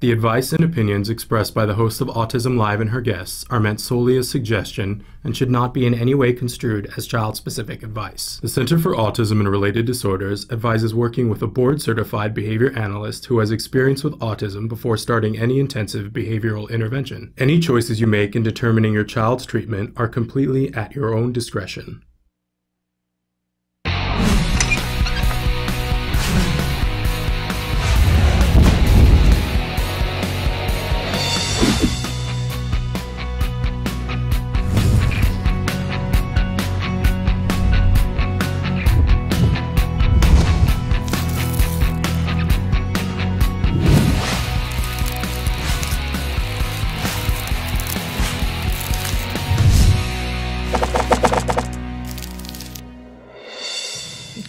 The advice and opinions expressed by the host of Autism Live and her guests are meant solely as suggestion and should not be in any way construed as child-specific advice. The Center for Autism and Related Disorders advises working with a board-certified behavior analyst who has experience with autism before starting any intensive behavioral intervention. Any choices you make in determining your child's treatment are completely at your own discretion.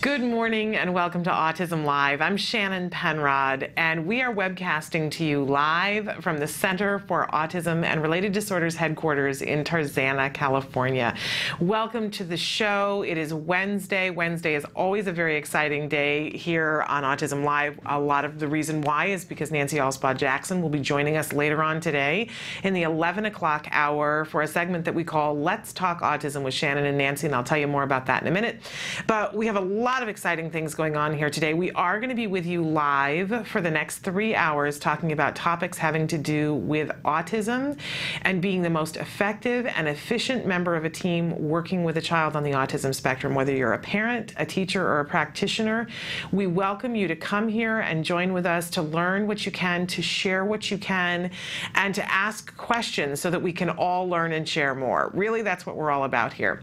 Good morning and welcome to Autism Live. I'm Shannon Penrod, and we are webcasting to you live from the Center for Autism and Related Disorders headquarters in Tarzana, California. Welcome to the show. It is Wednesday. Wednesday is always a very exciting day here on Autism Live. A lot of the reason why is because Nancy Alspaugh-Jackson will be joining us later on today in the 11 o'clock hour for a segment that we call Let's Talk Autism with Shannon and Nancy, and I'll tell you more about that in a minute. But we have a lot of exciting things going on here today. We are going to be with you live for the next 3 hours talking about topics having to do with autism and being the most effective and efficient member of a team working with a child on the autism spectrum. Whether you're a parent, a teacher, or a practitioner, we welcome you to come here and join with us to learn what you can, to share what you can, and to ask questions so that we can all learn and share more. Really, that's what we're all about here.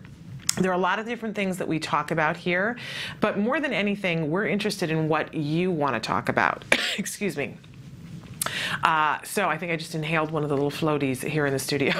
There are a lot of different things that we talk about here, but more than anything, we're interested in what you want to talk about. Excuse me. So I think I just inhaled one of the little floaties here in the studio.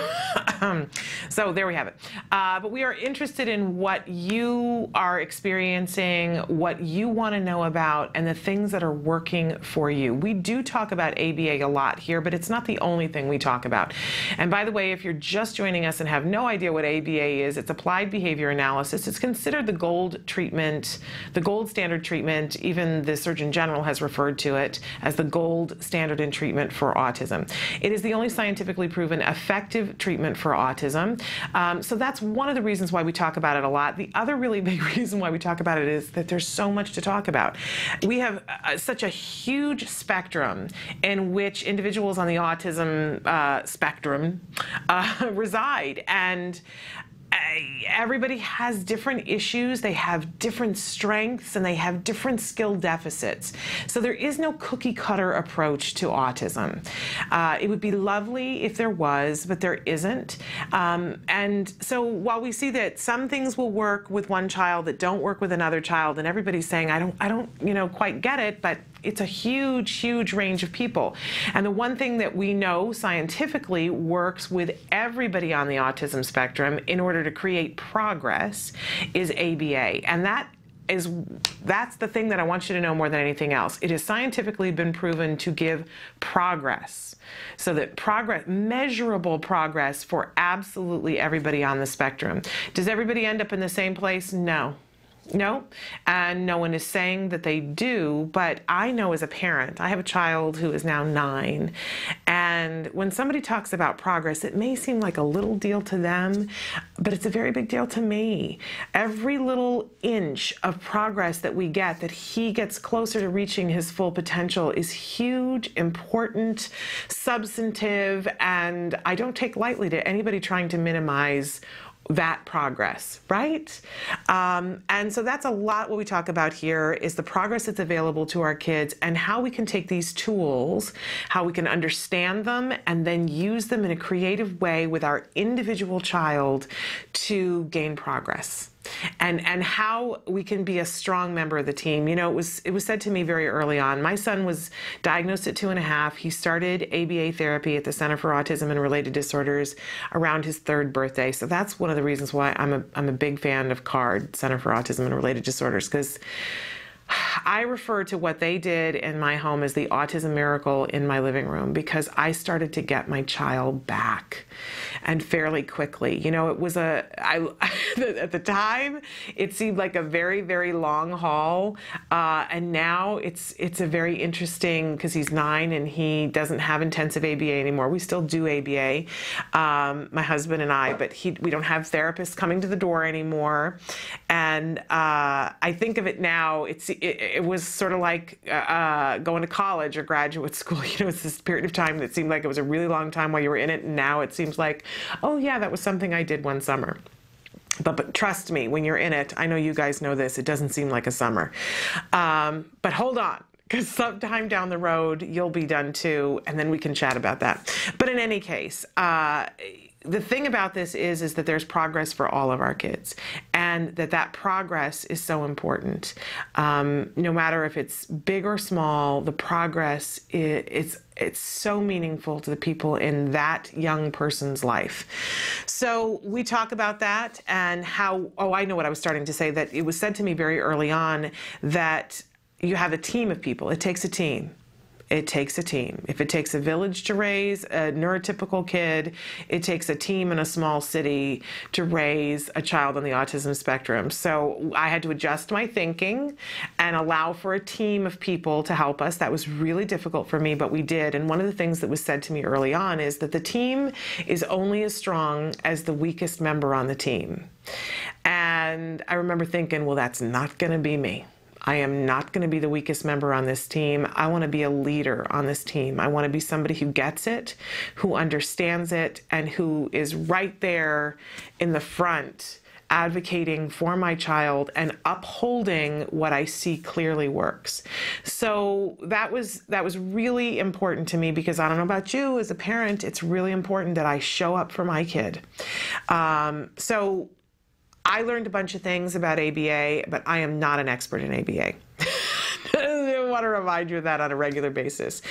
So there we have it. But we are interested in what you are experiencing, what you want to know about, and the things that are working for you. We do talk about ABA a lot here, but it's not the only thing we talk about. And by the way, if you're just joining us and have no idea what ABA is, it's applied behavior analysis. It's considered the gold treatment, the gold standard treatment. Even the Surgeon General has referred to it as the gold standard in treatment for autism. It is the only scientifically proven effective treatment for autism. So that's one of the reasons why we talk about it a lot. The other really big reason why we talk about it is that there's so much to talk about. We have such a huge spectrum in which individuals on the autism spectrum reside, and everybody has different issues, they have different strengths, and they have different skill deficits. So there is no cookie cutter approach to autism. It would be lovely if there was, but there isn't. And so while we see that some things will work with one child that don't work with another child, and everybody's saying, I don't quite get it, but it's a huge, huge range of people. And the one thing that we know scientifically works with everybody on the autism spectrum in order to create progress is ABA. And that's the thing that I want you to know more than anything else. It has scientifically been proven to give progress. So that progress, measurable progress for absolutely everybody on the spectrum. Does everybody end up in the same place? No. No, and no one is saying that they do, but I know as a parent, I have a child who is now 9, and when somebody talks about progress, it may seem like a little deal to them, but it's a very big deal to me. Every little inch of progress that we get, that he gets closer to reaching his full potential, is huge, important, substantive, and I don't take lightly to anybody trying to minimize that progress, right? And so that's a lot what we talk about here is the progress that's available to our kids and how we can take these tools, how we can understand them and then use them in a creative way with our individual child to gain progress. And how we can be a strong member of the team. You know, it was said to me very early on. My son was diagnosed at 2.5. He started ABA therapy at the Center for Autism and Related Disorders around his 3rd birthday. So that's one of the reasons why I'm a big fan of CARD, Center for Autism and Related Disorders, because I refer to what they did in my home as the autism miracle in my living room, because I started to get my child back, and fairly quickly. You know, it was at the time, it seemed like a very, very long haul. And now it's a very interesting, because he's 9 and he doesn't have intensive ABA anymore. We still do ABA, my husband and I, but we don't have therapists coming to the door anymore. And I think of it now, it was sort of like going to college or graduate school. You know, it's this period of time that seemed like it was a really long time while you were in it, and now it seems like, oh yeah, that was something I did one summer. But trust me, when you're in it, I know you guys know this, it doesn't seem like a summer. But hold on, because sometime down the road, you'll be done too, and then we can chat about that. But in any case, the thing about this is that there's progress for all of our kids, and that progress is so important. No matter if it's big or small, the progress it's so meaningful to the people in that young person's life. So we talk about that and how, I know what I was starting to say, that it was said to me very early on that you have a team of people. It takes a team. It takes a team. If it takes a village to raise a neurotypical kid, it takes a team in a small city to raise a child on the autism spectrum. So I had to adjust my thinking and allow for a team of people to help us. That was really difficult for me, but we did. And one of the things that was said to me early on is that the team is only as strong as the weakest member on the team. And I remember thinking, well, that's not going to be me. I am not going to be the weakest member on this team. I want to be a leader on this team. I want to be somebody who gets it, who understands it, and who is right there in the front advocating for my child and upholding what I see clearly works. So that was really important to me, because I don't know about you, as a parent, it's really important that I show up for my kid. So I learned a bunch of things about ABA, but I am not an expert in ABA. I want to remind you of that on a regular basis.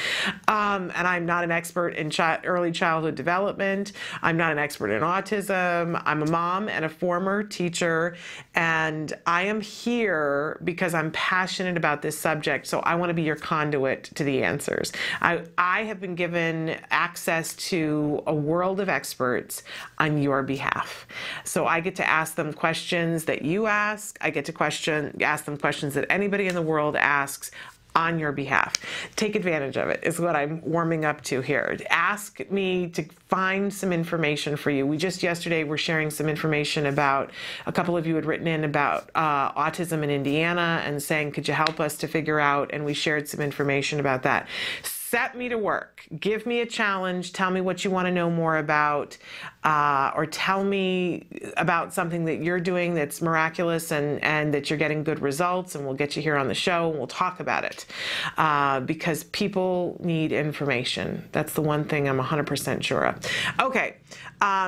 And I'm not an expert in early childhood development. I'm not an expert in autism. I'm a mom and a former teacher, and I am here because I'm passionate about this subject, so I want to be your conduit to the answers. I have been given access to a world of experts on your behalf. So I get to ask them questions that you ask. I get to ask them questions that anybody in the world asks on your behalf. Take advantage of it is what I'm warming up to here. Ask me to find some information for you. We just yesterday were sharing some information about, a couple of you had written in about autism in Indiana and saying, could you help us to figure out, and we shared some information about that. Set me to work. Give me a challenge. Tell me what you want to know more about, or tell me about something that you're doing that's miraculous and that you're getting good results, and we'll get you here on the show and we'll talk about it, because people need information. That's the one thing I'm 100% sure of. Okay.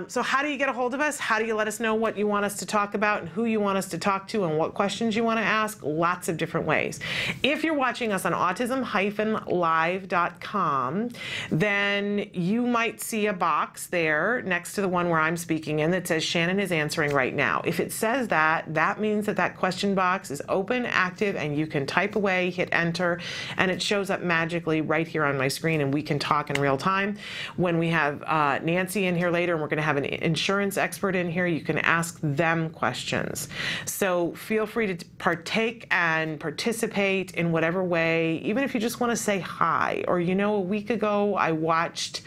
So how do you get a hold of us? How do you let us know what you want us to talk about and who you want us to talk to and what questions you want to ask? Lots of different ways. If you're watching us on autism-live.com, then you might see a box there next to the one where I'm speaking in that says Shannon is answering right now. If it says that, that means that question box is open, active, and you can type away, hit enter, and it shows up magically right here on my screen, and we can talk in real time. When we have Nancy in here later, and we're going to have an insurance expert in here, you can ask them questions. So feel free to partake and participate in whatever way, even if you just want to say hi, or, you know, a week ago I watched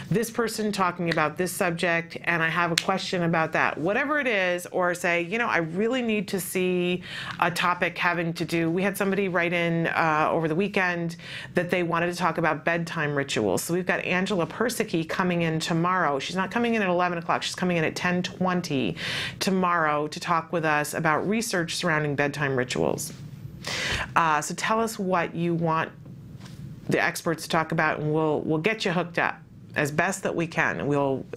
this person talking about this subject and I have a question about that. Whatever it is, or say, you know, I really need to see a topic having to do, we had somebody write in over the weekend that they wanted to talk about bedtime rituals. So we've got Angela Persicky coming in tomorrow. She's not coming in at 11 o'clock. She's coming in at 10:20 tomorrow to talk with us about research surrounding bedtime rituals. So tell us what you want the experts to talk about, and we'll get you hooked up. as best that we can,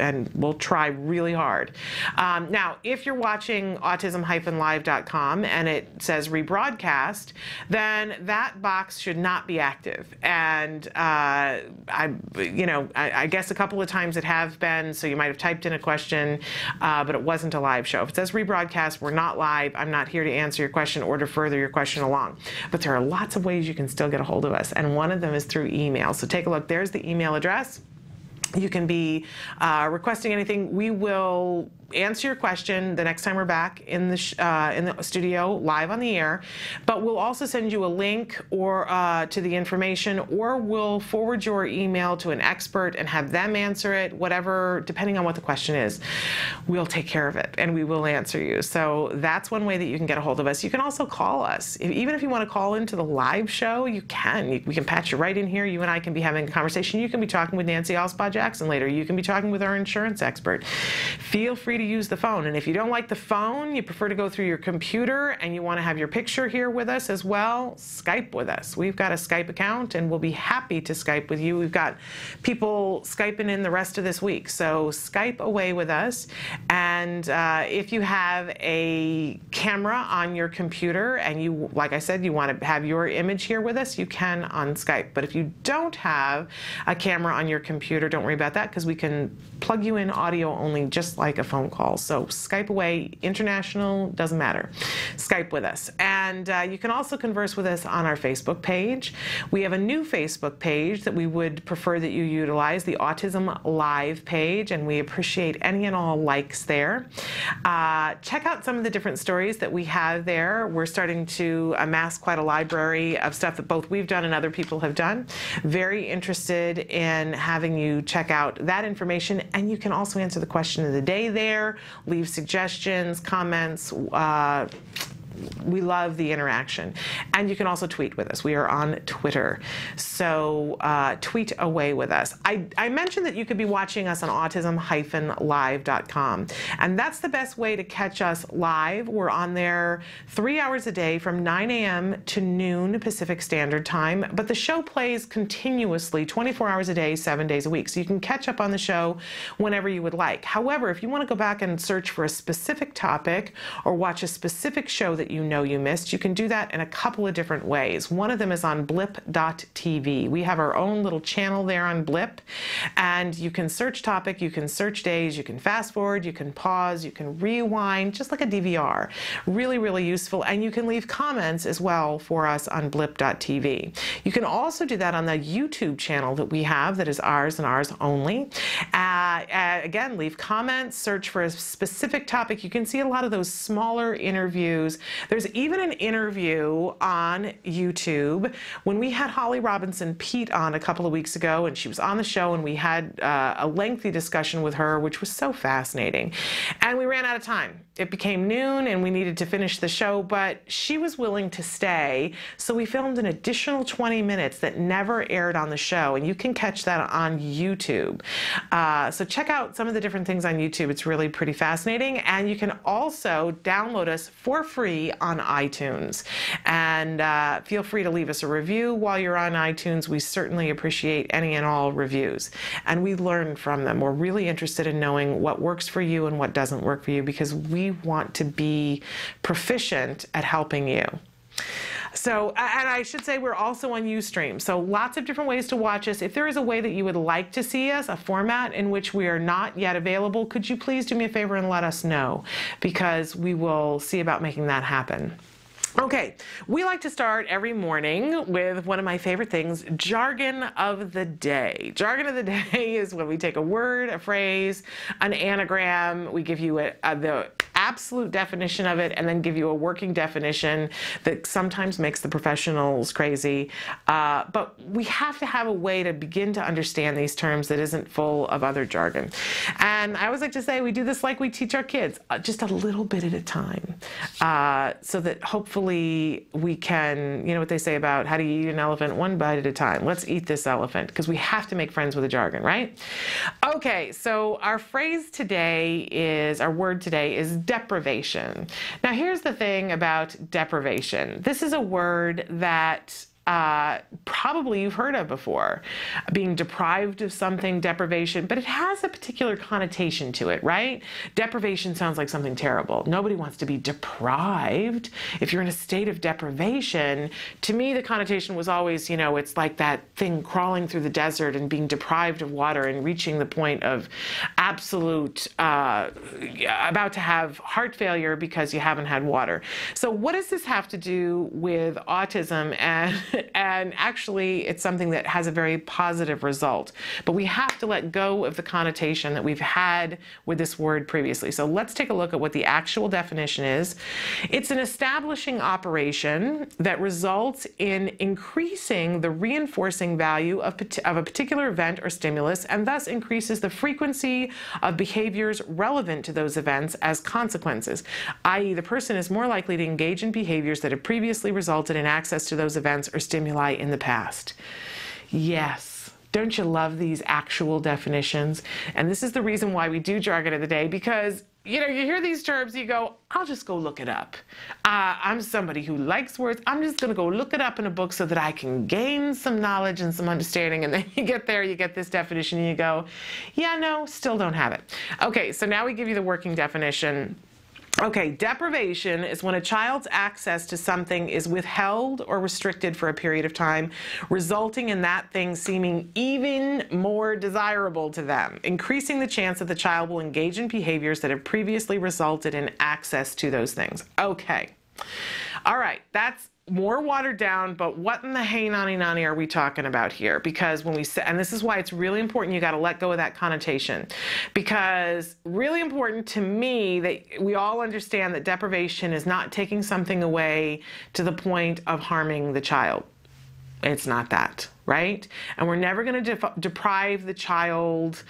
and we'll try really hard. Now, if you're watching autism-live.com and it says rebroadcast, then that box should not be active. And I guess a couple of times it have been, so you might have typed in a question, but it wasn't a live show. If it says rebroadcast, we're not live. I'm not here to answer your question or to further your question along. But there are lots of ways you can still get a hold of us, and one of them is through email. So take a look. There's the email address. You can be requesting anything. We will answer your question the next time we're back in the studio live on the air, but we'll also send you a link or to the information, or we'll forward your email to an expert and have them answer it, whatever, depending on what the question is. We'll take care of it and we will answer you. So that's one way that you can get a hold of us. You can also call us. Even if you want to call into the live show, you can. We can patch you right in here. You and I can be having a conversation. You can be talking with Nancy Alspaugh-Jackson later. You can be talking with our insurance expert. Feel free to use the phone. And if you don't like the phone, you prefer to go through your computer and you want to have your picture here with us as well, Skype with us. We've got a Skype account and we'll be happy to Skype with you. We've got people Skyping in the rest of this week. So Skype away with us. And if you have a camera on your computer and you, like I said, you want to have your image here with us, you can on Skype. But if you don't have a camera on your computer, don't worry about that, because we can plug you in audio only, just like a phone call. So Skype away, international, doesn't matter. Skype with us. And you can also converse with us on our Facebook page. We have a new Facebook page that we would prefer that you utilize, the Autism Live page, and we appreciate any and all likes there. Check out some of the different stories that we have there. We're starting to amass quite a library of stuff that both we've done and other people have done. Very interested in having you check out that information, and you can also answer the question of the day there, leave suggestions, comments. We love the interaction. And you can also tweet with us. We are on Twitter. So tweet away with us. I mentioned that you could be watching us on autism-live.com. And that's the best way to catch us live. We're on there 3 hours a day from 9 a.m. to noon Pacific Standard Time. But the show plays continuously 24 hours a day, 7 days a week. So you can catch up on the show whenever you would like. However, if you want to go back and search for a specific topic or watch a specific show that you know you missed, you can do that in a couple of different ways. One of them is on blip.tv. We have our own little channel there on Blip, and you can search topic, you can search days, you can fast forward, you can pause, you can rewind, just like a DVR. Really, really useful. And you can leave comments as well for us on blip.tv. You can also do that on the YouTube channel that we have, that is ours and ours only. Again, leave comments, search for a specific topic. You can see a lot of those smaller interviews. There's even an interview on YouTube when we had Holly Robinson Pete on a couple of weeks ago, and she was on the show, and we had a lengthy discussion with her, which was so fascinating. And we ran out of time. It became noon and we needed to finish the show, but she was willing to stay. So we filmed an additional 20 minutes that never aired on the show, and you can catch that on YouTube. So check out some of the different things on YouTube. It's really pretty fascinating. And you can also download us for free on iTunes. And feel free to leave us a review while you're on iTunes. We certainly appreciate any and all reviews. And we learn from them. We're really interested in knowing what works for you and what doesn't work for you, because we want to be proficient at helping you. So, and I should say we're also on Ustream. So lots of different ways to watch us. If there is a way that you would like to see us, a format in which we are not yet available, could you please do me a favor and let us know, because we will see about making that happen. Okay, we like to start every morning with one of my favorite things, jargon of the day. Jargon of the day is when we take a word, a phrase, an anagram, we give you the absolute definition of it, and then give you a working definition that sometimes makes the professionals crazy. But we have to have a way to begin to understand these terms that isn't full of other jargon. And I always like to say we do this like we teach our kids, just a little bit at a time, so that hopefully we can, you know what they say about how do you eat an elephant? One bite at a time. Let's eat this elephant, because we have to make friends with the jargon, right? Okay, so our phrase today is, our word today is deprivation. Now here's the thing about deprivation. This is a word that probably you've heard of before. Being deprived of something, deprivation, but it has a particular connotation to it, right? Deprivation sounds like something terrible. Nobody wants to be deprived. If you're in a state of deprivation, to me, the connotation was always, it's like that thing crawling through the desert and being deprived of water and reaching the point of absolute, about to have heart failure because you haven't had water. So what does this have to do with autism? And actually, it's something that has a very positive result. But we have to let go of the connotation that we've had with this word previously. So let's take a look at what the actual definition is. It's an establishing operation that results in increasing the reinforcing value of a particular event or stimulus, and thus increases the frequency of behaviors relevant to those events as consequences, i.e. the person is more likely to engage in behaviors that have previously resulted in access to those events or stimuli in the past. Yes. Don't you love these actual definitions? And this is the reason why we do jargon of the day, because you hear these terms, you go, I'll just go look it up. I'm somebody who likes words. I'm just going to go look it up in a book so that I can gain some knowledge and some understanding. And then you get there, you get this definition, and you go, yeah, no, still don't have it. Okay, so now we give you the working definition. Okay, deprivation is when a child's access to something is withheld or restricted for a period of time, resulting in that thing seeming even more desirable to them, increasing the chance that the child will engage in behaviors that have previously resulted in access to those things. Okay. All right, that's more watered down, but what in the hey nani nani are we talking about here? Because when we say, and this is why it's really important, you got to let go of that connotation, because really important to me that we all understand that deprivation is not taking something away to the point of harming the child. It's not that, right? And we're never going to deprive the child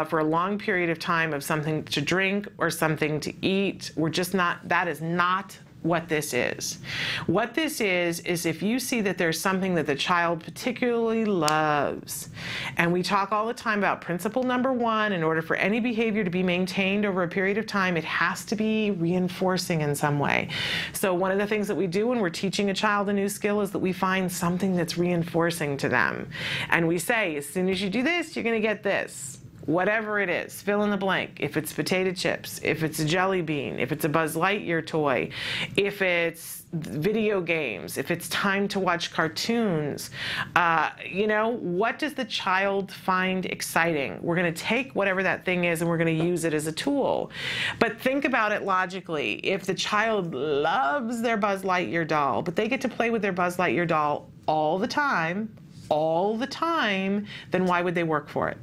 for a long period of time of something to drink or something to eat. We're just not, that is not what this is. What this is if you see that there's something that the child particularly loves, and we talk all the time about principle number one, in order for any behavior to be maintained over a period of time, it has to be reinforcing in some way. So one of the things that we do when we're teaching a child a new skill is that we find something that's reinforcing to them. And we say, as soon as you do this, you're going to get this. Whatever it is, fill in the blank. If it's potato chips, if it's a jelly bean, if it's a Buzz Lightyear toy, if it's video games, if it's time to watch cartoons, what does the child find exciting? We're going to take whatever that thing is and we're going to use it as a tool. But think about it logically. If the child loves their Buzz Lightyear doll, but they get to play with their Buzz Lightyear doll all the time, then why would they work for it?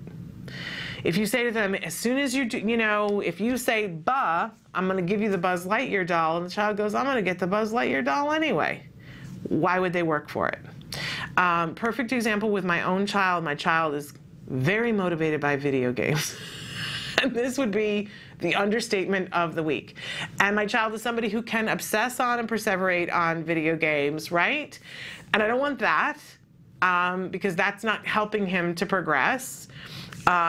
If you say to them, as soon as you do, if you say, bah, I'm going to give you the Buzz Lightyear doll, and the child goes, I'm going to get the Buzz Lightyear doll anyway, why would they work for it? Perfect example with my own child. My child is very motivated by video games. And this would be the understatement of the week. And my child is somebody who can obsess on and perseverate on video games, right? And I don't want that because that's not helping him to progress.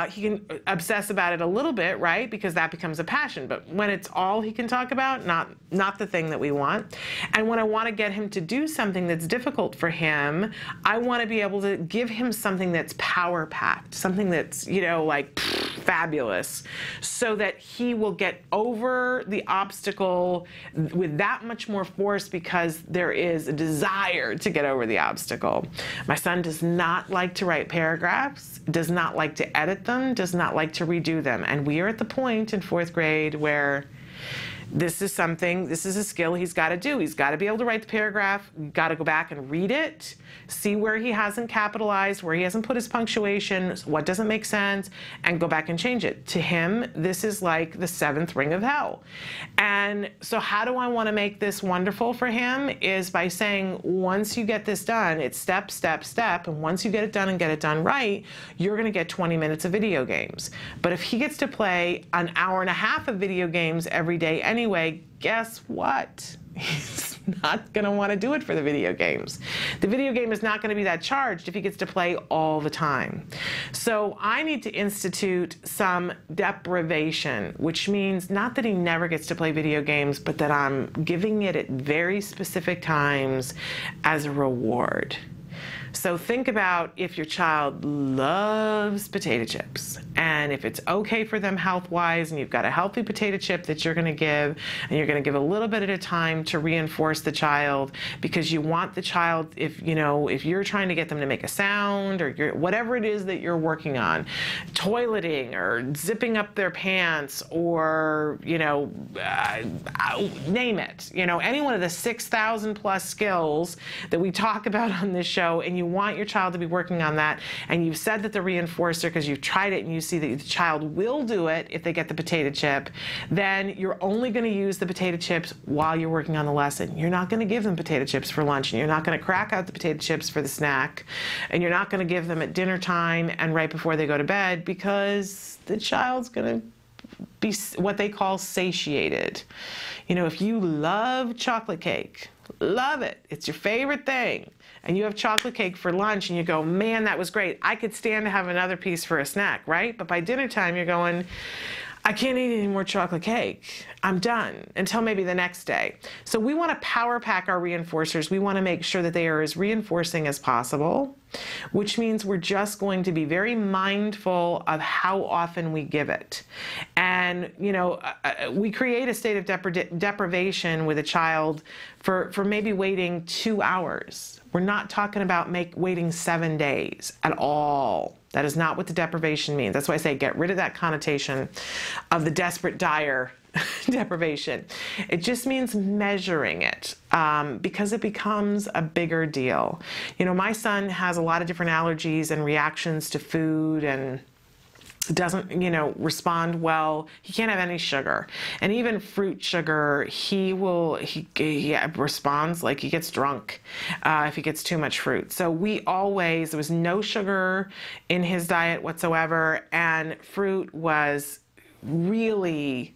He can obsess about it a little bit, right? Because that becomes a passion. But when it's all he can talk about, not the thing that we want. And when I want to get him to do something that's difficult for him, I want to be able to give him something that's power-packed, something that's, fabulous, so that he will get over the obstacle with that much more force because there is a desire to get over the obstacle. My son does not like to write paragraphs, does not like to edit them, does not like to redo them. And we are at the point in 4th grade where this is a skill he's got to do. He's got to be able to write the paragraph. We've got to go back and read it, see where he hasn't capitalized, where he hasn't put his punctuation, what doesn't make sense, and go back and change it. To him, this is like the 7th ring of hell. And so how do I want to make this wonderful for him is by saying, once you get this done, it's step, step, step, and once you get it done and get it done right, you're going to get 20 minutes of video games. But if he gets to play an hour and a half of video games every day anyway, guess what? He's not going to want to do it for the video games. The video game is not going to be that charged if he gets to play all the time. So I need to institute some deprivation, which means not that he never gets to play video games, but that I'm giving it at very specific times as a reward. So think about if your child loves potato chips, and if it's okay for them health-wise, and you've got a healthy potato chip that you're going to give, and you're going to give a little bit at a time to reinforce the child, because you want the child, if you're trying to get them to make a sound, or whatever it is that you're working on, toileting or zipping up their pants, or name it, any one of the 6,000 plus skills that we talk about on this show, and you want your child to be working on that, and you've said that the reinforcer, because you've tried it and you see that the child will do it if they get the potato chip, then you're only going to use the potato chips while you're working on the lesson. You're not going to give them potato chips for lunch, and you're not going to crack out the potato chips for the snack, and you're not going to give them at dinner time and right before they go to bed, because the child's going to be what they call satiated. If you love chocolate cake, love it, it's your favorite thing, and you have chocolate cake for lunch and you go, man, that was great, I could stand to have another piece for a snack, right? But by dinner time you're going, I can't eat any more chocolate cake. I'm done until maybe the next day. So we want to power pack our reinforcers. We want to make sure that they are as reinforcing as possible, which means we're just going to be very mindful of how often we give it. And, we create a state of deprivation with a child for maybe waiting 2 hours. We're not talking about waiting 7 days at all. That is not what the deprivation means. That's why I say get rid of that connotation of the desperate, dire deprivation. It just means measuring it, because it becomes a bigger deal. My son has a lot of different allergies and reactions to food, and doesn't, respond well. He can't have any sugar, and even fruit sugar, he responds like he gets drunk if he gets too much fruit. So there was no sugar in his diet whatsoever, and fruit was really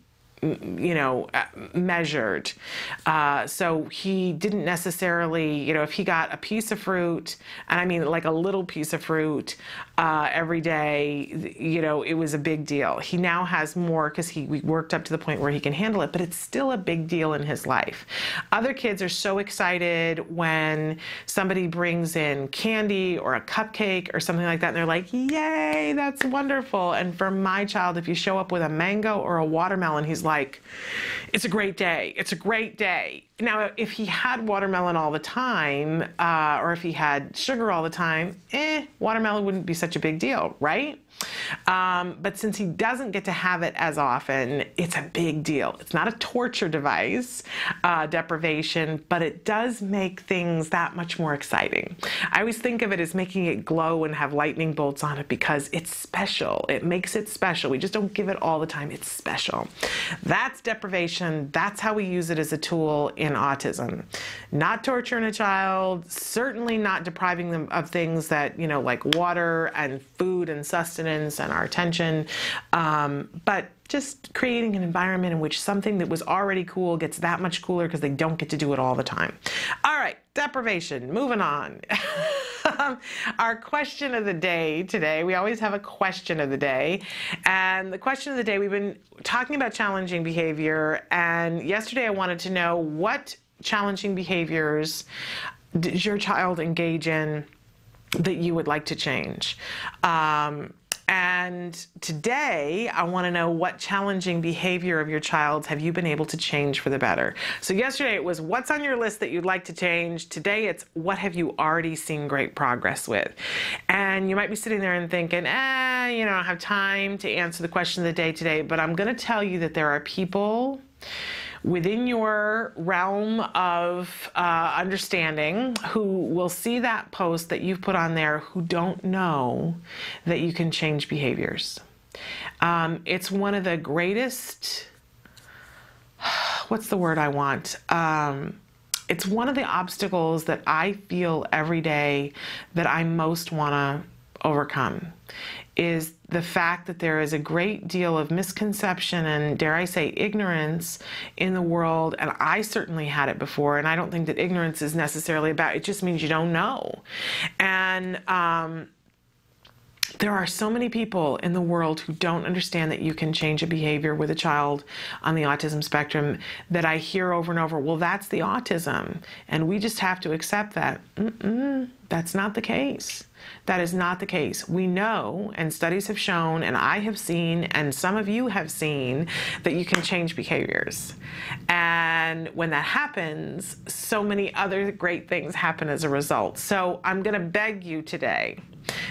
measured. So he didn't necessarily, if he got a piece of fruit, and I mean like a little piece of fruit every day, it was a big deal. He now has more because we worked up to the point where he can handle it, but it's still a big deal in his life. Other kids are so excited when somebody brings in candy or a cupcake or something like that, and they're like, yay, that's wonderful. And for my child, if you show up with a mango or a watermelon, he's like, it's a great day. It's a great day. Now, if he had watermelon all the time, or if he had sugar all the time, watermelon wouldn't be such a big deal, right? But since he doesn't get to have it as often, it's a big deal. It's not a torture device, deprivation, but it does make things that much more exciting. I always think of it as making it glow and have lightning bolts on it because it's special. It makes it special. We just don't give it all the time. It's special. That's deprivation. That's how we use it as a tool in autism. Not torturing a child, certainly not depriving them of things that, like water and food and sustenance and our attention, but just creating an environment in which something that was already cool gets that much cooler because they don't get to do it all the time. All right, deprivation, moving on. Our question of the day today, we always have a question of the day, and the question of the day, we've been talking about challenging behavior, and yesterday I wanted to know what challenging behaviors does your child engage in that you would like to change. And today, I want to know what challenging behavior of your child's have you been able to change for the better. So yesterday it was what's on your list that you'd like to change. Today it's what have you already seen great progress with. And you might be sitting there and thinking, I don't have time to answer the question of the day today, but I'm going to tell you that there are people within your realm of understanding who will see that post that you've put on there who don't know that you can change behaviors. It's one of the greatest, what's the word I want? It's one of the obstacles that I feel every day that I most want to overcome, is the fact that there is a great deal of misconception and, dare I say, ignorance in the world, and I certainly had it before, and I don't think that ignorance is necessarily about, it just means you don't know. And There are so many people in the world who don't understand that you can change a behavior with a child on the autism spectrum that I hear over and over, well, that's the autism, and we just have to accept that. That's not the case. That is not the case. We know, and studies have shown, and I have seen, and some of you have seen, that you can change behaviors. And when that happens, so many other great things happen as a result. So I'm going to beg you today,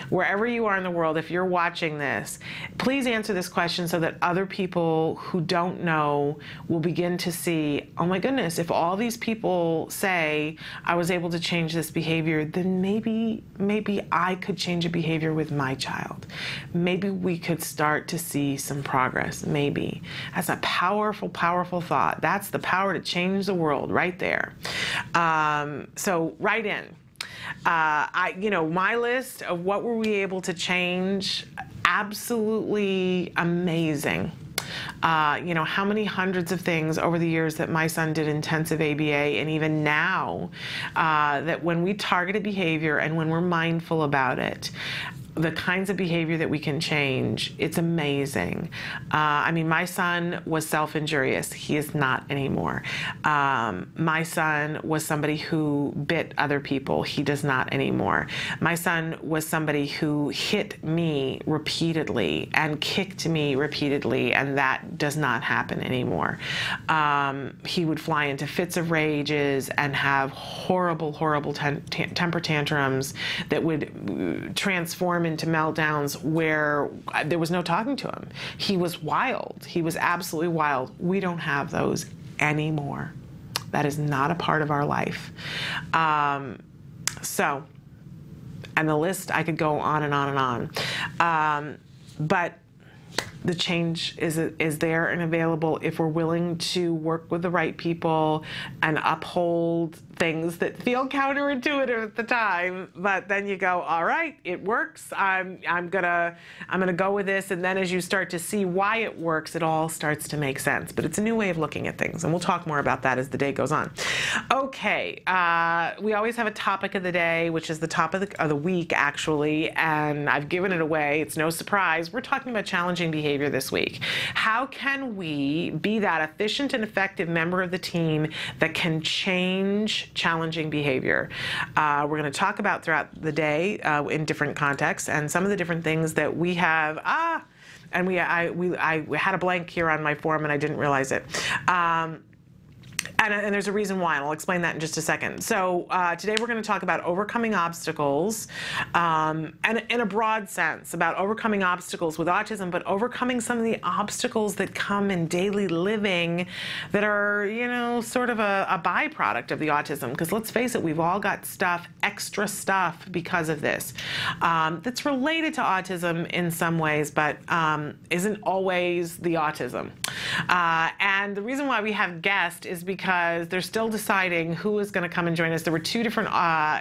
wherever you are in the world, if you're watching this, please answer this question so that other people who don't know will begin to see, oh my goodness, if all these people say I was able to change this behavior, then maybe I could change a behavior with my child. Maybe we could start to see some progress. Maybe. That's a powerful, powerful thought. That's the power to change the world right there. So write in. My list of what were we able to change, absolutely amazing. How many hundreds of things over the years that my son did intensive ABA, and even now, that when we target a behavior and when we're mindful about it, the kinds of behavior that we can change, it's amazing. My son was self-injurious. He is not anymore. My son was somebody who bit other people. He does not anymore. My son was somebody who hit me repeatedly and kicked me repeatedly, and that does not happen anymore. He would fly into fits of rages and have horrible, horrible temper tantrums that would transform into meltdowns where there was no talking to him. He was wild. He was absolutely wild. We don't have those anymore. That is not a part of our life. And the list, I could go on and on and on. But the change is there and available if we're willing to work with the right people and uphold things that feel counterintuitive at the time, but then you go, all right, it works. I'm gonna go with this, and then as you start to see why it works, it all starts to make sense. But it's a new way of looking at things, and we'll talk more about that as the day goes on. Okay, we always have a topic of the day, which is the topic of the week, actually, and I've given it away. It's no surprise. We're talking about challenging behavior this week. How can we be that efficient and effective member of the team that can change challenging behavior? We're going to talk about throughout the day in different contexts, and some of the different things that we have. I had a blank here on my form and I didn't realize it. And there's a reason why, and I'll explain that in just a second. So today we're going to talk about overcoming obstacles, and in a broad sense about overcoming obstacles with autism, but overcoming some of the obstacles that come in daily living that are, sort of a byproduct of the autism. Because let's face it, we've all got extra stuff because of this, that's related to autism in some ways, but isn't always the autism. And the reason why we have guests is because they're still deciding who is going to come and join us. There were two different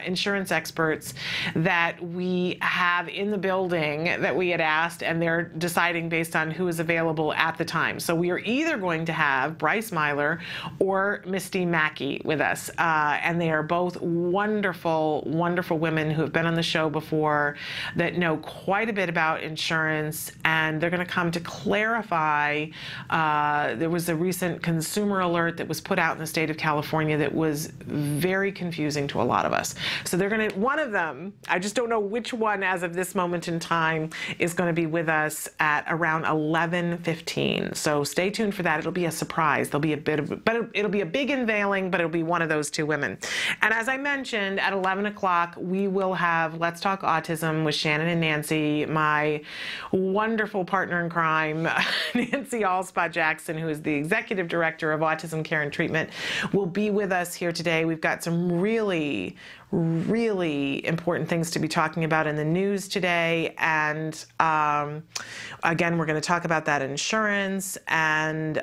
insurance experts that we have in the building that we had asked, and they're deciding based on who is available at the time. So we are either going to have Bryce Myler or Misty Mackey with us, and they are both wonderful, wonderful women who have been on the show before that know quite a bit about insurance, and they're going to come to clarify. There was a recent consumer alert that was put out in the state of California that was very confusing to a lot of us. So they're going to, one of them, I just don't know which one as of this moment in time, is going to be with us at around 11:15. So stay tuned for that. It'll be a surprise. There'll be a bit of, but it'll be a big unveiling, but it'll be one of those two women. And as I mentioned, at 11 o'clock, we will have Let's Talk Autism with Shannon and Nancy, my wonderful partner in crime, Nancy Allspot Jackson, who is the executive director of Autism Care and Treatment, will be with us here today. We've got some really important things to be talking about in the news today, and again, we're going to talk about that insurance, and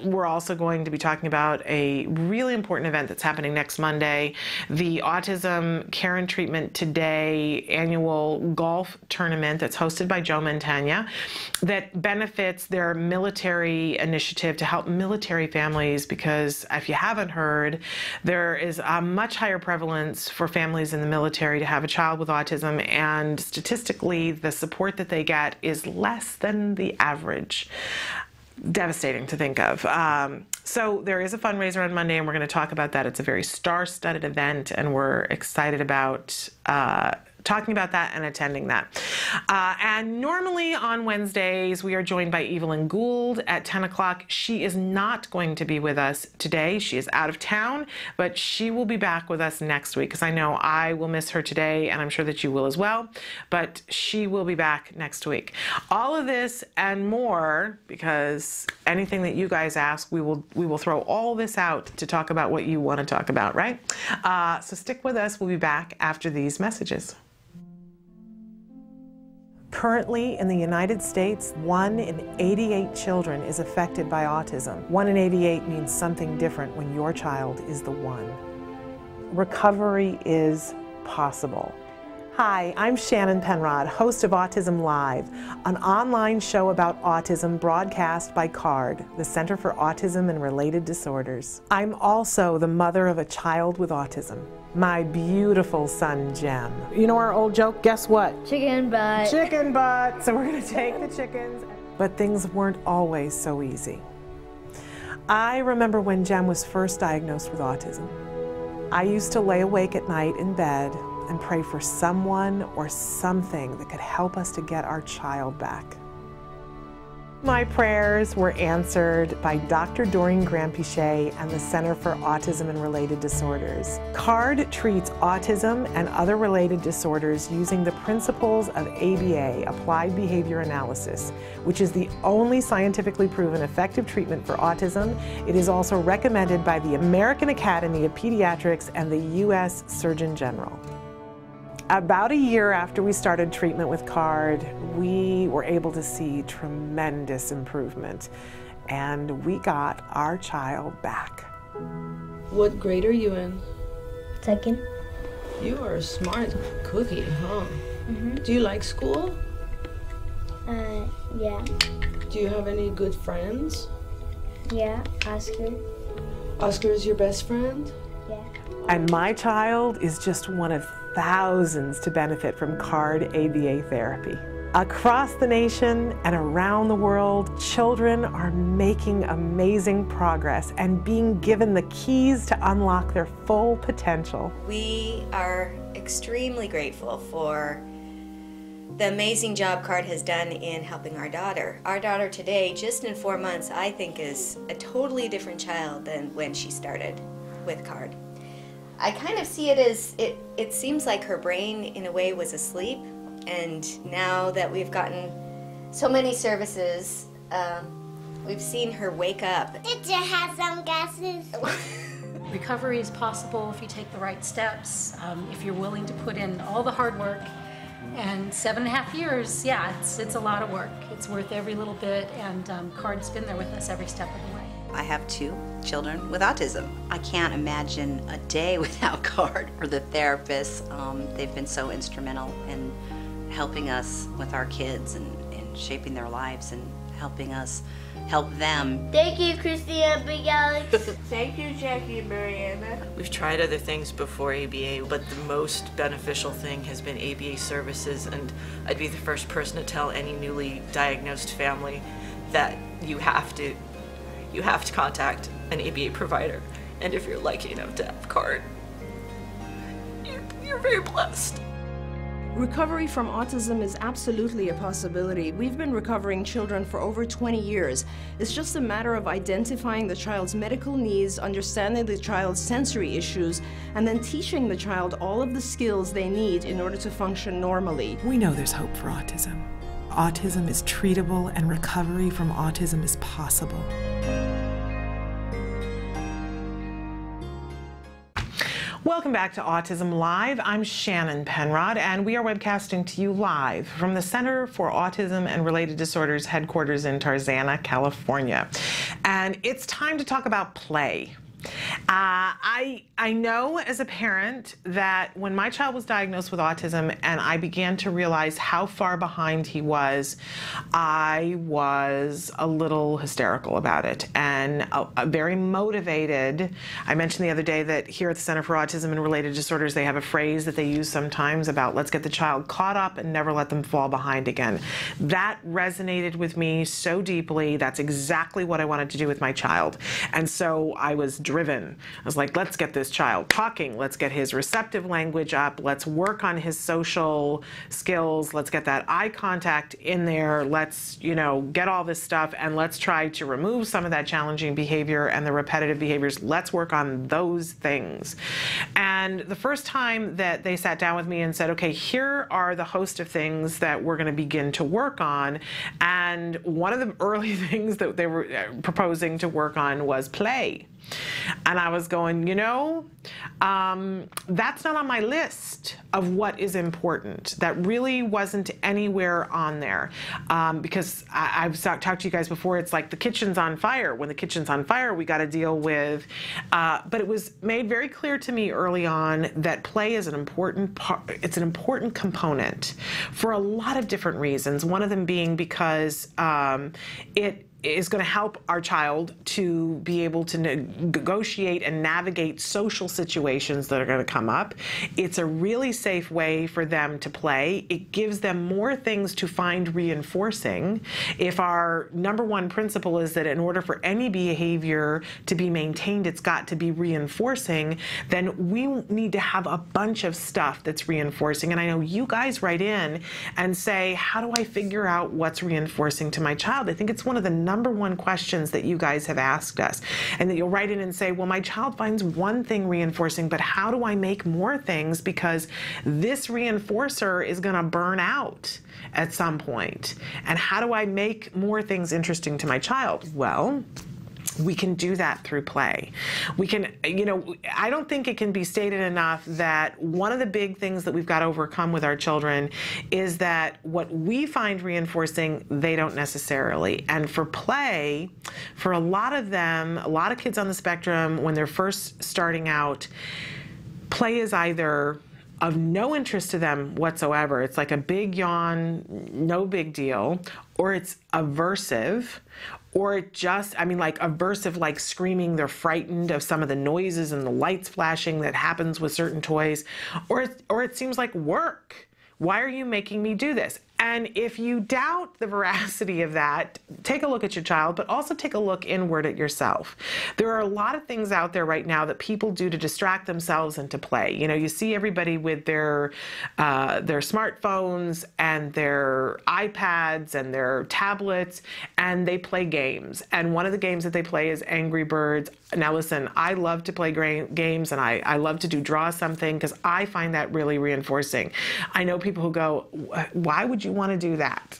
we're also going to be talking about a really important event that's happening next Monday, the Autism Care and Treatment Today annual golf tournament that's hosted by Joe Mantegna, that benefits their military initiative to help military families, because if you haven't heard, there is a much higher prevalence prevalence for families in the military to have a child with autism, and statistically, the support that they get is less than the average. Devastating to think of. So there is a fundraiser on Monday, and we're going to talk about that. It's a very star-studded event, and we're excited about talking about that and attending that. And normally on Wednesdays, we are joined by Evelyn Gould at 10 o'clock. She is not going to be with us today. She is out of town, but she will be back with us next week, because I know I will miss her today, and I'm sure that you will as well, but she will be back next week. All of this and more, because anything that you guys ask, we will throw all this out to talk about what you want to talk about, right? So stick with us. We'll be back after these messages. Currently, in the United States, 1 in 88 children is affected by autism. 1 in 88 means something different when your child is the one. Recovery is possible. Hi, I'm Shannon Penrod, host of Autism Live, an online show about autism broadcast by CARD, the Center for Autism and Related Disorders. I'm also the mother of a child with autism, my beautiful son, Jem. You know our old joke, guess what? Chicken butt. Chicken butt. So we're going to take the chickens. But things weren't always so easy. I remember when Jem was first diagnosed with autism. I used to lay awake at night in bed and pray for someone or something that could help us to get our child back. My prayers were answered by Dr. Doreen Grandpichet and the Center for Autism and Related Disorders. CARD treats autism and other related disorders using the principles of ABA, Applied Behavior Analysis, which is the only scientifically proven effective treatment for autism. It is also recommended by the American Academy of Pediatrics and the U.S. Surgeon General. About a year after we started treatment with CARD, we were able to see tremendous improvement, and we got our child back. What grade are you in? Second. You are a smart cookie, huh? Mm-hmm. Do you like school? Yeah. Do you have any good friends? Yeah, Oscar. Oscar is your best friend? Yeah. And my child is just one of thousands to benefit from CARD ABA therapy. Across the nation and around the world, children are making amazing progress and being given the keys to unlock their full potential. We are extremely grateful for the amazing job CARD has done in helping our daughter. Our daughter today, just in 4 months, I think is a totally different child than when she started with CARD. I kind of see it as, it seems like her brain in a way was asleep, and now that we've gotten so many services, we've seen her wake up. Teacher has some glasses. Recovery is possible if you take the right steps, if you're willing to put in all the hard work. And 7.5 years, yeah, it's a lot of work. It's worth every little bit, and CARD's been there with us every step of the way. I have 2 children with autism. I can't imagine a day without CARD or the therapists. They've been so instrumental in helping us with our kids and shaping their lives and helping us help them. Thank you, Christina Big Alex. Thank you, Jackie and Mariana. We've tried other things before ABA, but the most beneficial thing has been ABA services, and I'd be the first person to tell any newly diagnosed family that you have to contact an ABA provider, and if you're lucky enough to have CARD, you're very blessed. Recovery from autism is absolutely a possibility. We've been recovering children for over 20 years. It's just a matter of identifying the child's medical needs, understanding the child's sensory issues, and then teaching the child all of the skills they need in order to function normally. We know there's hope for autism. Autism is treatable, and recovery from autism is possible. Welcome back to Autism Live. I'm Shannon Penrod, and we are webcasting to you live from the Center for Autism and Related Disorders headquarters in Tarzana, California. And it's time to talk about play. I know as a parent that when my child was diagnosed with autism and I began to realize how far behind he was, I was a little hysterical about it and very motivated. I mentioned the other day that here at the Center for Autism and Related Disorders, they have a phrase that they use sometimes about let's get the child caught up and never let them fall behind again. That resonated with me so deeply. That's exactly what I wanted to do with my child. And so I was driven. I was like, let's get this child talking. Let's get his receptive language up. Let's work on his social skills. Let's get that eye contact in there. Let's, get all this stuff and let's try to remove some of that challenging behavior and the repetitive behaviors. Let's work on those things. And the first time that they sat down with me and said, okay, here are the host of things that we're going to begin to work on. And one of the early things that they were proposing to work on was play. And I was going, that's not on my list of what is important. That really wasn't anywhere on there. Because I've talked to you guys before, it's like the kitchen's on fire. When the kitchen's on fire, we got to deal with, but it was made very clear to me early on that play is an important part, it's an important component for a lot of different reasons. One of them being because it is going to help our child to be able to negotiate and navigate social situations that are going to come up. It's a really safe way for them to play. It gives them more things to find reinforcing. If our number one principle is that in order for any behavior to be maintained, it's got to be reinforcing, then we need to have a bunch of stuff that's reinforcing. And I know you guys write in and say, how do I figure out what's reinforcing to my child? I think it's one of the number one questions that you guys have asked us, and that you'll write in and say, well, my child finds one thing reinforcing, but how do I make more things because this reinforcer is going to burn out at some point? And how do I make more things interesting to my child? Well, we can do that through play. We can, I don't think it can be stated enough that one of the big things that we've got to overcome with our children is that what we find reinforcing, they don't necessarily. And for play, for a lot of them, a lot of kids on the spectrum, when they're first starting out, play is either of no interest to them whatsoever. It's like a big yawn, no big deal, or it's aversive, or it just, like aversive, like screaming, they're frightened of some of the noises and the lights flashing that happens with certain toys, or it seems like work. Why are you making me do this? And if you doubt the veracity of that, take a look at your child, but also take a look inward at yourself. There are a lot of things out there right now that people do to distract themselves and to play. You see everybody with their smartphones and their iPads and their tablets, and they play games. And one of the games that they play is Angry Birds. Now listen, I love to play games, and I love to draw something because I find that really reinforcing. I know people who go, why would you want to do that?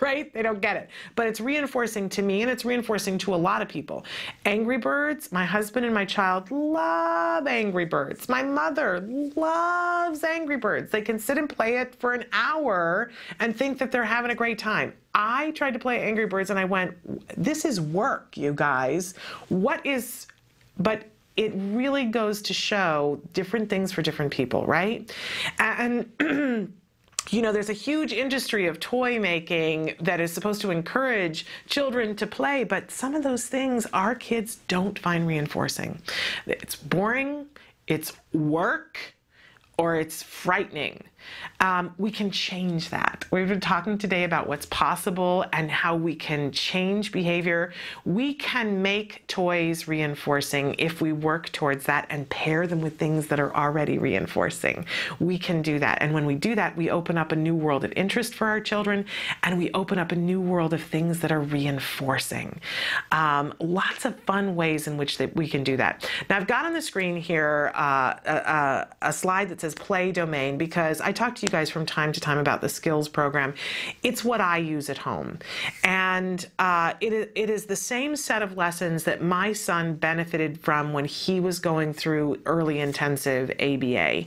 Right? They don't get it. But it's reinforcing to me, and it's reinforcing to a lot of people. Angry Birds, my husband and my child love Angry Birds. My mother loves Angry Birds. They can sit and play it for an hour and think that they're having a great time. I tried to play Angry Birds and I went, this is work, you guys. But it really goes to show different things for different people, right? And there's a huge industry of toy making that is supposed to encourage children to play, but some of those things our kids don't find reinforcing. It's boring, it's work, or it's frightening. We can change that. We've been talking today about what's possible and how we can change behavior. We can make toys reinforcing if we work towards that and pair them with things that are already reinforcing. We can do that. And when we do that, we open up a new world of interest for our children, and we open up a new world of things that are reinforcing. Lots of fun ways in which we can do that. Now, I've got on the screen here a slide that says play domain, because I talk to you guys from time to time about the skills program. It's what I use at home. And it is the same set of lessons that my son benefited from when he was going through early intensive ABA.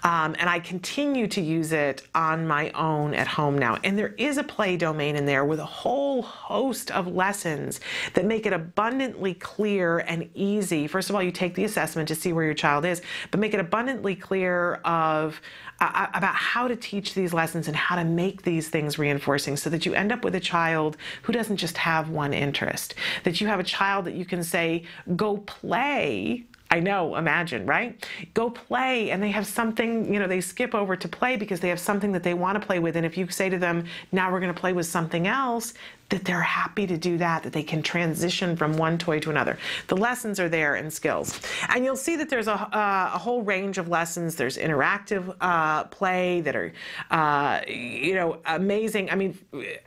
And I continue to use it on my own at home now. And there is a play domain in there with a whole host of lessons that make it abundantly clear and easy. First of all, you take the assessment to see where your child is, but make it abundantly clear about how to teach these lessons and how to make these things reinforcing so that you end up with a child who doesn't just have one interest, that you have a child that you can say, go play. I know, imagine, right? Go play, and they have something, you know, they skip over to play because they have something that they want to play with. And if you say to them, now we're going to play with something else, that they're happy to do that they can transition from one toy to another. The lessons are there in skills. And you'll see that there's a whole range of lessons. There's interactive play that are, you know, amazing. I mean,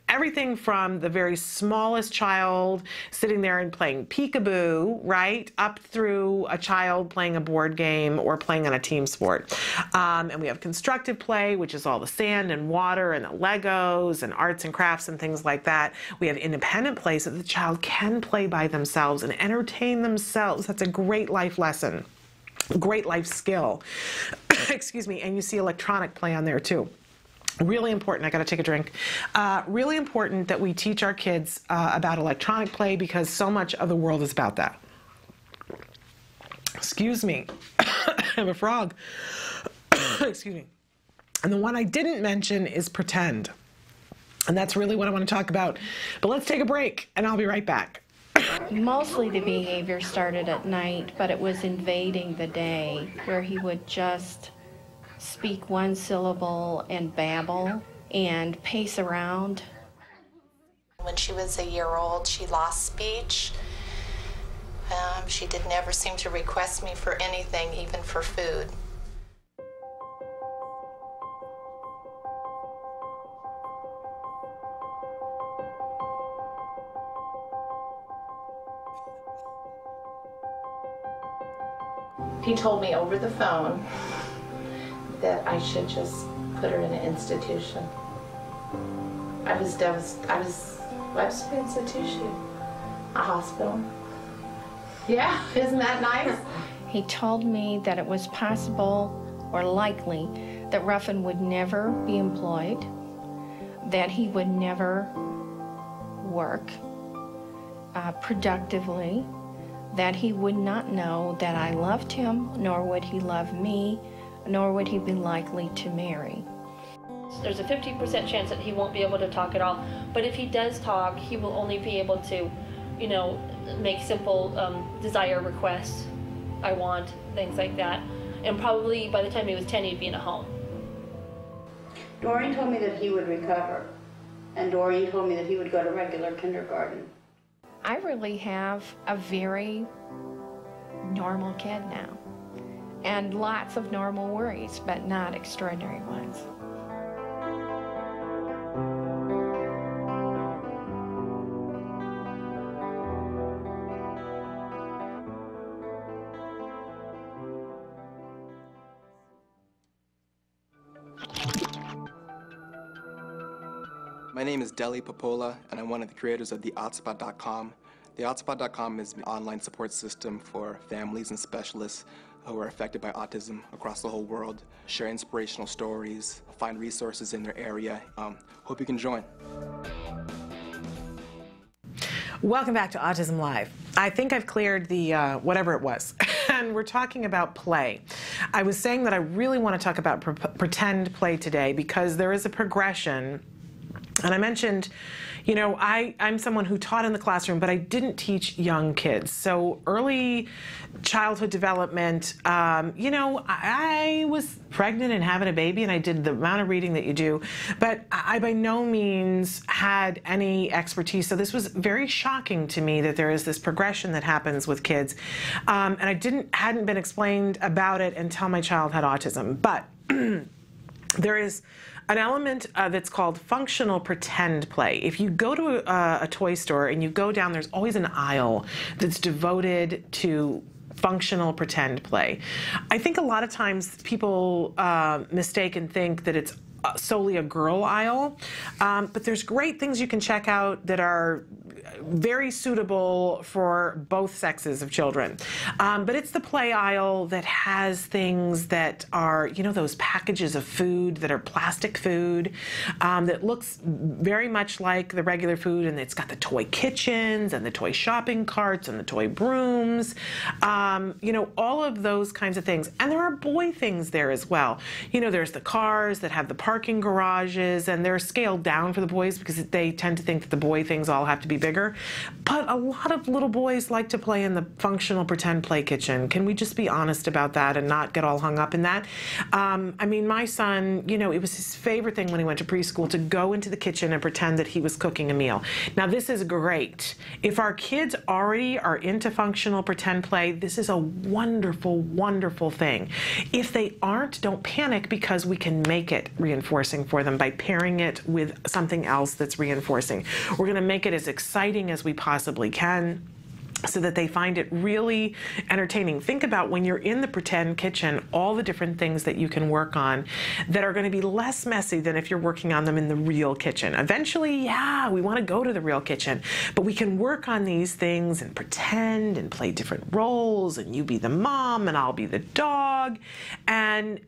everything from the very smallest child sitting there and playing peekaboo, right, up through a child playing a board game or playing on a team sport. And we have constructive play, which is all the sand and water and the Legos and arts and crafts and things like that. We have independent play so that the child can play by themselves and entertain themselves. That's a great life lesson, great life skill. Excuse me. And you see electronic play on there too. Really important. I got to take a drink. Really important that we teach our kids about electronic play because so much of the world is about that. Excuse me. I have a frog. Excuse me. And the one I didn't mention is pretend. And that's really what I want to talk about. But let's take a break, and I'll be right back. Mostly the behavior started at night, but it was invading the day, where he would just speak one syllable and babble and pace around. When she was a year old, she lost speech. She did never seem to request me for anything, even for food. He told me over the phone that I should just put her in an institution. I was devastated. I was an institution, a hospital. Yeah, isn't that nice? He told me that it was possible or likely that Ruffin would never be employed, that he would never work productively, that he would not know that I loved him, nor would he love me, nor would he be likely to marry. There's a 50% chance that he won't be able to talk at all, but if he does talk, he will only be able to, you know, make simple desire requests, I want, things like that. And probably by the time he was 10, he'd be in a home. Doreen told me that he would recover, and Doreen told me that he would go to regular kindergarten. I really have a very normal kid now, and lots of normal worries, but not extraordinary ones. My name is Deli Popola, and I'm one of the creators of thehotspot.com. Thehotspot.com is an online support system for families and specialists who are affected by autism across the whole world. Share inspirational stories, find resources in their area. Hope you can join. Welcome back to Autism Live. I think I've cleared the whatever it was. And we're talking about play. I was saying that I really want to talk about pretend play today because there is a progression. And I mentioned, you know, I'm someone who taught in the classroom, but I didn't teach young kids. So early childhood development, you know, I was pregnant and having a baby, and I did the amount of reading that you do, but I by no means had any expertise. So this was very shocking to me that there is this progression that happens with kids. And I hadn't been explained about it until my child had autism. But there is an element that's called functional pretend play. If you go to a toy store and you go down, there's always an aisle that's devoted to functional pretend play. I think a lot of times people mistake and think that it's solely a girl aisle, but there's great things you can check out that are very suitable for both sexes of children. But it's the play aisle that has things that are, you know, those packages of food that are plastic food that looks very much like the regular food, and it's got the toy kitchens and the toy shopping carts and the toy brooms, you know, all of those kinds of things. And there are boy things there as well. You know, there's the cars that have the parking garages, and they're scaled down for the boys because they tend to think that the boy things all have to be bigger. But a lot of little boys like to play in the functional pretend play kitchen. Can we just be honest about that and not get all hung up in that? I mean, my son, you know, it was his favorite thing when he went to preschool to go into the kitchen and pretend that he was cooking a meal. Now, this is great. If our kids already are into functional pretend play, this is a wonderful, wonderful thing. If they aren't, don't panic, because we can make it reinforcing for them by pairing it with something else that's reinforcing. We're going to make it as exciting as we possibly can, so that they find it really entertaining. Think about when you're in the pretend kitchen, all the different things that you can work on that are going to be less messy than if you're working on them in the real kitchen. Eventually, yeah, we want to go to the real kitchen, but we can work on these things and pretend and play different roles, and you be the mom and I'll be the dog, and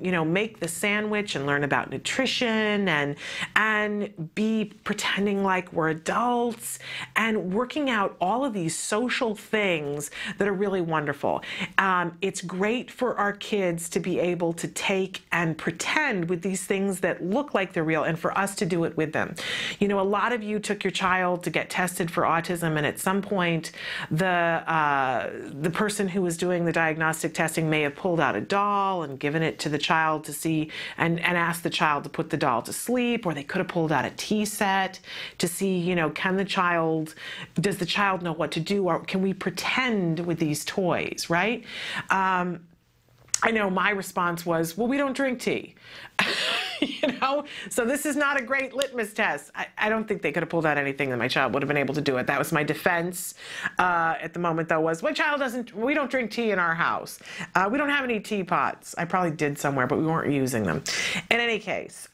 you know, make the sandwich and learn about nutrition and be pretending like we're adults and working out all of these social things that are really wonderful. It's great for our kids to be able to take and pretend with these things that look like they're real, and for us to do it with them. You know, a lot of you took your child to get tested for autism, and at some point the person who was doing the diagnostic testing may have pulled out a doll and given it to the child to see and asked the child to put the doll to sleep, or they could have pulled out a tea set to see, you know, does the child know what to do, or can we pretend with these toys, right? I know my response was, well, we don't drink tea. You know, so this is not a great litmus test. I don't think they could have pulled out anything that my child would have been able to do it. That was my defense at the moment, though, was we don't drink tea in our house. We don't have any teapots. I probably did somewhere, but we weren't using them. In any case,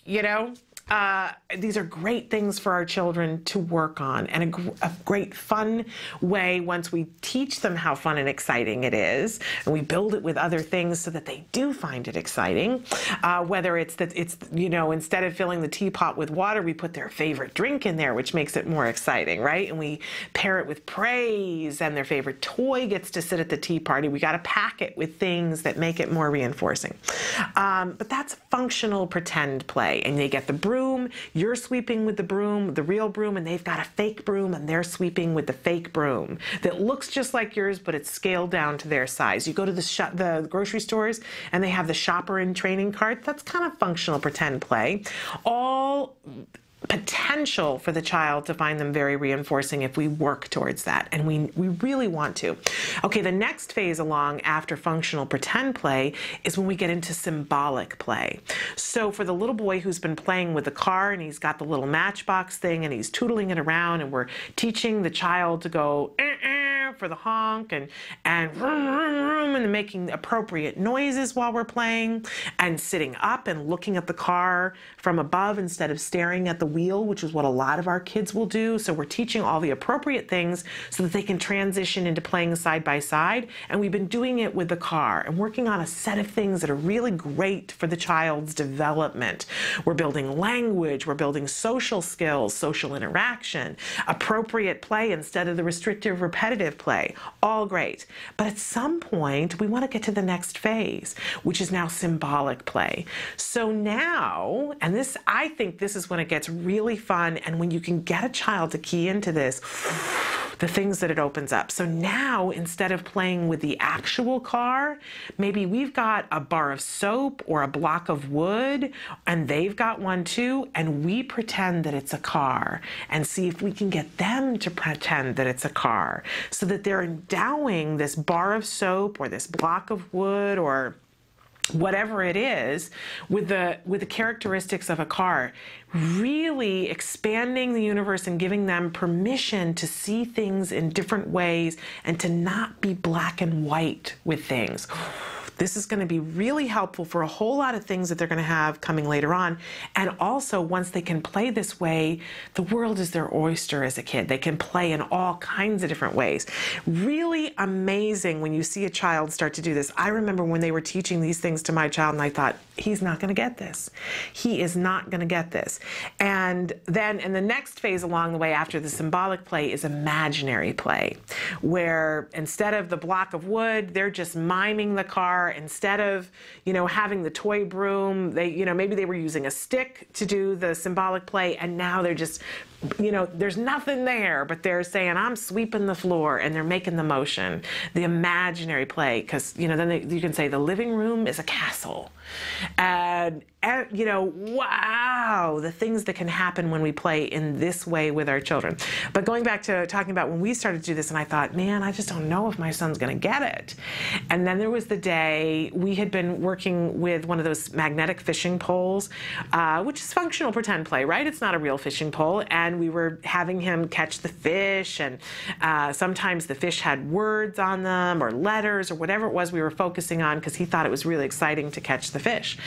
you know, these are great things for our children to work on, and a great fun way once we teach them how fun and exciting it is, and we build it with other things so that they do find it exciting. Whether it's that you know, instead of filling the teapot with water, we put their favorite drink in there, which makes it more exciting, right? And we pair it with praise, and their favorite toy gets to sit at the tea party. We got to pack it with things that make it more reinforcing. But that's functional pretend play, and they get the broom. You're sweeping with the broom, the real broom, and they've got a fake broom, and they're sweeping with the fake broom that looks just like yours, but it's scaled down to their size. You go to the grocery stores, and they have the shopper in training cart. That's kind of functional pretend play. All potential for the child to find them very reinforcing if we work towards that, and we really want to. Okay, the next phase along after functional pretend play is when we get into symbolic play. So for the little boy who's been playing with the car, and he's got the little matchbox thing, and he's tootling it around, and we're teaching the child to go for the honk and making appropriate noises while we're playing, and sitting up and looking at the car from above instead of staring at the wheel, which is what a lot of our kids will do. So we're teaching all the appropriate things so that they can transition into playing side by side, and we've been doing it with the car and working on a set of things that are really great for the child's development. We're building language, we're building social skills, social interaction, appropriate play instead of the restrictive repetitive play. All great. But at some point, we want to get to the next phase, which is now symbolic play. So now, and this, I think this is when it gets really fun, and when you can get a child to key into this, the things that it opens up. So now, instead of playing with the actual car, maybe we've got a bar of soap or a block of wood, and they've got one too, and we pretend that it's a car, and see if we can get them to pretend that it's a car, so that they're endowing this bar of soap or this block of wood or whatever it is, with the characteristics of a car, really expanding the universe and giving them permission to see things in different ways and to not be black and white with things. This is going to be really helpful for a whole lot of things that they're going to have coming later on. And also, once they can play this way, the world is their oyster as a kid. They can play in all kinds of different ways. Really amazing when you see a child start to do this. I remember when they were teaching these things to my child, and I thought, he's not going to get this. He is not going to get this. And then in the next phase along the way after the symbolic play is imaginary play, where instead of the block of wood, they're just miming the car. Instead of, having the toy broom, maybe they were using a stick to do the symbolic play, and now they're just, there's nothing there, but they're saying, I'm sweeping the floor, and they're making the motion, the imaginary play, because, then you can say the living room is a castle. And, wow, the things that can happen when we play in this way with our children. But going back to talking about when we started to do this, and I thought, man, I just don't know if my son's going to get it. And then there was the day we had been working with one of those magnetic fishing poles, which is functional pretend play, right? It's not a real fishing pole. And we were having him catch the fish, and sometimes the fish had words on them or letters or whatever it was we were focusing on, because he thought it was really exciting to catch the fish.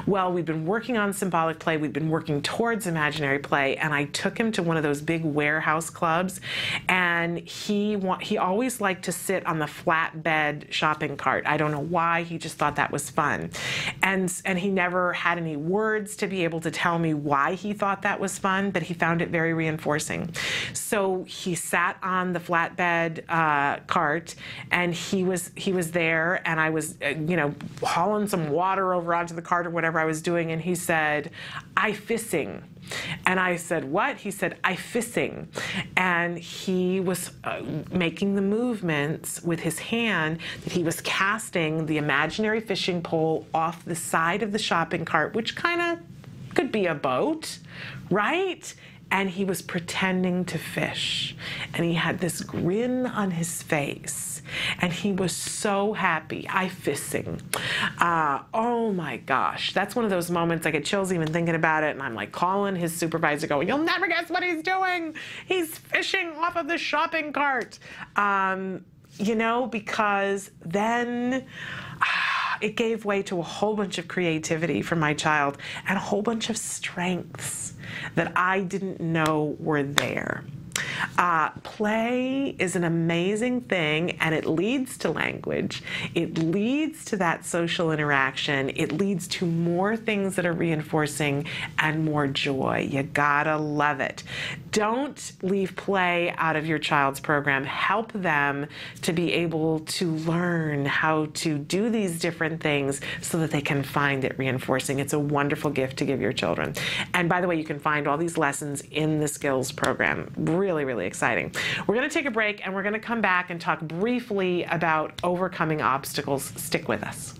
Well, we'd been working on symbolic play, we'd been working towards imaginary play, and I took him to one of those big warehouse clubs, and he always liked to sit on the flatbed shopping cart. I don't know why, he just thought that was fun. And he never had any words to be able to tell me why he thought that was fun, but he found it very reinforcing. So he sat on the flatbed cart, and he was there, and I was hauling some water over onto the cart or whatever I was doing, and he said, "I fissing." And I said, "What?" He said, "I fissing." And he was making the movements with his hand that he was casting the imaginary fishing pole off the side of the shopping cart, which kind of could be a boat, right? And he was pretending to fish. And he had this grin on his face. And he was so happy. I fissing. Oh my gosh. That's one of those moments I get chills even thinking about it. And I'm like calling his supervisor going, "You'll never guess what he's doing. He's fishing off of the shopping cart." Because then it gave way to a whole bunch of creativity for my child and a whole bunch of strengths that I didn't know were there. Play is an amazing thing, and it leads to language. It leads to that social interaction. It leads to more things that are reinforcing and more joy. You gotta love it. Don't leave play out of your child's program. Help them to be able to learn how to do these different things so that they can find it reinforcing. It's a wonderful gift to give your children. And by the way, you can find all these lessons in the skills program. Really, really exciting. We're going to take a break, and we're going to come back and talk briefly about overcoming obstacles. Stick with us.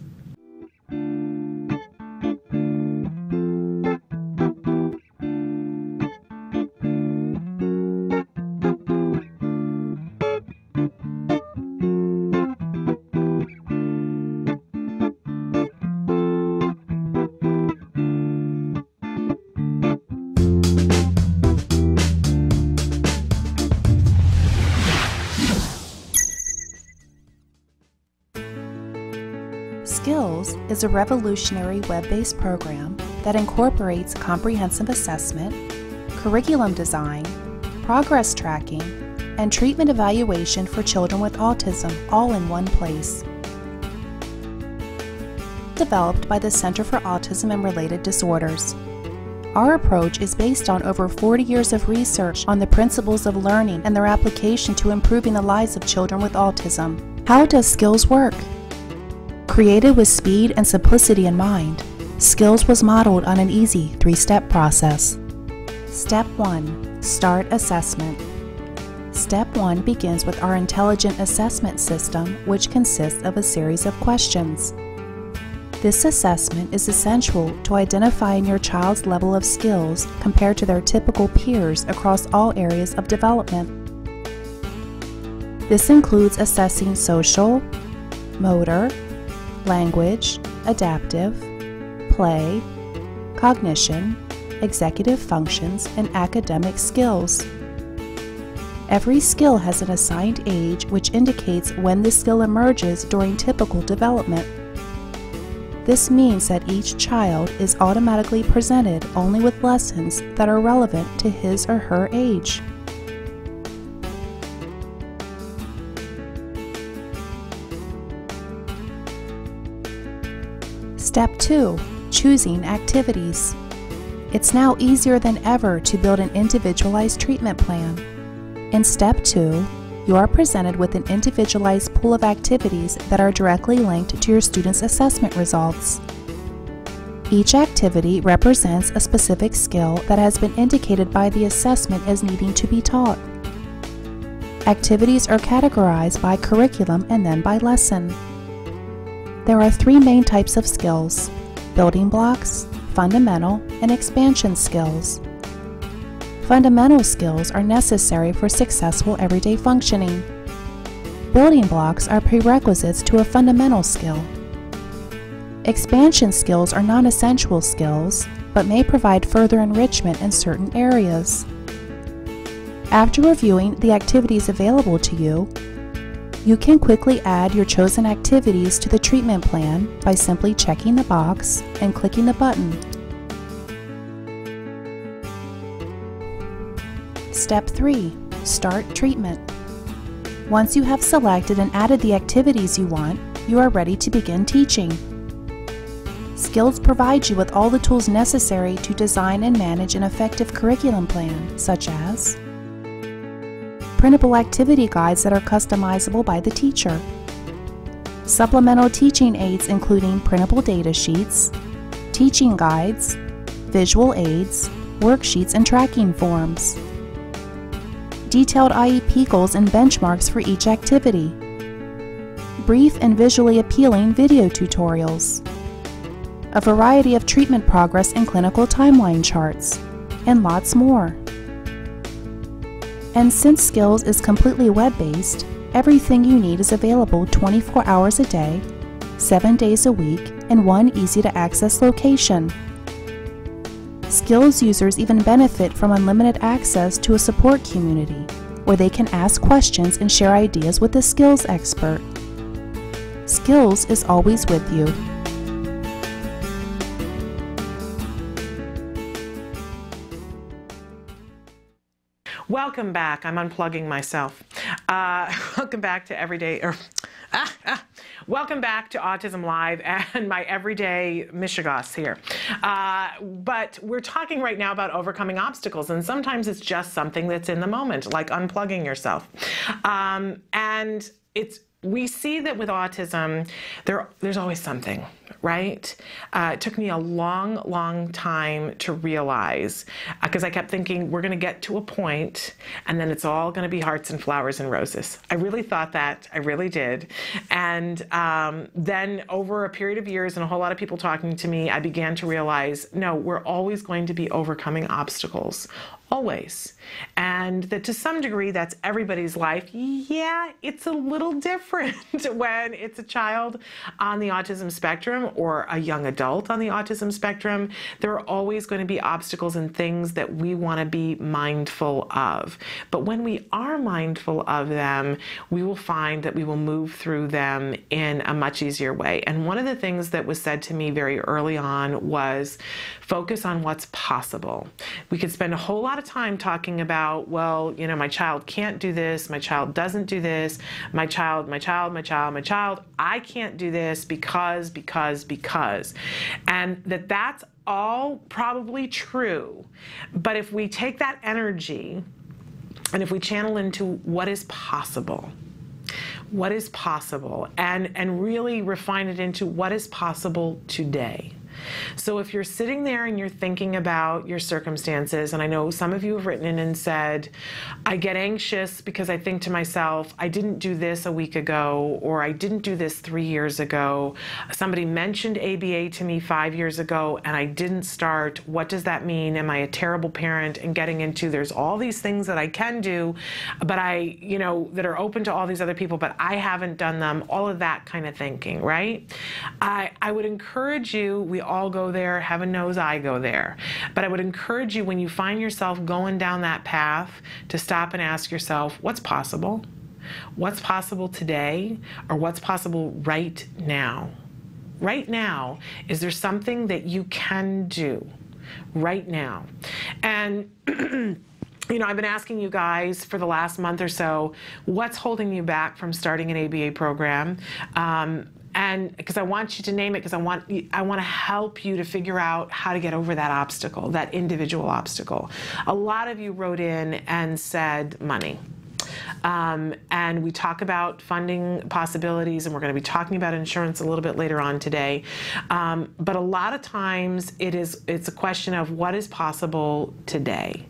Skills is a revolutionary web-based program that incorporates comprehensive assessment, curriculum design, progress tracking, and treatment evaluation for children with autism all in one place. Developed by the Center for Autism and Related Disorders. Our approach is based on over 40 years of research on the principles of learning and their application to improving the lives of children with autism. How does Skills work? Created with speed and simplicity in mind, Skills was modeled on an easy 3-step process. Step 1. Start assessment. Step 1 begins with our intelligent assessment system, which consists of a series of questions. This assessment is essential to identifying your child's level of skills compared to their typical peers across all areas of development. This includes assessing social, motor, language, adaptive, play, cognition, executive functions, and academic skills. Every skill has an assigned age which indicates when the skill emerges during typical development. This means that each child is automatically presented only with lessons that are relevant to his or her age. Step 2. Choosing activities. It's now easier than ever to build an individualized treatment plan. In Step 2, you are presented with an individualized pool of activities that are directly linked to your student's assessment results. Each activity represents a specific skill that has been indicated by the assessment as needing to be taught. Activities are categorized by curriculum and then by lesson. There are 3 main types of skills: building blocks, fundamental, and expansion skills. Fundamental skills are necessary for successful everyday functioning. Building blocks are prerequisites to a fundamental skill. Expansion skills are non-essential skills, but may provide further enrichment in certain areas. After reviewing the activities available to you, you can quickly add your chosen activities to the treatment plan by simply checking the box and clicking the button. Step 3. Start treatment. Once you have selected and added the activities you want, you are ready to begin teaching. Skills provide you with all the tools necessary to design and manage an effective curriculum plan, such as printable activity guides that are customizable by the teacher, supplemental teaching aids including printable data sheets, teaching guides, visual aids, worksheets, and tracking forms, detailed IEP goals and benchmarks for each activity, brief and visually appealing video tutorials, a variety of treatment progress and clinical timeline charts, and lots more. And since Skills is completely web-based, everything you need is available 24 hours a day, 7 days a week, in one easy-to-access location. Skills users even benefit from unlimited access to a support community, where they can ask questions and share ideas with a skills expert. Skills is always with you. Welcome back. I'm unplugging myself. Welcome back to welcome back to Autism Live and my everyday Michigas here. But we're talking right now about overcoming obstacles, and sometimes it's just something that's in the moment, like unplugging yourself. And we see that with autism, there's always something, right? It took me a long, long time to realize, because I kept thinking we're going to get to a point and then it's all going to be hearts and flowers and roses. I really thought that. I really did. And then over a period of years and a whole lot of people talking to me, I began to realize, no, we're always going to be overcoming obstacles. Always. And that to some degree, that's everybody's life. Yeah, it's a little different when it's a child on the autism spectrum or a young adult on the autism spectrum. There are always going to be obstacles and things that we want to be mindful of. But when we are mindful of them, we will find that we will move through them in a much easier way. And one of the things that was said to me very early on was focus on what's possible. We could spend a whole lot of time talking about, well, you know, my child can't do this, my child doesn't do this, my child, I can't do this because. And that's all probably true. But if we take that energy and if we channel into what is possible, and really refine it into what is possible today. So if you're sitting there and you're thinking about your circumstances, and I know some of you have written in and said, I get anxious because I think to myself, I didn't do this a week ago, or I didn't do this 3 years ago. Somebody mentioned ABA to me 5 years ago and I didn't start. What does that mean? Am I a terrible parent? And getting into, there's all these things that I can do, but that are open to all these other people, but I haven't done them. All of that kind of thinking, right? I would encourage you, we all go there, heaven knows I go there, but I would encourage you, when you find yourself going down that path, to stop and ask yourself, what's possible? What's possible today? Or what's possible right now? Right now, is there something that you can do right now? And I've been asking you guys for the last month or so, what's holding you back from starting an ABA program? And because I want you to name it, because I want to help you to figure out how to get over that obstacle, that individual obstacle. A lot of you wrote in and said money. And we talk about funding possibilities, and we're going to be talking about insurance a little bit later on today. But a lot of times it's a question of what is possible today.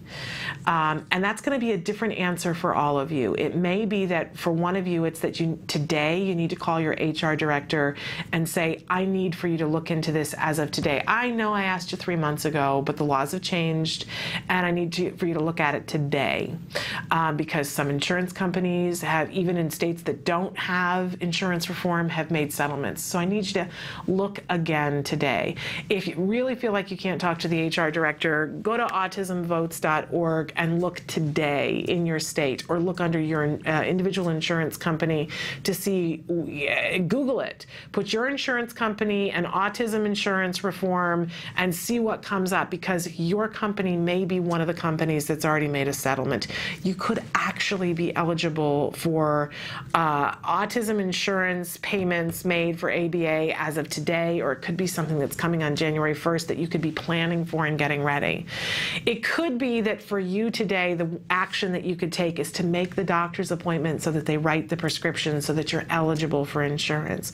And that's going to be a different answer for all of you. It may be that for one of you, it's that today you need to call your HR director and say, I need for you to look into this as of today. I know I asked you 3 months ago, but the laws have changed, and I need for you to look at it today. Because some insurance companies have, even in states that don't have insurance reform, have made settlements. So I need you to look again today. If you really feel like you can't talk to the HR director, go to autismvotes.org and look today in your state, or look under your individual insurance company to see, Google it. Put your insurance company and autism insurance reform and see what comes up, because your company may be one of the companies that's already made a settlement. You could actually be eligible for autism insurance payments made for ABA as of today, or it could be something that's coming on January 1st that you could be planning for and getting ready. It could be that for you today, the action that you could take is to make the doctor's appointment so that they write the prescription so that you're eligible for insurance.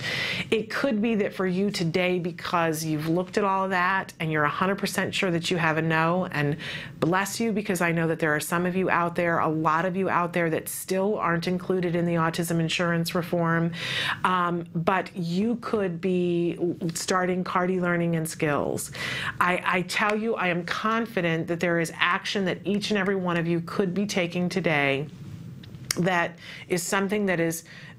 It could be that for you today, because you've looked at all of that and you're 100% sure that you have a no, and bless you, because I know that there are some of you out there, a lot of you out there, that still aren't included in the autism insurance reform, but you could be starting CARDI learning and skills. I tell you, I am confident that there is action that each and every one of you could be taking today that is something that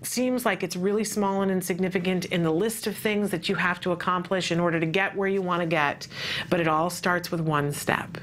seems like it's really small and insignificant in the list of things that you have to accomplish in order to get where you want to get, but it all starts with one step.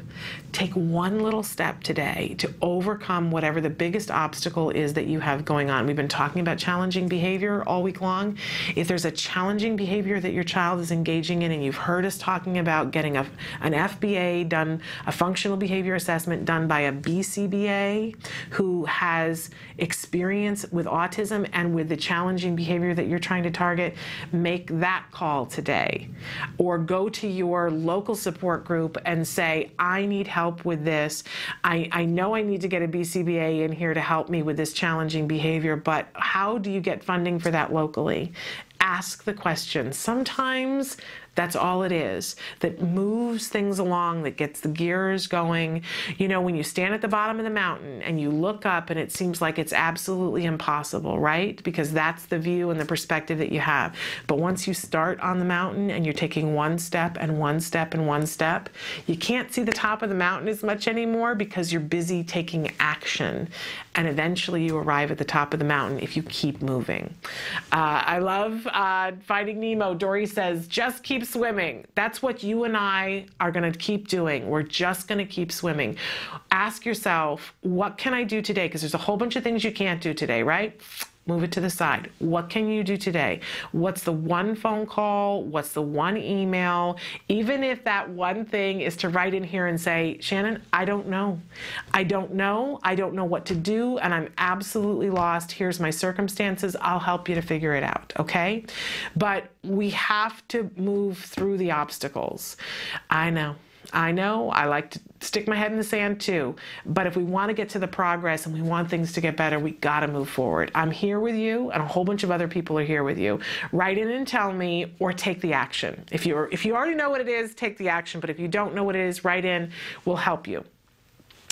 Take one little step today to overcome whatever the biggest obstacle is that you have going on. We've been talking about challenging behavior all week long. If there's a challenging behavior that your child is engaging in, and you've heard us talking about getting an FBA done, a functional behavior assessment done by a BCBA who has experience with autism and with the challenging behavior that you're trying to target, make that call today. Or go to your local support group and say, I need help with this. I know I need to get a BCBA in here to help me with this challenging behavior, but how do you get funding for that locally? Ask the question. Sometimes that's all it is that moves things along, that gets the gears going. When you stand at the bottom of the mountain and you look up and it seems like it's absolutely impossible, right? Because that's the view and the perspective that you have. But once you start on the mountain and you're taking one step and one step and one step, you can't see the top of the mountain as much anymore because you're busy taking action. And eventually you arrive at the top of the mountain if you keep moving. I love Finding Nemo. Dory says, just keep swimming. That's what you and I are going to keep doing. We're just going to keep swimming. Ask yourself, what can I do today? Because there's a whole bunch of things you can't do today, right? Move it to the side. What can you do today? What's the one phone call? What's the one email? Even if that one thing is to write in here and say, Shannon, I don't know. I don't know. I don't know what to do, and I'm absolutely lost. Here's my circumstances. I'll help you to figure it out, okay? But we have to move through the obstacles. I know. I know, I like to stick my head in the sand too, but if we want to get to the progress and we want things to get better, we got to move forward. I'm here with you, and a whole bunch of other people are here with you. Write in and tell me, or take the action. If you already know what it is, take the action, but if you don't know what it is, write in. We'll help you.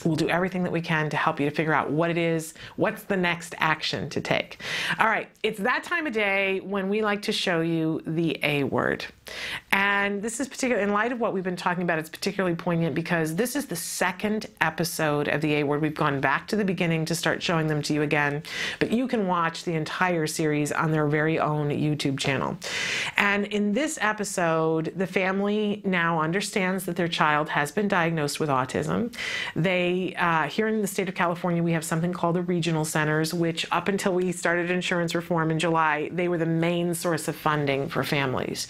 We'll do everything that we can to help you to figure out what it is, what's the next action to take. All right, it's that time of day when we like to show you the A word. And this is particular, in light of what we've been talking about, it's particularly poignant because this is the second episode of the A word. We've gone back to the beginning to start showing them to you again, but you can watch the entire series on their very own YouTube channel. And in this episode, the family now understands that their child has been diagnosed with autism. Here in the state of California, we have something called the regional centers, which up until we started insurance reform in July, they were the main source of funding for families.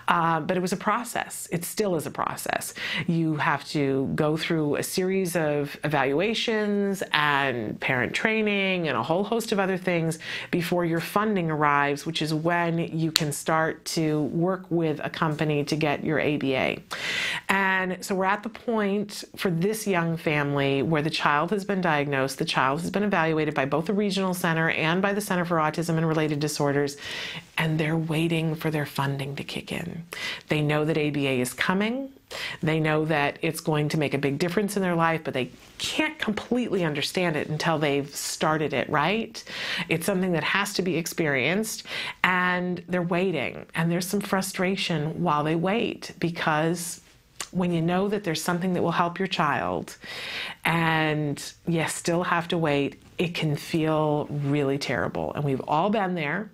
But it was a process. It still is a process. You have to go through a series of evaluations and parent training and a whole host of other things before your funding arrives, which is when you can start to work with a company to get your ABA. And so we're at the point for this young family where the child has been diagnosed, the child has been evaluated by both the regional center and by the Center for Autism and Related Disorders, and they're waiting for their funding to kick in. They know that ABA is coming. They know that it's going to make a big difference in their life, but they can't completely understand it until they've started it, right? It's something that has to be experienced, and they're waiting. And there's some frustration while they wait, because when you know that there's something that will help your child and you still have to wait, it can feel really terrible. And we've all been there.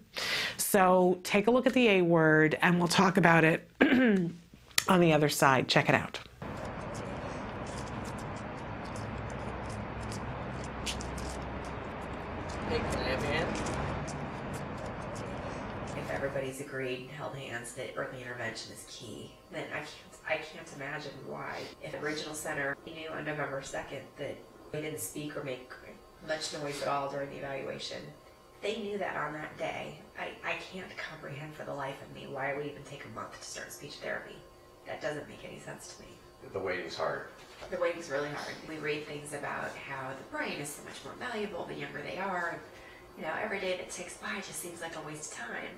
So take a look at the A word and we'll talk about it on the other side. Check it out. If everybody's agreed and held hands that early intervention is key, then I can't imagine why. If the original center knew on November 2nd that they didn't speak or make much noise at all during the evaluation, they knew that on that day. I can't comprehend for the life of me why it would even take a month to start speech therapy. That doesn't make any sense to me. The waiting's hard. The waiting's really hard. We read things about how the brain is so much more malleable the younger they are. You know, every day that ticks by just seems like a waste of time.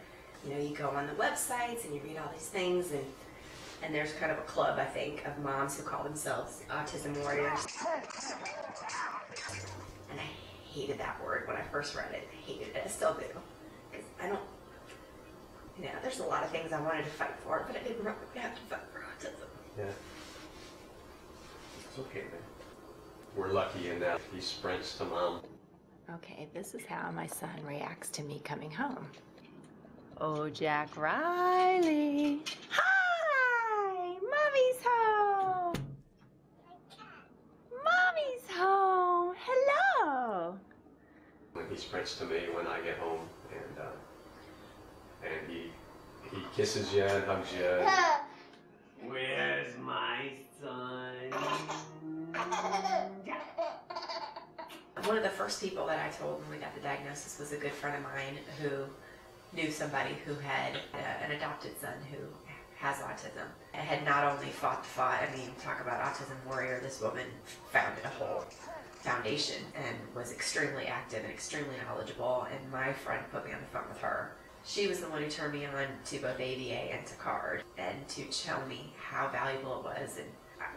You know, you go on the websites and you read all these things, and there's kind of a club, I think, of moms who call themselves autism warriors. And I hated that word when I first read it. I hated it. I still do. Because I don't, you know, there's a lot of things I wanted to fight for, but I didn't really have to fight for autism. Yeah. It's okay, man. We're lucky in that he sprints to mom. Okay, this is how my son reacts to me coming home. Oh, Jack Riley. Hi! Mommy's home! Mommy's home! Hello! When he sprints to me when I get home, and he kisses you and hugs you. Where's my son? One of the first people that I told when we got the diagnosis was a good friend of mine who knew somebody who had an adopted son who has autism. And had not only fought the fight, I mean, talk about autism warrior, this woman founded a whole foundation and was extremely active and extremely knowledgeable, and my friend put me on the phone with her. She was the one who turned me on to both ABA and to CARD, and to tell me how valuable it was, and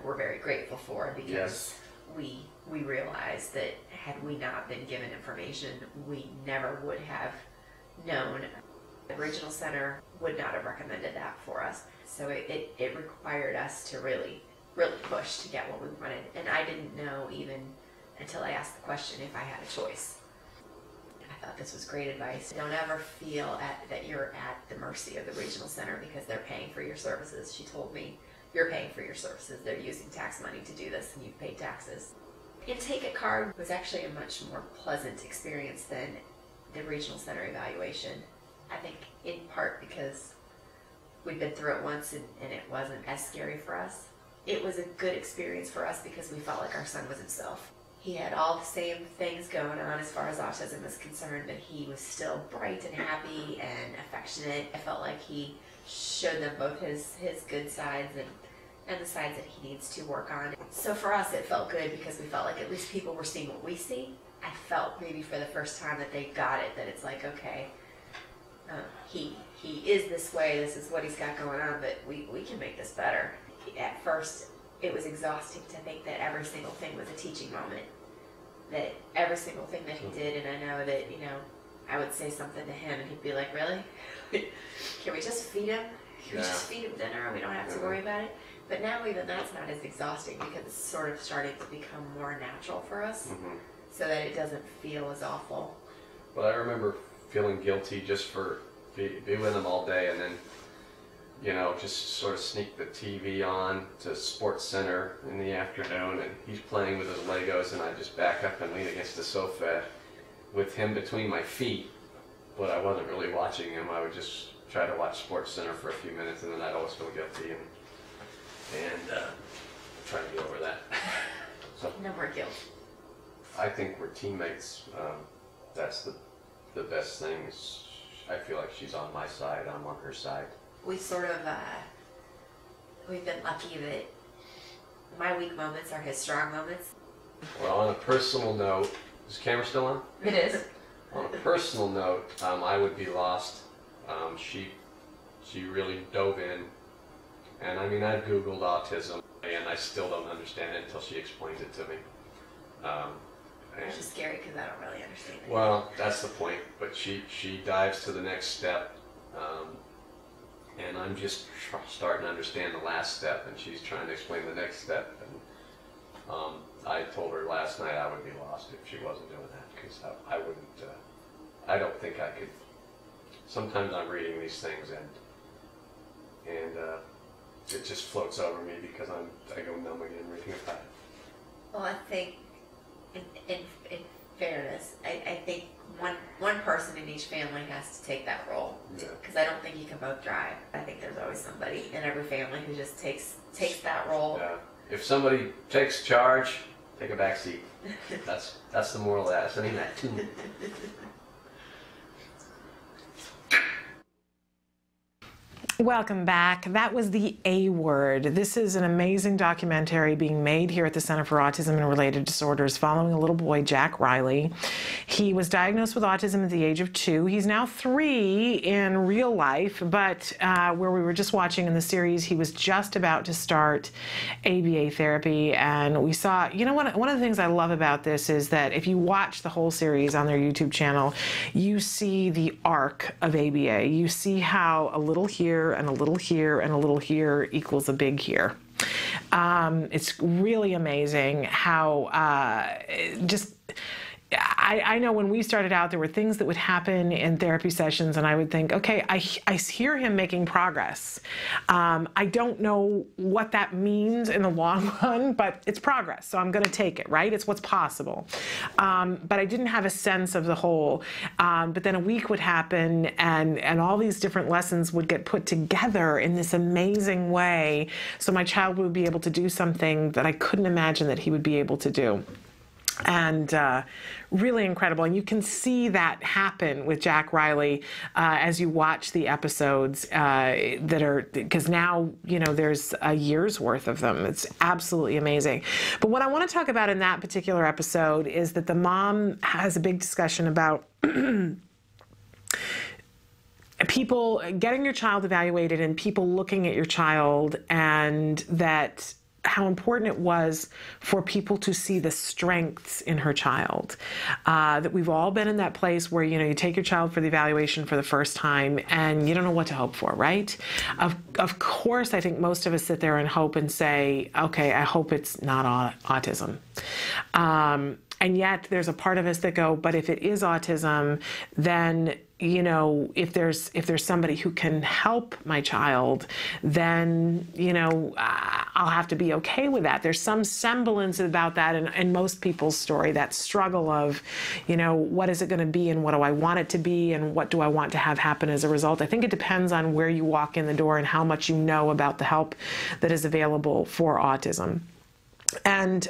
we're very grateful for it, because we realized that had we not been given information, we never would have known. The original center would not have recommended that for us. So it required us to really push to get what we wanted. And I didn't know even until I asked the question if I had a choice. I thought this was great advice. Don't ever feel that you're at the mercy of the regional center because they're paying for your services. She told me, you're paying for your services. They're using tax money to do this, and you've paid taxes. Intake at CARD was actually a much more pleasant experience than the regional center evaluation. I think in part because we'd been through it once and it wasn't as scary for us. It was a good experience for us because we felt like our son was himself. He had all the same things going on as far as autism is concerned, but he was still bright and happy and affectionate. I felt like he showed them both his good sides, and the sides that he needs to work on. So for us, it felt good because we felt like at least people were seeing what we see. I felt maybe for the first time that they got it, that it's like, okay, he is this way, this is what he's got going on, but we can make this better. At first, it was exhausting to think that every single thing was a teaching moment, that every single thing that he did, and I know that, you know, I would say something to him and he'd be like, really? Can we just feed him? Can we just feed him dinner and we don't have to worry about it? But now even that's not as exhausting because it's sort of starting to become more natural for us, so that it doesn't feel as awful. But I remember feeling guilty just for being with him all day, and then, you know, just sort of sneak the TV on to Sports Center in the afternoon, and he's playing with his Legos, and I just back up and lean against the sofa with him between my feet, but I wasn't really watching him. I would just try to watch Sports Center for a few minutes, and then I'd always feel guilty and try to get over that. So no more guilt. I think we're teammates. That's the best thing. I feel like she's on my side, I'm on her side. We sort of, we've been lucky that my weak moments are his strong moments. Well, on a personal note, is the camera still on? It is. On a personal note, I would be lost. She really dove in, and I mean, I've Googled autism, and I still don't understand it until she explains it to me. Which is scary because I don't really understand it. Well, that's the point, but she dives to the next step, and I'm just starting to understand the last step, and she's trying to explain the next step. And I told her last night I would be lost if she wasn't doing that, because I wouldn't, I don't think I could. Sometimes I'm reading these things and it just floats over me because I go numb again reading about it. Well, I think in fairness, I think one person in each family has to take that role, because I don't think you can both drive. I think there's always somebody in every family who just takes that role. Yeah. If somebody takes charge, take a back seat. That's the moral of that, isn't it? Welcome back. That was The A Word. This is an amazing documentary being made here at the Center for Autism and Related Disorders following a little boy, Jack Riley. He was diagnosed with autism at the age of 2. He's now 3 in real life, but where we were just watching in the series, he was just about to start ABA therapy, and we saw, you know, one of the things I love about this is that if you watch the whole series on their YouTube channel, you see the arc of ABA. You see how a little here and a little here and a little here equals a big here. It's really amazing how I know when we started out, there were things that would happen in therapy sessions, and I would think, okay, I hear him making progress. I don't know what that means in the long run, but it's progress, so I'm going to take it, right? It's what's possible. But I didn't have a sense of the whole. But then a week would happen, and all these different lessons would get put together in this amazing way, so my child would be able to do something that I couldn't imagine that he would be able to do. And really incredible. And you can see that happen with Jack Riley as you watch the episodes that are, because now, you know, there's a year's worth of them. It's absolutely amazing. But what I want to talk about in that particular episode is that the mom has a big discussion about people getting your child evaluated and people looking at your child, and that how important it was for people to see the strengths in her child. That we've all been in that place where, you know, you take your child for the evaluation for the first time and you don't know what to hope for, right? Of course, I think most of us sit there and hope and say, okay, I hope it's not autism. And yet there's a part of us that go, but if it is autism, then, you know, if there's somebody who can help my child, then, you know, I'll have to be okay with that. There's some semblance about that in most people's story, that struggle of, you know, what is it going to be and what do I want it to be and what do I want to have happen as a result. I think it depends on where you walk in the door and how much you know about the help that is available for autism. And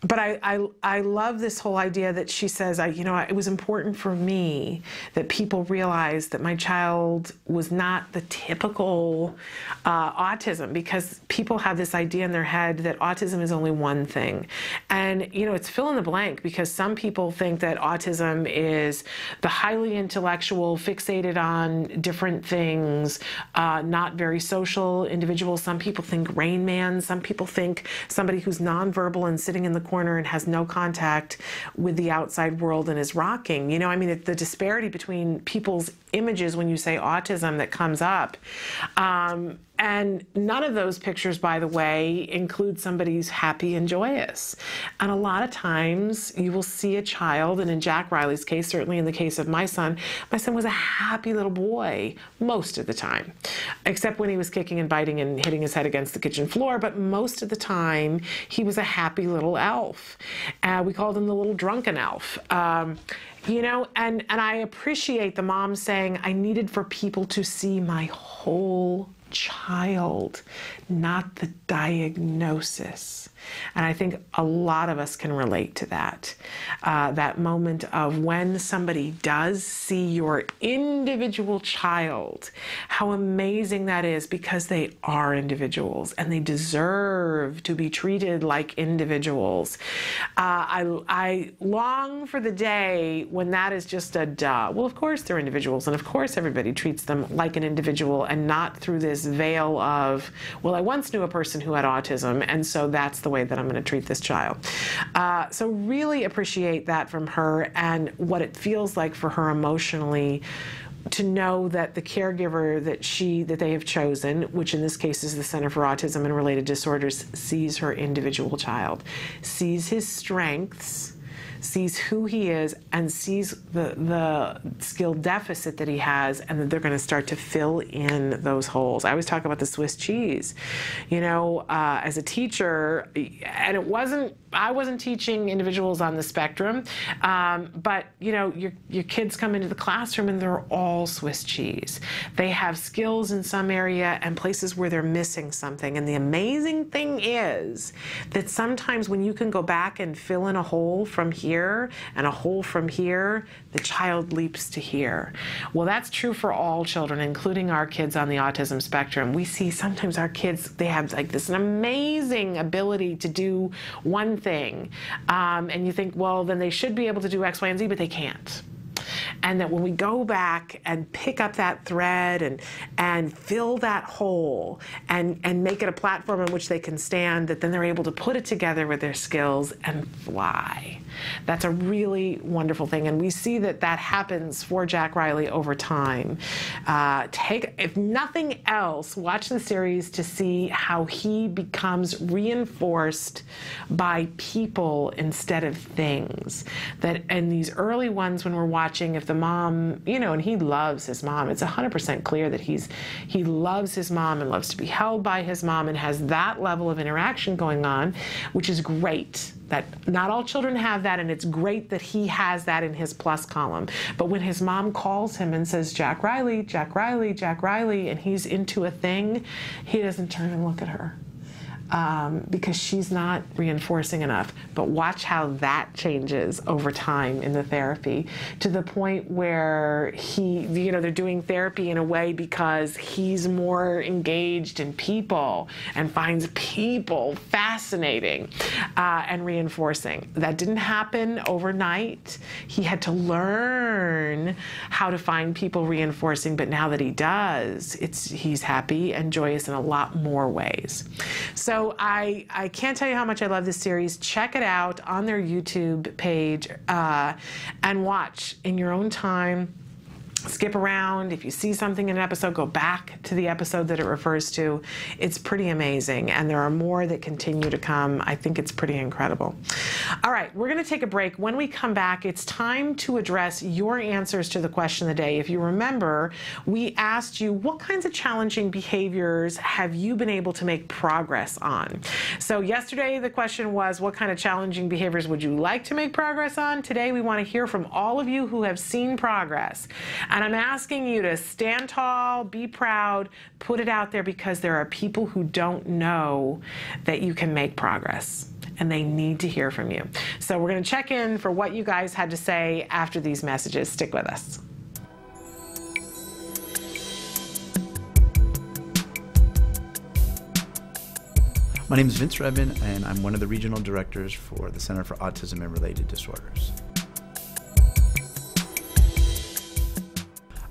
But I love this whole idea that she says, it was important for me that people realized that my child was not the typical autism, because people have this idea in their head that autism is only one thing. And, it's fill in the blank, because some people think that autism is the highly intellectual, fixated on different things, not very social individual. Some people think Rain Man. Some people think somebody who's nonverbal and sitting in the corner and has no contact with the outside world and is rocking. The disparity between people's images when you say autism that comes up. And none of those pictures, by the way, include somebody who's happy and joyous. And a lot of times you will see a child, and in Jack Riley's case, certainly in the case of my son was a happy little boy most of the time, except when he was kicking and biting and hitting his head against the kitchen floor. But most of the time, he was a happy little elf. We called him the little drunken elf. And I appreciate the mom saying, I needed for people to see my whole child, not the diagnosis. And I think a lot of us can relate to that. That moment of when somebody does see your individual child, how amazing that is, because they are individuals and they deserve to be treated like individuals. I long for the day when that is just a duh. Well, of course they're individuals, and of course everybody treats them like an individual and not through this veil of, well, I once knew a person who had autism, and so that's the way that I'm going to treat this child. So really appreciate that from her, and what it feels like for her emotionally to know that the caregiver that they have chosen, which in this case is the Center for Autism and Related Disorders, sees her individual child, sees his strengths, sees who he is, and sees the skill deficit that he has, and that they're going to start to fill in those holes. I always talk about the Swiss cheese. As a teacher, and I wasn't teaching individuals on the spectrum, but your kids come into the classroom and they're all Swiss cheese. They have skills in some area and places where they're missing something. And the amazing thing is that sometimes when you can go back and fill in a hole from here and a hole from here, the child leaps to here. Well, that's true for all children, including our kids on the autism spectrum. We see sometimes our kids, they have like this amazing ability to do one thing. And you think, well, then they should be able to do X, Y, and Z, but they can't. And that when we go back and pick up that thread and fill that hole and make it a platform on which they can stand, that then they're able to put it together with their skills and fly. That's a really wonderful thing. And we see that happens for Jack Riley over time. If nothing else, watch the series to see how he becomes reinforced by people instead of things. That in these early ones when we're watching, if the mom, and he loves his mom, it's 100% clear that he loves his mom and loves to be held by his mom and has that level of interaction going on, which is great. That not all children have that, and it's great that he has that in his plus column. But when his mom calls him and says, Jack Riley, Jack Riley, Jack Riley, and he's into a thing, he doesn't turn and look at her. Because she's not reinforcing enough. But watch how that changes over time in the therapy, to the point where they're doing therapy in a way because he's more engaged in people and finds people fascinating and reinforcing. That didn't happen overnight. He had to learn how to find people reinforcing, but now that he does, he's happy and joyous in a lot more ways. So I can't tell you how much I love this series. Check it out on their YouTube page and watch in your own time. Skip around. If you see something in an episode, go back to the episode that it refers to. It's pretty amazing, and there are more that continue to come. I think it's pretty incredible. All right, we're going to take a break. When we come back, it's time to address your answers to the question of the day. If you remember, we asked you, what kinds of challenging behaviors have you been able to make progress on? So yesterday, the question was, what kind of challenging behaviors would you like to make progress on? Today, we want to hear from all of you who have seen progress. And I'm asking you to stand tall, be proud, put it out there, because there are people who don't know that you can make progress. and they need to hear from you. So we're going to check in for what you guys had to say after these messages. Stick with us. My name is Vince Redman, and I'm one of the regional directors for the Center for Autism and Related Disorders.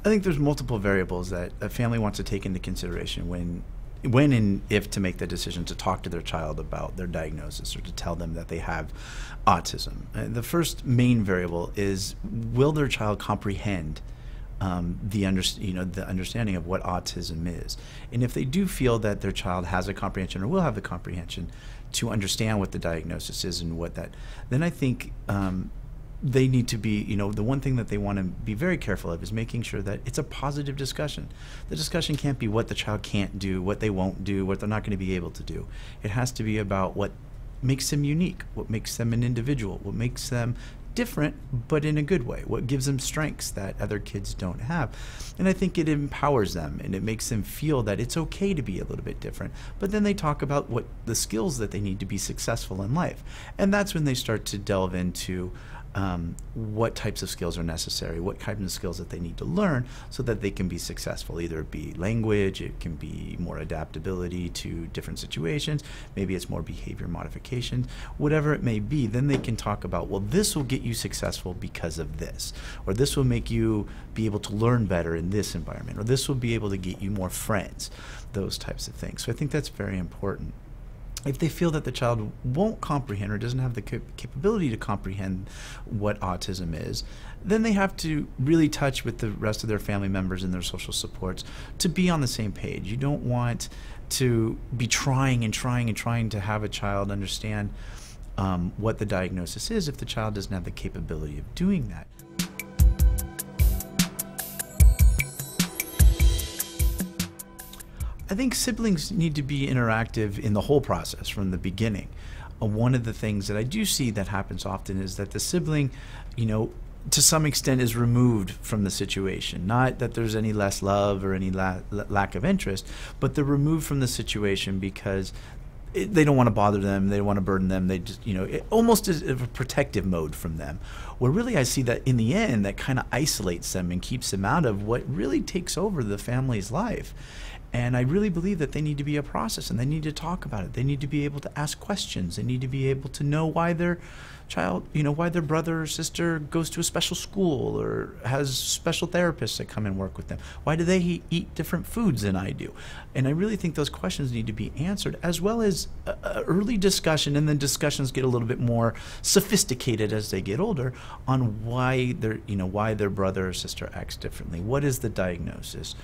I think there's multiple variables that a family wants to take into consideration when and if to make the decision to talk to their child about their diagnosis or to tell them that they have autism. The first main variable is, will their child comprehend the understanding of what autism is? And if they do feel that their child has a comprehension or will have the comprehension to understand what the diagnosis is and what that, then I think they need to be, the one thing that they want to be very careful of is making sure that it's a positive discussion. The discussion can't be what the child can't do, what they won't do, what they're not going to be able to do. It has to be about what makes them unique, what makes them an individual, what makes them different, but in a good way, what gives them strengths that other kids don't have. And I think it empowers them and it makes them feel that it's okay to be a little bit different. But then they talk about what the skills that they need to be successful in life. And that's when they start to delve into what types of skills are necessary, what kinds of skills that they need to learn so that they can be successful. Either it be language, it can be more adaptability to different situations, maybe it's more behavior modification, whatever it may be. Then they can talk about, well, this will get you successful because of this, or this will make you be able to learn better in this environment, or this will be able to get you more friends, those types of things. So I think that's very important. If they feel that the child won't comprehend or doesn't have the capability to comprehend what autism is, then they have to really touch with the rest of their family members and their social supports to be on the same page. You don't want to be trying to have a child understand what the diagnosis is if the child doesn't have the capability of doing that. I think siblings need to be interactive in the whole process from the beginning. One of the things that I do see that happens often is that the sibling, to some extent is removed from the situation. Not that there's any less love or any lack of interest, but they're removed from the situation because they don't want to bother them, they don't want to burden them, they just, it almost is a protective mode from them. Where really I see that in the end, that kind of isolates them and keeps them out of what really takes over the family's life. And I really believe that they need to be a process and they need to talk about it. They need to be able to ask questions. They need to be able to know why their child, why their brother or sister goes to a special school or has special therapists that come and work with them. Why do they eat different foods than I do? And I really think those questions need to be answered, as well as early discussion, and then discussions get a little bit more sophisticated as they get older on why their brother or sister acts differently. What is the diagnosis?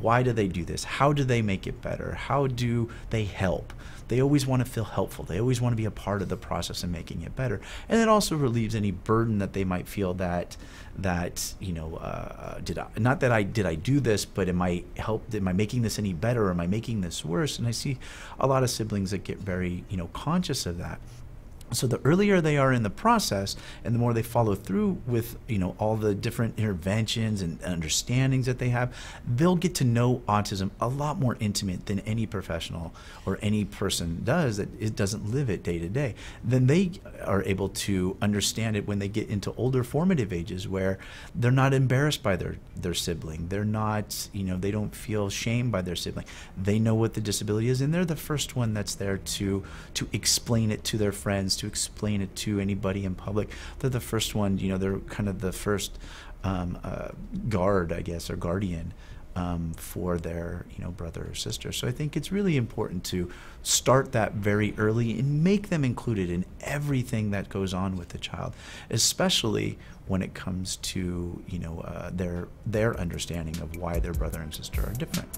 Why do they do this? How do they make it better? How do they help? They always want to feel helpful. They always want to be a part of the process of making it better. And it also relieves any burden that they might feel that did I do this, but am I making this any better, or am I making this worse? And I see a lot of siblings that get very conscious of that. So the earlier they are in the process and the more they follow through with all the different interventions and understandings that they have, they'll get to know autism a lot more intimate than any professional or any person does that doesn't live it day to day. Then they are able to understand it when they get into older formative ages, where they're not embarrassed by their sibling. They're not, they don't feel shame by their sibling. They know what the disability is, and they're the first one that's there to explain it to their friends, to explain it to anybody in public. They're the first one, they're kind of the first guard, I guess, or guardian for their brother or sister. So I think it's really important to start that very early and make them included in everything that goes on with the child, especially when it comes to their understanding of why their brother and sister are different.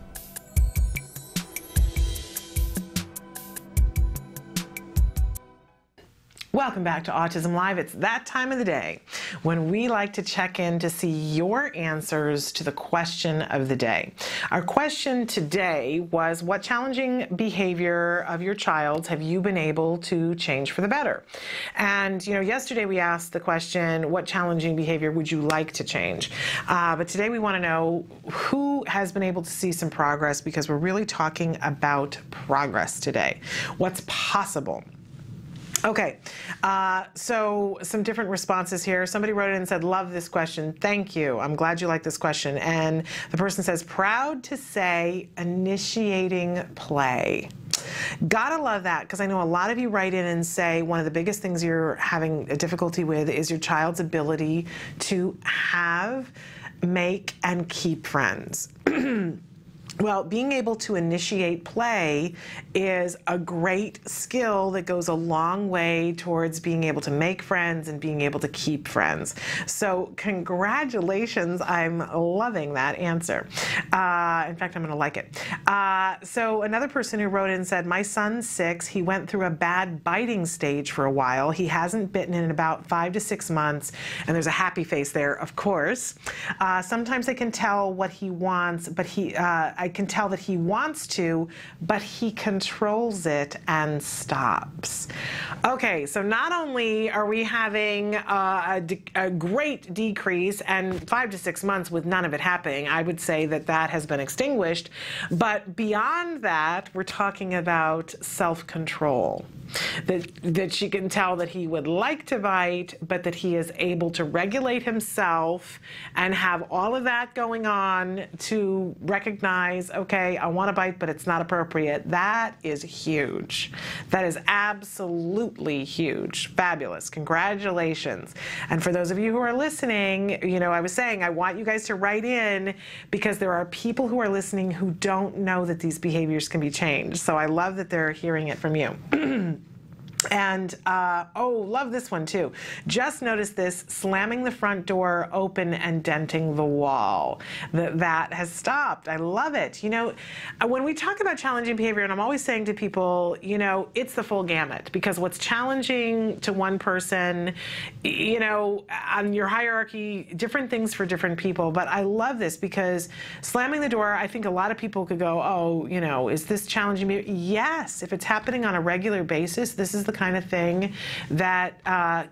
Welcome back to Autism Live. It's that time of the day when we like to check in to see your answers to the question of the day. Our question today was, what challenging behavior of your child's have you been able to change for the better? And yesterday we asked the question, what challenging behavior would you like to change? But today we want to know who has been able to see some progress, because we're really talking about progress today. What's possible? Okay, so some different responses here. Somebody wrote in and said, love this question. Thank you. I'm glad you like this question. And the person says, proud to say initiating play. Gotta love that, because I know a lot of you write in and say one of the biggest things you're having a difficulty with is your child's ability to have, make, and keep friends. Well, being able to initiate play is a great skill that goes a long way towards being able to make friends and being able to keep friends. So congratulations, I'm loving that answer. In fact, I'm going to like it. So another person who wrote in said, my son's 6. He went through a bad biting stage for a while. He hasn't bitten in about 5 to 6 months, and there's a happy face there, of course. Sometimes I can tell what he wants, but I can tell that he wants to, but he controls it and stops. Okay, so not only are we having a great decrease and 5 to 6 months with none of it happening, I would say that that has been extinguished, but beyond that, we're talking about self-control. That she can tell that he would like to bite, but that he is able to regulate himself and have all of that going on to recognize, okay, I want to bite, but it's not appropriate. That is huge. That is absolutely huge. Fabulous. Congratulations. And for those of you who are listening, you know, I was saying I want you guys to write in, because there are people who are listening who don't know that these behaviors can be changed. So I love that they're hearing it from you. And, oh, love this one too. Just noticed this, slamming the front door open and denting the wall. That has stopped. I love it. You know, when we talk about challenging behavior, and I'm always saying to people, you know, it's the full gamut, because what's challenging to one person, you know, on your hierarchy, different things for different people. But I love this, because slamming the door, I think a lot of people could go, oh, you know, is this challenging behavior? Yes, if it's happening on a regular basis, this is the kind of thing that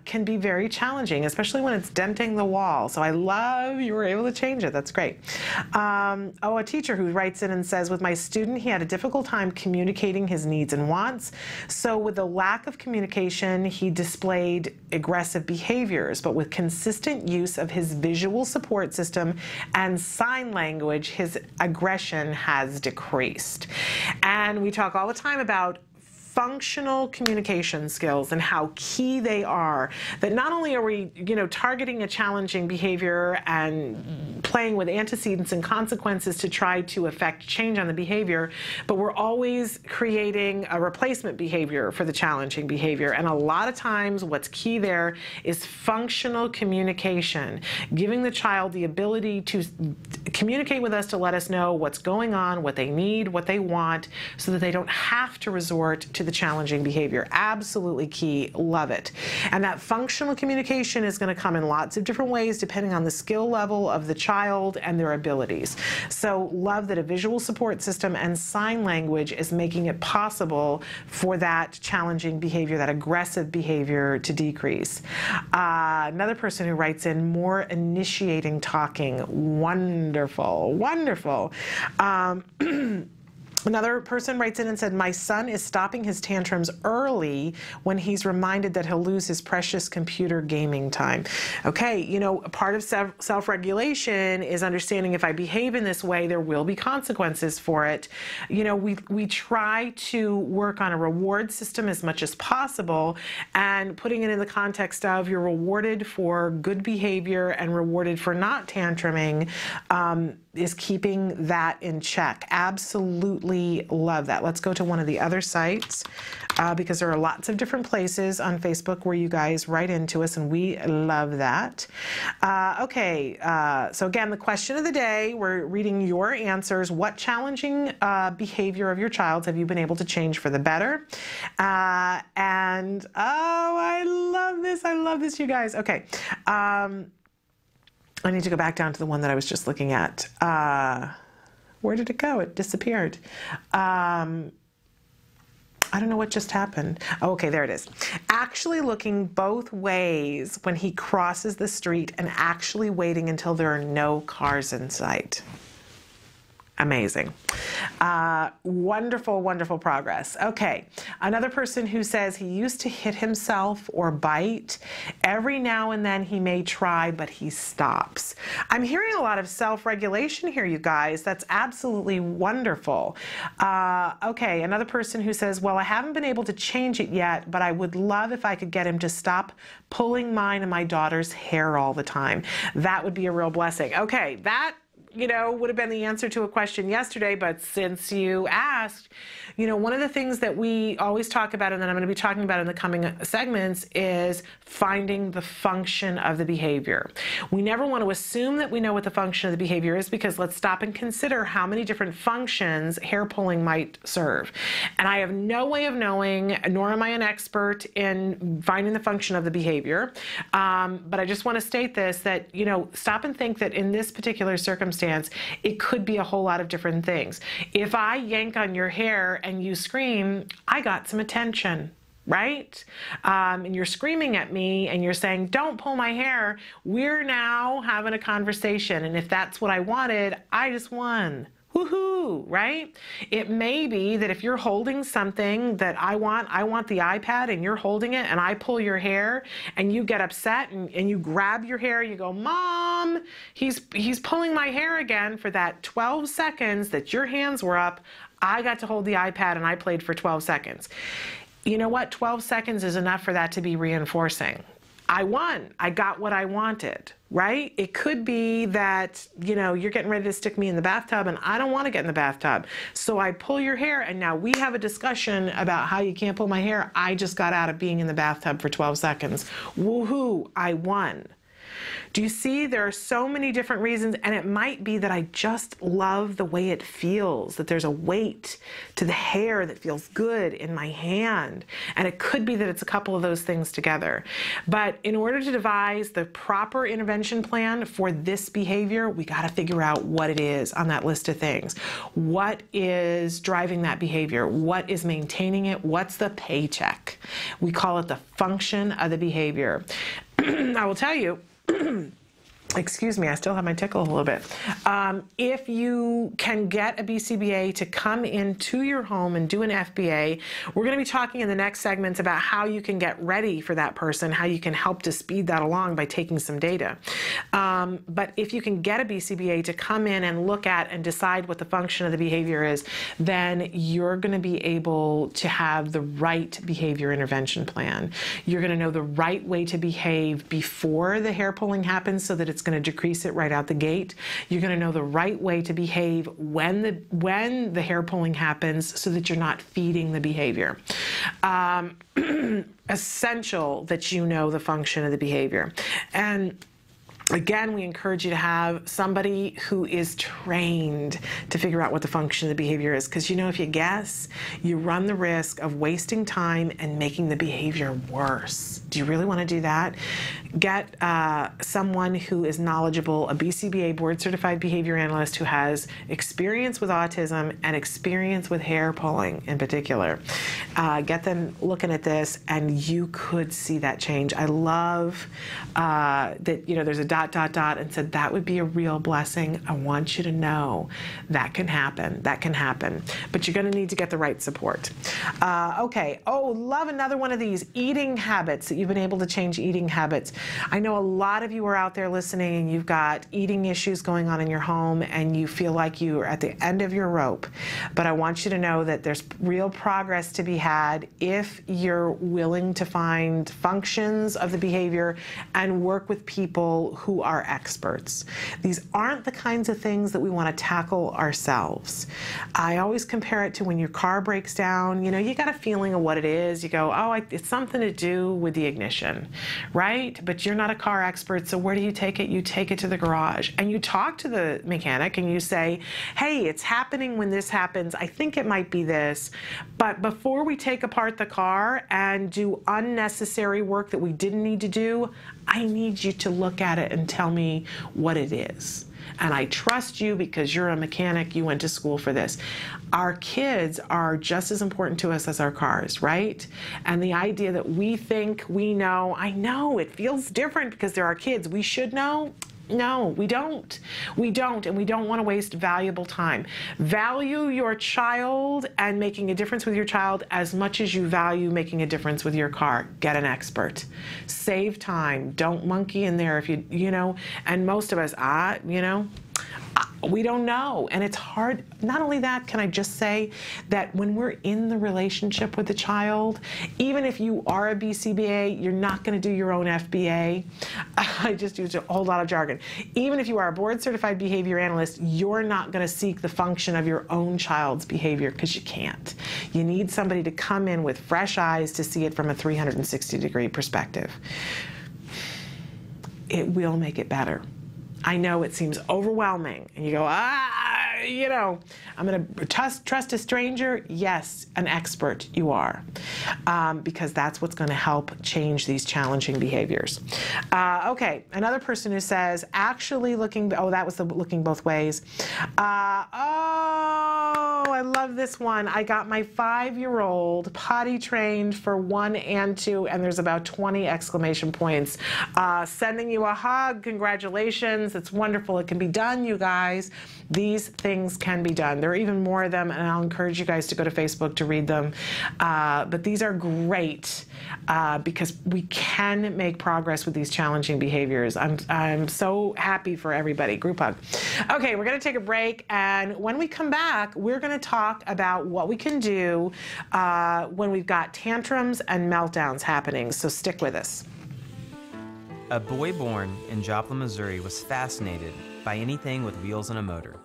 can be very challenging, especially when it's denting the wall. So I love you were able to change it. That's great. Oh, a teacher who writes in and says, with my student, he had a difficult time communicating his needs and wants. So with the lack of communication, he displayed aggressive behaviors, but with consistent use of his visual support system and sign language, his aggression has decreased. And we talk all the time about functional communication skills and how key they are. That not only are we, you know, targeting a challenging behavior and playing with antecedents and consequences to try to affect change on the behavior, but we're always creating a replacement behavior for the challenging behavior. And a lot of times what's key there is functional communication, giving the child the ability to communicate with us to let us know what's going on, what they need, what they want, so that they don't have to resort to the challenging behavior. Absolutely key. Love it. And that functional communication is going to come in lots of different ways depending on the skill level of the child and their abilities. So love that a visual support system and sign language is making it possible for that challenging behavior, that aggressive behavior, to decrease. Another person who writes in, more initiating talking. Wonderful. Wonderful. Another person writes in and said, my son is stopping his tantrums early when he's reminded that he'll lose his precious computer gaming time. Okay, you know, a part of self-regulation is understanding if I behave in this way, there will be consequences for it. You know, we try to work on a reward system as much as possible, and putting it in the context of you're rewarded for good behavior and rewarded for not tantruming is keeping that in check. Absolutely love that. Let's go to one of the other sites because there are lots of different places on Facebook where you guys write into us, and we love that. Okay, so again, the question of the day, we're reading your answers. What challenging behavior of your child have you been able to change for the better? And, oh, I love this, you guys. Okay. I need to go back down to the one that I was just looking at. Where did it go? It disappeared. I don't know what just happened. Oh, okay, there it is. Actually looking both ways when he crosses the street and actually waiting until there are no cars in sight. Amazing. Wonderful, wonderful progress. Okay, another person who says he used to hit himself or bite. Every now and then he may try, but he stops. I'm hearing a lot of self-regulation here, you guys. That's absolutely wonderful. Okay, another person who says, well, I haven't been able to change it yet, but I would love if I could get him to stop pulling mine and my daughter's hair all the time. That would be a real blessing. Okay, that would have been the answer to a question yesterday, but since you asked, one of the things that we always talk about, and that I'm going to be talking about in the coming segments, is finding the function of the behavior. We never want to assume that we know what the function of the behavior is, because let's stop and consider how many different functions hair pulling might serve. And I have no way of knowing, nor am I an expert in finding the function of the behavior. But I just want to state this, that, stop and think that in this particular circumstance, it could be a whole lot of different things. If I yank on your hair and you scream, I got some attention, right? And you're screaming at me and you're saying, don't pull my hair. We're now having a conversation. And if that's what I wanted, I just won. Woohoo, right? It may be that if you're holding something that I want the iPad, and you're holding it and I pull your hair and you get upset and you grab your hair, you go, Mom, he's pulling my hair again. For that 12 seconds that your hands were up, I got to hold the iPad and I played for 12 seconds. You know what? 12 seconds is enough for that to be reinforcing. I won. I got what I wanted, right? It could be that, you're getting ready to stick me in the bathtub and I don't want to get in the bathtub. So I pull your hair and now we have a discussion about how you can't pull my hair. I just got out of being in the bathtub for 12 seconds. Woohoo, I won. Do you see? There are so many different reasons, and it might be that I just love the way it feels, that there's a weight to the hair that feels good in my hand. And it could be that it's a couple of those things together. But in order to devise the proper intervention plan for this behavior, we got to figure out what it is on that list of things. What is driving that behavior? What is maintaining it? What's the paycheck? We call it the function of the behavior. I will tell you, excuse me, I still have my tickle a little bit. If you can get a BCBA to come into your home and do an FBA, we're going to be talking in the next segments about how you can get ready for that person, how you can help to speed that along by taking some data. But if you can get a BCBA to come in and look at and decide what the function of the behavior is, then you're going to be able to have the right behavior intervention plan. You're going to know the right way to behave before the hair pulling happens, so that it's going to decrease it right out the gate. You're going to know the right way to behave when the hair pulling happens, so that you're not feeding the behavior. Essential that you know the function of the behavior. And again, we encourage you to have somebody who is trained to figure out what the function of the behavior is, because if you guess, you run the risk of wasting time and making the behavior worse. Do you really want to do that? Get someone who is knowledgeable, a BCBA board-certified behavior analyst who has experience with autism and experience with hair pulling in particular. Get them looking at this, and you could see that change. I love that, there's a ... and said that would be a real blessing. I want you to know that can happen. That can happen. But you're going to need to get the right support. Okay. Oh, love another one of these eating habits, that you've been able to change eating habits. I know a lot of you are out there listening and you've got eating issues going on in your home and you feel like you are at the end of your rope. But I want you to know that there's real progress to be had if you're willing to find functions of the behavior and work with people who are experts. These aren't the kinds of things that we want to tackle ourselves. I always compare it to when your car breaks down. You got a feeling of what it is. You go, oh, it's something to do with the ignition, right? But you're not a car expert, so where do you take it? You take it to the garage and you talk to the mechanic and you say, hey, it's happening when this happens. I think it might be this. But before we take apart the car and do unnecessary work that we didn't need to do, I need you to look at it and tell me what it is. And I trust you because you're a mechanic, you went to school for this. Our kids are just as important to us as our cars, right? And the idea that we think we know, I know it feels different because they're our kids, we should know, No, we don't. We don't, and we don't want to waste valuable time. Value your child and making a difference with your child as much as you value making a difference with your car. Get an expert. Save time. Don't monkey in there if you know, and most of us, we don't know, and it's hard. Not only that, can I just say that when we're in the relationship with the child, even if you are a BCBA, you're not going to do your own FBA. I just used a whole lot of jargon. Even if you are a board-certified behavior analyst, you're not going to seek the function of your own child's behavior because you can't. You need somebody to come in with fresh eyes to see it from a 360-degree perspective. It will make it better. I know it seems overwhelming, and you go, I'm going to trust a stranger. Yes, an expert you are, because that's what's going to help change these challenging behaviors. Okay, another person who says, actually looking, that was the looking both ways. I love this one. I got my 5-year-old potty trained for 1 and 2, and there's about 20 exclamation points. Sending you a hug. Congratulations. It's wonderful. It can be done, you guys. These things can be done. There are even more of them, and I'll encourage you guys to go to Facebook to read them. But these are great because we can make progress with these challenging behaviors. I'm so happy for everybody. Group hug. Okay, we're going to take a break, and when we come back, we're going to talk about what we can do when we've got tantrums and meltdowns happening. So stick with us. A boy born in Joplin, Missouri was fascinated by anything with wheels and a motor.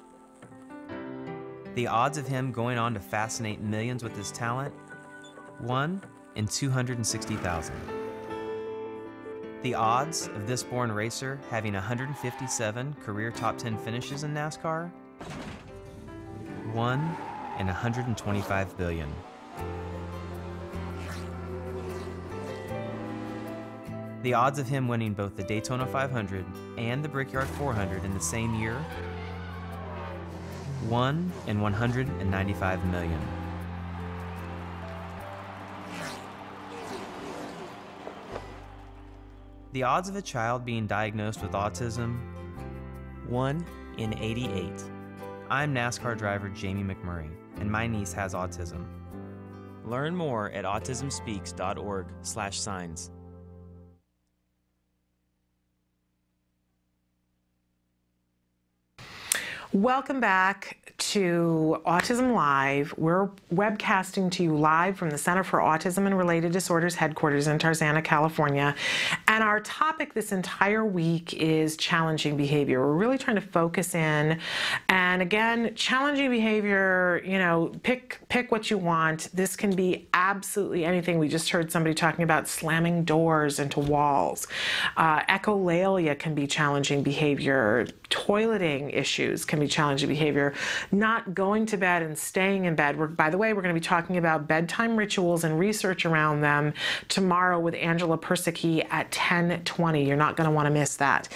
The odds of him going on to fascinate millions with his talent? 1 in 260,000. The odds of this born racer having 157 career top 10 finishes in NASCAR? 1 in 125 billion. The odds of him winning both the Daytona 500 and the Brickyard 400 in the same year? 1 in 195 million. The odds of a child being diagnosed with autism? 1 in 88. I'm NASCAR driver Jamie McMurray, and my niece has autism. Learn more at autismspeaks.org/signs. Welcome back to Autism Live. We're webcasting to you live from the Center for Autism and Related Disorders headquarters in Tarzana, California. And our topic this entire week is challenging behavior. We're really trying to focus in. And again, challenging behavior, pick what you want. This can be absolutely anything. We just heard somebody talking about slamming doors into walls. Echolalia can be challenging behavior. Toileting issues can be challenging behavior. Not going to bed and staying in bed. By the way, we're going to be talking about bedtime rituals and research around them tomorrow with Angela Persicki at 10:20. You're not going to want to miss that.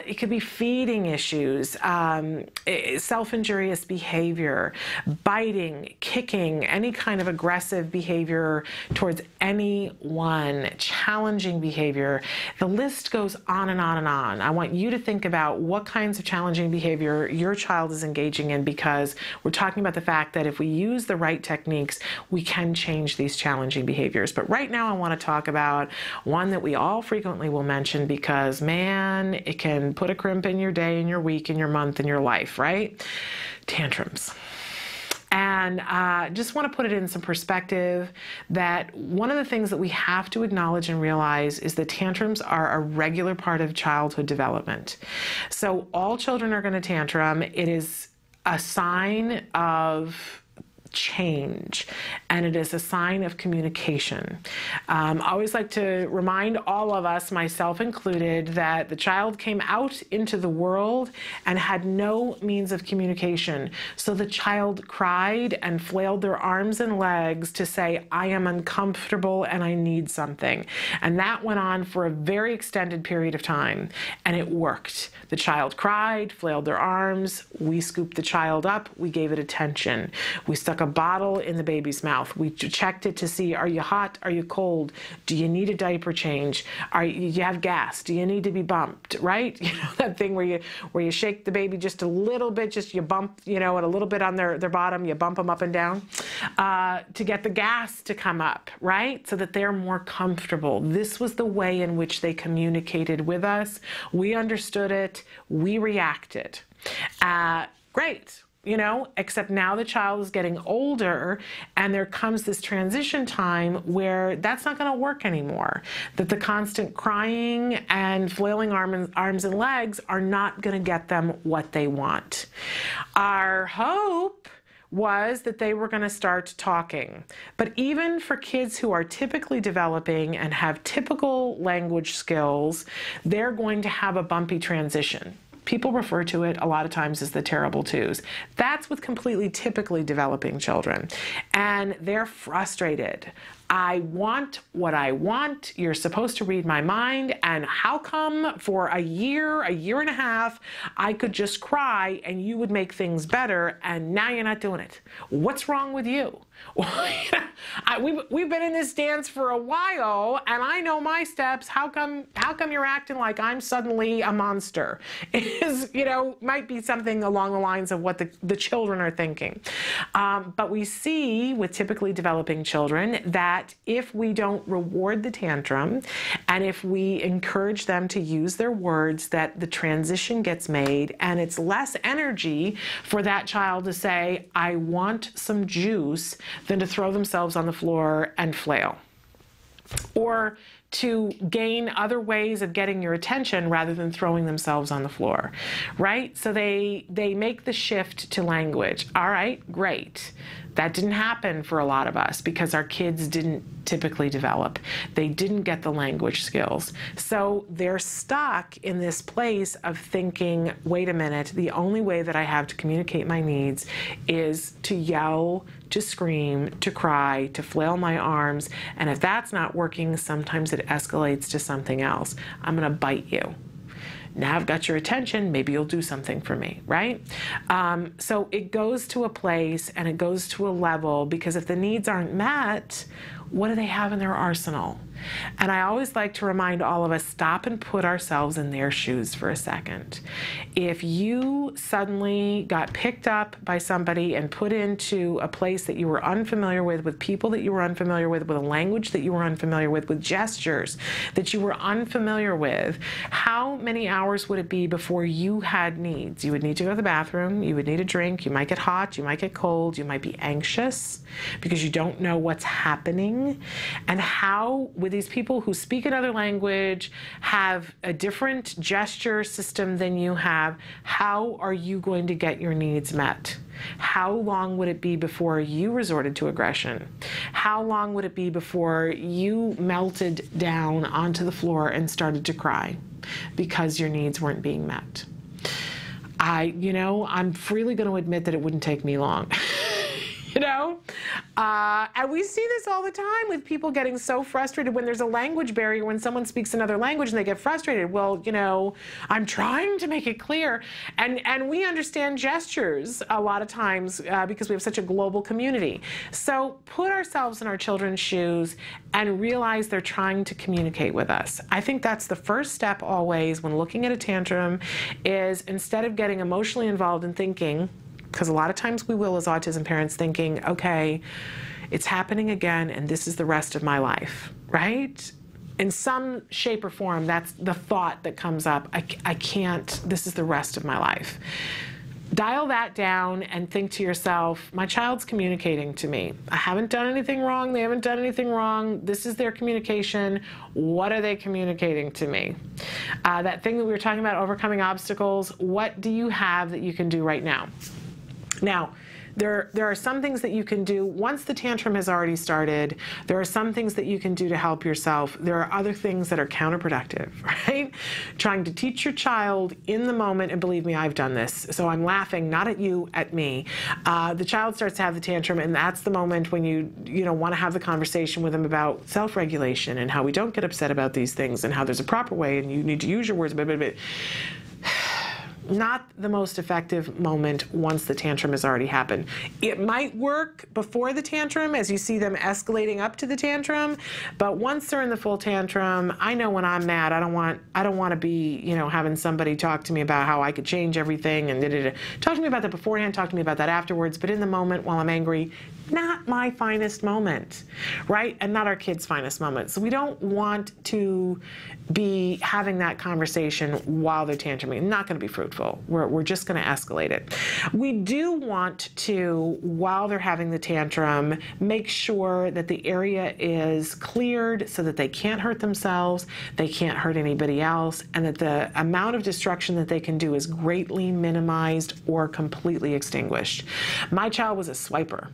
It could be feeding issues, self-injurious behavior, biting, kicking, any kind of aggressive behavior towards anyone, challenging behavior. The list goes on and on and on. I want you to think about what kinds of challenging behavior your child is engaging in, because we're talking about the fact that if we use the right techniques, we can change these challenging behaviors. But right now I want to talk about one that we all frequently will mention because, man, it can put a crimp in your day, in your week, in your month, in your life, right? Tantrums. And just want to put it in some perspective that one of the things that we have to acknowledge and realize is that tantrums are a regular part of childhood development. So all children are going to tantrum. It is a sign of change, and it is a sign of communication. I always like to remind all of us, myself included, that the child came out into the world and had no means of communication. So the child cried and flailed their arms and legs to say, I am uncomfortable and I need something. And that went on for a very extended period of time, and it worked. The child cried, flailed their arms, we scooped the child up, we gave it attention. We stuck a a bottle in the baby's mouth. We checked it to see, are you hot? Are you cold? Do you need a diaper change? You have gas? Do you need to be bumped, right? You know, that thing where you shake the baby just a little bit, just you bump, you know, and a little bit on their bottom, you bump them up and down to get the gas to come up, right? So that they're more comfortable. This was the way in which they communicated with us. We understood it. We reacted. Great. You know, except now the child is getting older and there comes this transition time where that's not going to work anymore. That the constant crying and flailing arms and legs are not going to get them what they want. Our hope was that they were going to start talking. But even for kids who are typically developing and have typical language skills, they're going to have a bumpy transition. People refer to it a lot of times as the terrible twos. That's with completely typically developing children. And they're frustrated. I want what I want. You're supposed to read my mind. And how come for a year and a half, I could just cry and you would make things better, and now you're not doing it? What's wrong with you? We've been in this dance for a while, and I know my steps. How come you're acting like I'm suddenly a monster? Might be something along the lines of what the children are thinking. But we see with typically developing children that if we don't reward the tantrum and if we encourage them to use their words, that the transition gets made, and it's less energy for that child to say, I want some juice, than to throw themselves on the floor and flail. Or to gain other ways of getting your attention rather than throwing themselves on the floor, right? So they make the shift to language. All right, great. That didn't happen for a lot of us because our kids didn't typically develop. They didn't get the language skills. So they're stuck in this place of thinking, wait a minute, the only way that I have to communicate my needs is to yell, to scream, to cry, to flail my arms. And if that's not working, sometimes it escalates to something else. I'm going to bite you. Now I've got your attention, maybe you'll do something for me, right? So it goes to a place and it goes to a level, because if the needs aren't met, what do they have in their arsenal? And I always like to remind all of us, stop and put ourselves in their shoes for a second. If you suddenly got picked up by somebody and put into a place that you were unfamiliar with people that you were unfamiliar with a language that you were unfamiliar with gestures that you were unfamiliar with, how many hours would it be before you had needs? You would need to go to the bathroom, you would need a drink, you might get hot, you might get cold, you might be anxious because you don't know what's happening. And how, with these people who speak another language, have a different gesture system than you have, how are you going to get your needs met? How long would it be before you resorted to aggression? How long would it be before you melted down onto the floor and started to cry because your needs weren't being met? I'm freely going to admit that it wouldn't take me long. And we see this all the time with people getting so frustrated when there's a language barrier, when someone speaks another language and they get frustrated. Well, I'm trying to make it clear. And we understand gestures a lot of times because we have such a global community. So put ourselves in our children's shoes and realize they're trying to communicate with us. I think that's the first step always when looking at a tantrum, is instead of getting emotionally involved in thinking, because a lot of times we will as autism parents, thinking, okay, it's happening again and this is the rest of my life, right? In some shape or form, that's the thought that comes up. I can't, this is the rest of my life. Dial that down and think to yourself, my child's communicating to me. I haven't done anything wrong. They haven't done anything wrong. This is their communication. What are they communicating to me? That thing that we were talking about, overcoming obstacles, what do you have that you can do right now? Now, there are some things that you can do once the tantrum has already started. There are some things that you can do to help yourself. There are other things that are counterproductive, right? Trying to teach your child in the moment, and believe me, I've done this. So I'm laughing, not at you, at me. The child starts to have the tantrum, and that's the moment when you want to have the conversation with them about self-regulation and how we don't get upset about these things and how there's a proper way and you need to use your words, not the most effective moment once the tantrum has already happened. It might work before the tantrum as you see them escalating up to the tantrum, but once they're in the full tantrum, I know when I'm mad, I don't want to be, having somebody talk to me about how I could change everything and talk to me about that beforehand, talk to me about that afterwards, but in the moment while I'm angry, not my finest moment, right? And not our kids' finest moment. So we don't want to be having that conversation while they're tantruming. Not going to be fruitful. We're just going to escalate it. We do want to, while they're having the tantrum, make sure that the area is cleared so that they can't hurt themselves, they can't hurt anybody else, and that the amount of destruction that they can do is greatly minimized or completely extinguished. My child was a swiper.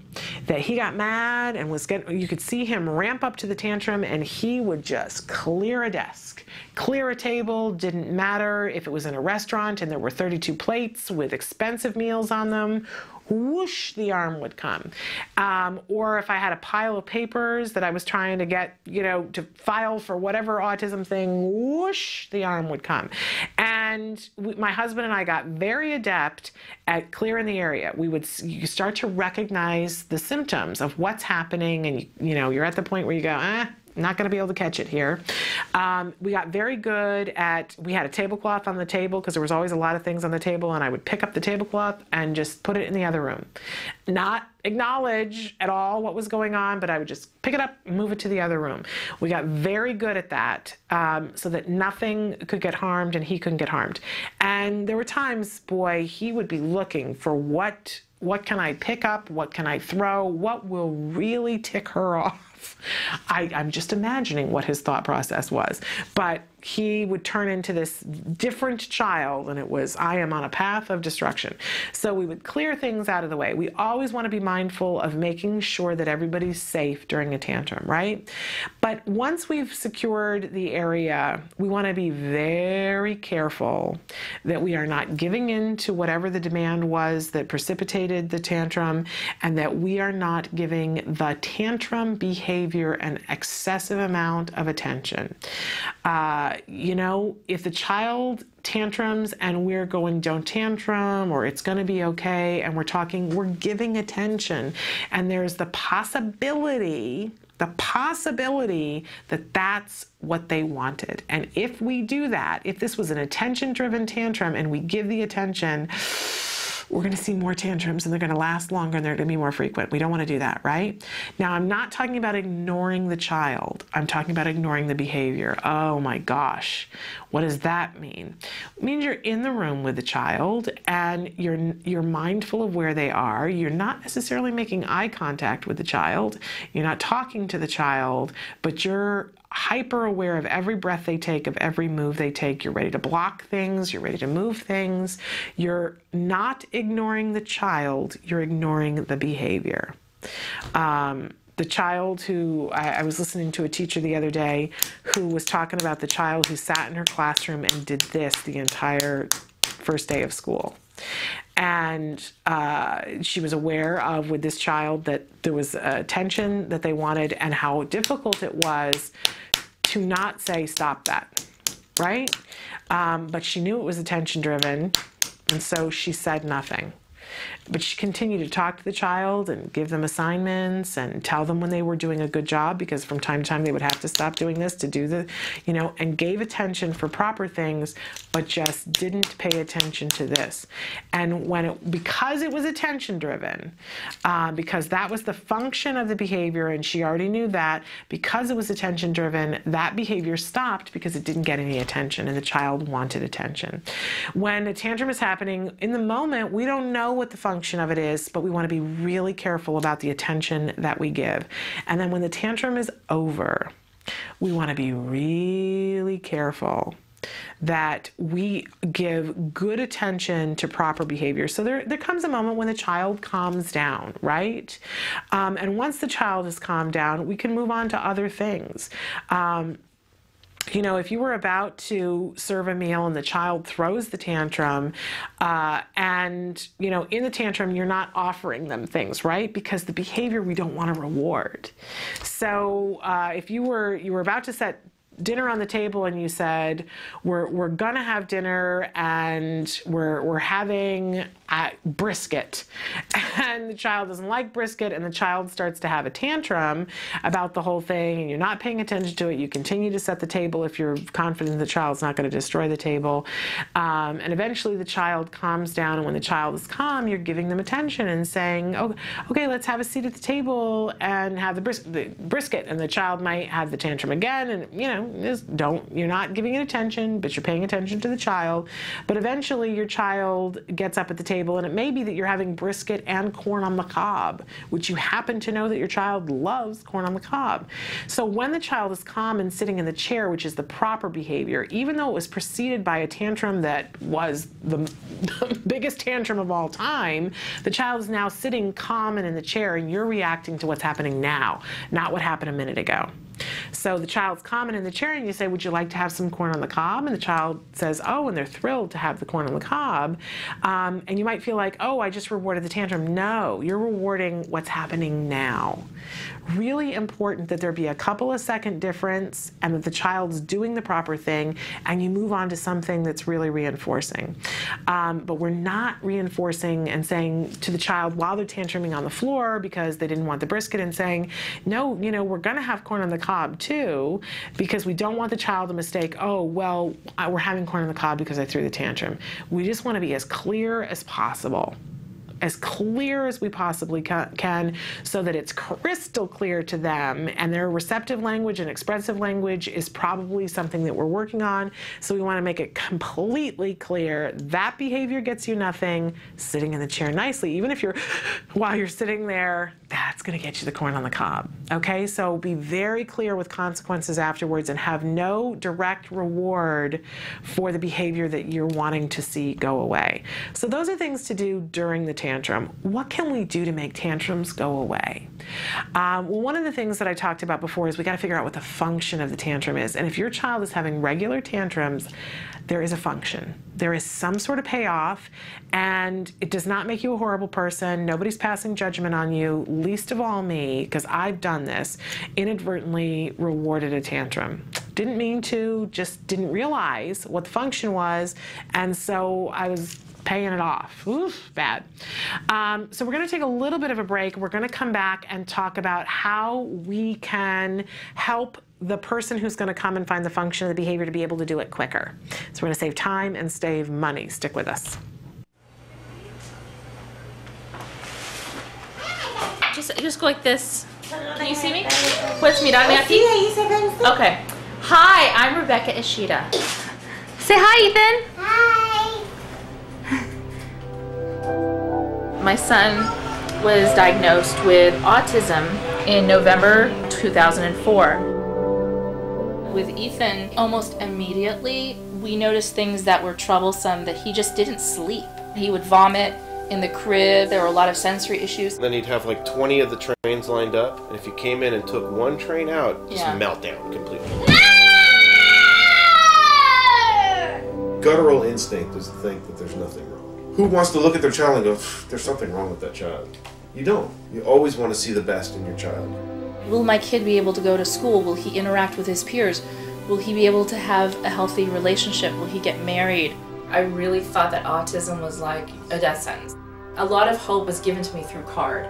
That he got mad and you could see him ramp up to the tantrum and he would just clear a desk, clear a table, didn't matter if it was in a restaurant and there were 32 plates with expensive meals on them, whoosh, the arm would come. Or if I had a pile of papers that I was trying to get, to file for whatever autism thing, whoosh, the arm would come. And my husband and I got very adept at clearing the area. You start to recognize the symptoms of what's happening, and you're at the point where you go, not going to be able to catch it here. We got very good we had a tablecloth on the table because there was always a lot of things on the table, and I would pick up the tablecloth and just put it in the other room. Not acknowledge at all what was going on, but I would just pick it up and move it to the other room. We got very good at that so that nothing could get harmed and he couldn't get harmed. And there were times, boy, he would be looking for what can I pick up, what can I throw, what will really tick her off. I'm just imagining what his thought process was. But he would turn into this different child, and it was, I am on a path of destruction. So we would clear things out of the way. We always want to be mindful of making sure that everybody's safe during a tantrum, right? But once we've secured the area, we want to be very careful that we are not giving in to whatever the demand was that precipitated the tantrum, and that we are not giving the tantrum behavior an excessive amount of attention. If the child tantrums and we're going, don't tantrum, or it's going to be okay, and we're giving attention, and there's the possibility that that's what they wanted. And if we do that, if this was an attention-driven tantrum and we give the attention, we're going to see more tantrums, and they're going to last longer, and they're going to be more frequent. We don't want to do that, right? Now, I'm not talking about ignoring the child. I'm talking about ignoring the behavior. Oh my gosh. What does that mean? It means you're in the room with the child and you're mindful of where they are. You're not necessarily making eye contact with the child. You're not talking to the child, but you're hyper aware of every breath they take, of every move they take. You're ready to block things. You're ready to move things. You're not ignoring the child. You're ignoring the behavior. The child who, I was listening to a teacher the other day who was talking about the child who sat in her classroom and did this the entire first day of school. And she was aware of, with this child, that there was attention that they wanted and how difficult it was to not say, stop that, right? But she knew it was attention driven, and so she said nothing. But she continued to talk to the child and give them assignments and tell them when they were doing a good job, because from time to time they would have to stop doing this to do the, and gave attention for proper things, but just didn't pay attention to this. And because it was attention driven, because that was the function of the behavior, and she already knew that, because it was attention driven, that behavior stopped because it didn't get any attention and the child wanted attention. When a tantrum is happening, in the moment, we don't know what the function of it is, but we want to be really careful about the attention that we give. And then when the tantrum is over, we want to be really careful that we give good attention to proper behavior. So there comes a moment when the child calms down, right? And once the child is calmed down, we can move on to other things. If you were about to serve a meal and the child throws the tantrum, and, in the tantrum, you're not offering them things, right? Because the behavior we don't want to reward. So if you were about to set dinner on the table and you said, we're gonna have dinner and we're having brisket, and the child doesn't like brisket, and the child starts to have a tantrum about the whole thing, and you're not paying attention to it, you continue to set the table if you're confident the child's not going to destroy the table, and eventually the child calms down, and when the child is calm, you're giving them attention and saying, oh, okay, let's have a seat at the table and have the brisket, and the child might have the tantrum again, and you're not giving it attention, but you're paying attention to the child. But eventually your child gets up at the table, and it may be that you're having brisket and corn on the cob, which you happen to know that your child loves corn on the cob. So when the child is calm and sitting in the chair, which is the proper behavior, even though it was preceded by a tantrum that was the biggest tantrum of all time, the child is now sitting calm and in the chair, and you're reacting to what's happening now, not what happened a minute ago. So the child's calm and in the chair, and you say, would you like to have some corn on the cob? And the child says, oh, and they're thrilled to have the corn on the cob. And you might feel like, oh, I just rewarded the tantrum. No, you're rewarding what's happening now. Really important that there be a couple of second difference and that the child's doing the proper thing, and you move on to something that's really reinforcing. But we're not reinforcing and saying to the child while they're tantruming on the floor because they didn't want the brisket, and saying, no, we're going to have corn on the cob too, because we don't want the child to mistake, oh, well, we're having corn on the cob because I threw the tantrum. We just want to be as clear as possible. As clear as we possibly can, so that it's crystal clear to them, and their receptive language and expressive language is probably something that we're working on. So we want to make it completely clear that behavior gets you nothing. Sitting in the chair nicely, even if while you're sitting there, that's going to get you the corn on the cob. Okay, so be very clear with consequences afterwards, and have no direct reward for the behavior that you're wanting to see go away. So those are things to do during the tantrum. What can we do to make tantrums go away? Well, one of the things that I talked about before is we got to figure out what the function of the tantrum is. And if your child is having regular tantrums, there is a function. There is some sort of payoff, and it does not make you a horrible person. Nobody's passing judgment on you, least of all me, because I've done this, inadvertently rewarded a tantrum. Didn't mean to, just didn't realize what the function was, and so I was paying it off. Oof, bad. So we're going to take a little bit of a break. We're going to come back and talk about how we can help the person who's going to come and find the function of the behavior to be able to do it quicker. So we're going to save time and save money. Stick with us. Just go like this. Can you see me? Puedes mirarme aquí? Okay. Hi, I'm Rebecca Ishida. Say hi, Ethan. My son was diagnosed with autism in November 2004. With Ethan, almost immediately, we noticed things that were troublesome, that he just didn't sleep. He would vomit in the crib. There were a lot of sensory issues. Then he'd have like 20 of the trains lined up, and if you came in and took one train out, just meltdown completely. Guttural instinct is to think that there's nothing wrong. Who wants to look at their child and go, there's something wrong with that child? You don't. You always want to see the best in your child. Will my kid be able to go to school? Will he interact with his peers? Will he be able to have a healthy relationship? Will he get married? I really thought that autism was like a death sentence. A lot of hope was given to me through CARD.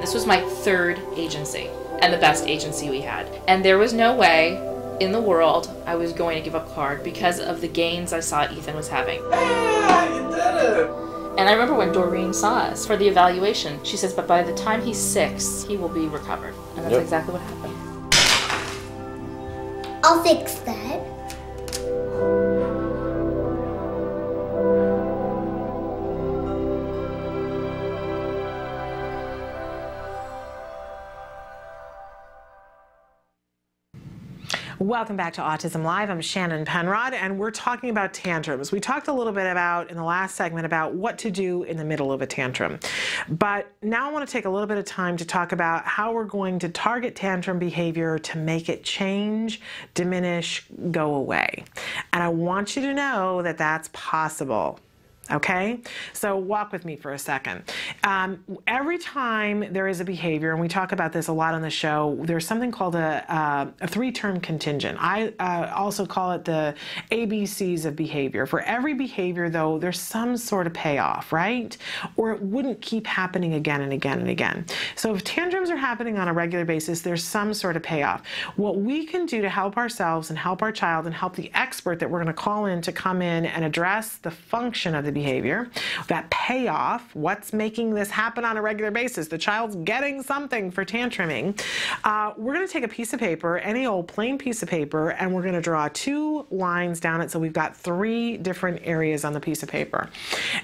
This was my third agency, and the best agency we had. And there was no way in the world I was going to give up CARD because of the gains I saw Ethan was having. Yeah, you did it! And I remember when Doreen saw us for the evaluation, she says, but by the time he's 6, he will be recovered. And that's exactly what happened. I'll fix that. Welcome back to Autism Live. I'm Shannon Penrod, and we're talking about tantrums. We talked a little bit about, in the last segment, about what to do in the middle of a tantrum. But now I want to take a little bit of time to talk about how we're going to target tantrum behavior to make it change, diminish, go away. And I want you to know that that's possible. okay? So walk with me for a second. Every time there is a behavior, and we talk about this a lot on the show, there's something called a three-term contingent. I also call it the ABCs of behavior. For every behavior, though, there's some sort of payoff, right? Or it wouldn't keep happening again and again and again. So if tantrums are happening on a regular basis, there's some sort of payoff. What we can do to help ourselves and help our child and help the expert that we're going to call in to come in and address the function of the behavior, that payoff, what's making this happen on a regular basis, the child's getting something for tantruming, we're going to take a piece of paper, any old plain piece of paper, and we're going to draw 2 lines down it, so we've got 3 different areas on the piece of paper.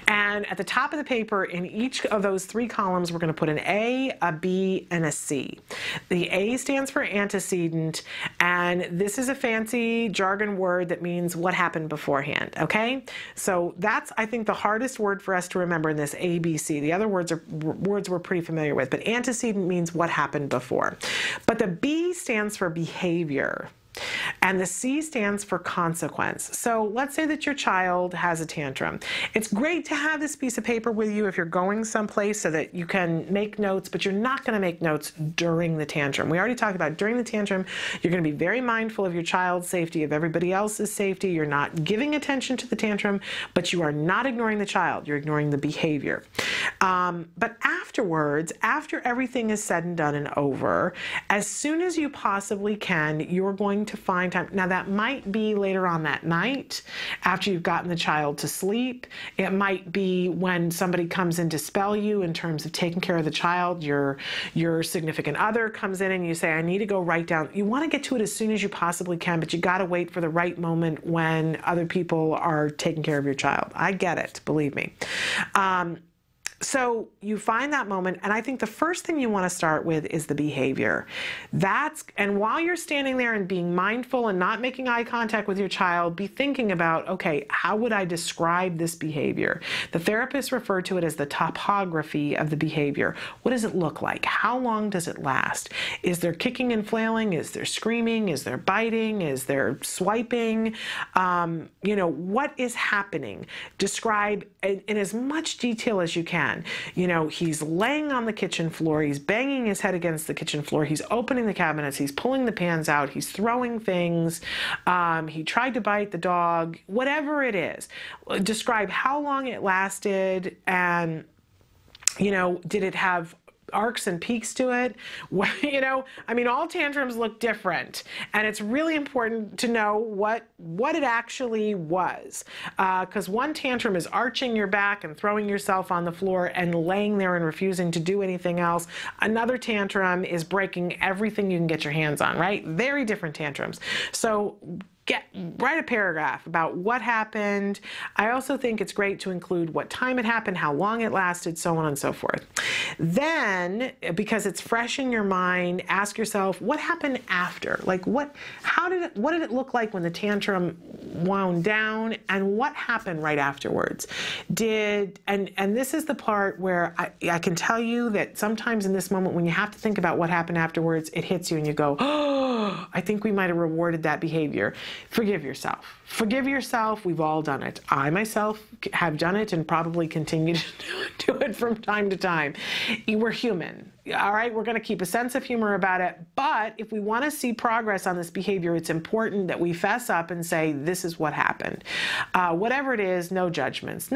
And at the top of the paper, in each of those 3 columns, we're going to put an A, a B, and a C. The A stands for antecedent, and this is a fancy jargon word that means what happened beforehand, okay? So that's, I think, the hardest word for us to remember in this ABC. The other words are words we're pretty familiar with, but antecedent means what happened before. But the B stands for behavior. And the C stands for consequence. So let's say that your child has a tantrum. It's great to have this piece of paper with you if you're going someplace so that you can make notes, but you're not going to make notes during the tantrum. We already talked about during the tantrum, you're going to be very mindful of your child's safety, of everybody else's safety. You're not giving attention to the tantrum, but you are not ignoring the child. You're ignoring the behavior. But afterwards, after everything is said and done and over, as soon as you possibly can, you're going to find time. Now that might be later on that night after you've gotten the child to sleep. It might be when somebody comes in to spell you in terms of taking care of the child. Your significant other comes in and you say, I need to go write down. You want to get to it as soon as you possibly can, but you got to wait for the right moment when other people are taking care of your child. I get it, believe me. So you find that moment, and I think the first thing you want to start with is the behavior. And while you're standing there and being mindful and not making eye contact with your child, be thinking about, okay, how would I describe this behavior? The therapist referred to it as the topography of the behavior. What does it look like? How long does it last? Is there kicking and flailing? Is there screaming? Is there biting? Is there swiping? What is happening? Describe in as much detail as you can. He's laying on the kitchen floor, he's banging his head against the kitchen floor, he's opening the cabinets, he's pulling the pans out, he's throwing things, he tried to bite the dog, whatever it is. Describe how long it lasted, and, did it have arcs and peaks to it? All tantrums look different, and it's really important to know what it actually was, because one tantrum is arching your back and throwing yourself on the floor and laying there and refusing to do anything else. Another tantrum is breaking everything you can get your hands on, right? Very different tantrums. So write a paragraph about what happened. I also think it's great to include what time it happened, how long it lasted, so on and so forth. Then, because it's fresh in your mind, ask yourself, what happened after? Like, what did it look like when the tantrum wound down, and what happened right afterwards? And this is the part where I can tell you that sometimes in this moment when you have to think about what happened afterwards, it hits you and you go, oh, I think we might have rewarded that behavior. Forgive yourself. Forgive yourself. We've all done it. I myself have done it and probably continue to do it from time to time. We're human. All right, we're going to keep a sense of humor about it, but if we want to see progress on this behavior, it's important that we fess up and say, this is what happened. Whatever it is, no judgments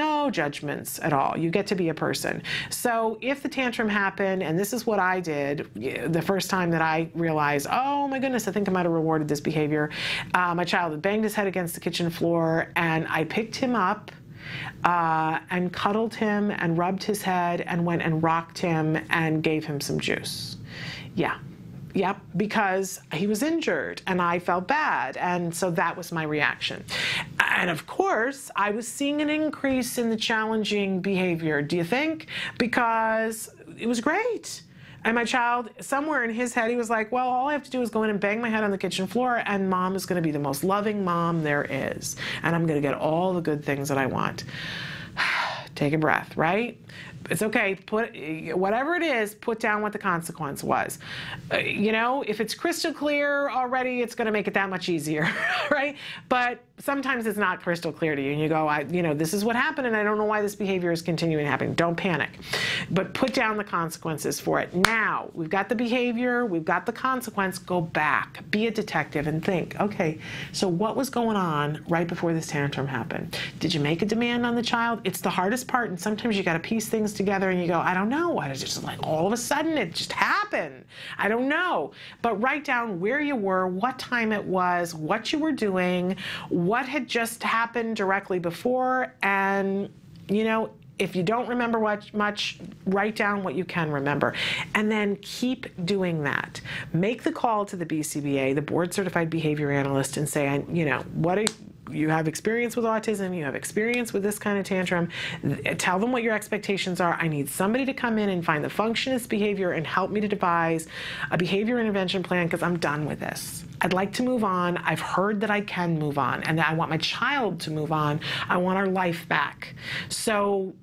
at all. You get to be a person. So if the tantrum happened, and this is what I did the first time that I realized, oh my goodness, I think I might have rewarded this behavior. My child had banged his head against the kitchen floor, and I picked him up and cuddled him and rubbed his head and went and rocked him and gave him some juice. Yep, because he was injured and I felt bad, and so that was my reaction. And of course, I was seeing an increase in the challenging behavior. Do you think? Because it was great. And my child, somewhere in his head, he was like, well, all I have to do is go in and bang my head on the kitchen floor, and mom is going to be the most loving mom there is. And I'm going to get all the good things that I want. Take a breath, right? It's okay. Whatever it is, put down what the consequence was. If it's crystal clear already, it's going to make it that much easier, right? But sometimes it's not crystal clear to you, and you go, this is what happened, and I don't know why this behavior is continuing happening. Don't panic, but put down the consequences for it. Now, we've got the behavior, we've got the consequence. Go back, be a detective, and think, okay, so what was going on right before this tantrum happened? Did you make a demand on the child? It's the hardest part, and sometimes you got to piece things together, and you go, I don't know. I just like all of a sudden it just happened. I don't know. But write down where you were, what time it was, what you were doing, what had just happened directly before, and if you don't remember much, write down what you can remember. And then keep doing that. Make the call to the BCBA, the Board Certified Behavior Analyst, and say, you have experience with autism, you have experience with this kind of tantrum. Tell them what your expectations are. I need somebody to come in and find the function of this behavior and help me to devise a behavior intervention plan because I'm done with this. I'd like to move on. I've heard that I can move on, and that I want my child to move on. I want our life back. So,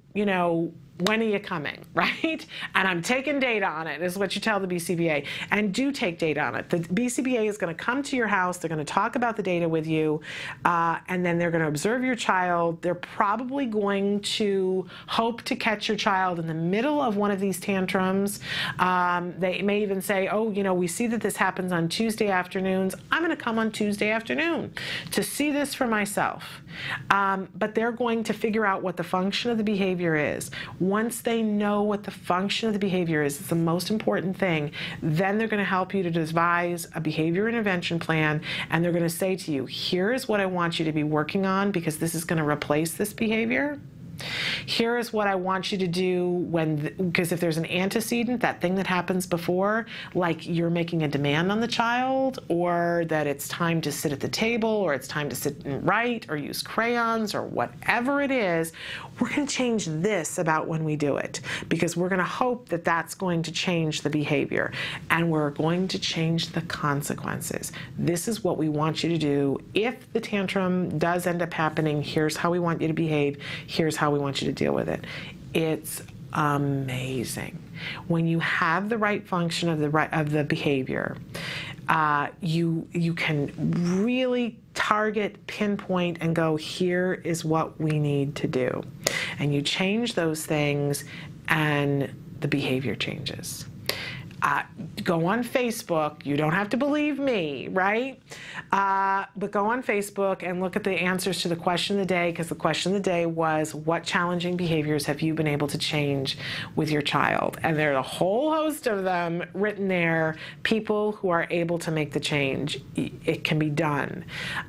when are you coming, right? And I'm taking data on it, is what you tell the BCBA. And do take data on it. The BCBA is going to come to your house. They're going to talk about the data with you, and then they're going to observe your child. They're probably going to hope to catch your child in the middle of one of these tantrums. They may even say, we see that this happens on Tuesday afternoons. I'm going to come on Tuesday afternoon to see this for myself. But they're going to figure out what the function of the behavior is. Once they know what the function of the behavior is, it's the most important thing, then they're going to help you to devise a behavior intervention plan, and they're going to say to you, here's what I want you to be working on because this is going to replace this behavior. Here is what I want you to do because if there's an antecedent, that thing that happens before, like you're making a demand on the child, or that it's time to sit at the table, or it's time to sit and write, or use crayons, or whatever it is, we're going to change this about when we do it, because we're going to hope that that's going to change the behavior, and we're going to change the consequences. This is what we want you to do. If the tantrum does end up happening, here's how we want you to behave. Here's how we want you to deal with it. It's amazing. When you have the right function of the behavior, you can really target, pinpoint, and go, here is what we need to do. And you change those things, and the behavior changes. Go on Facebook. You don't have to believe me, right? But go on Facebook and look at the answers to the question of the day, because the question of the day was, what challenging behaviors have you been able to change with your child? And there's a whole host of them written there, people who are able to make the change. It can be done,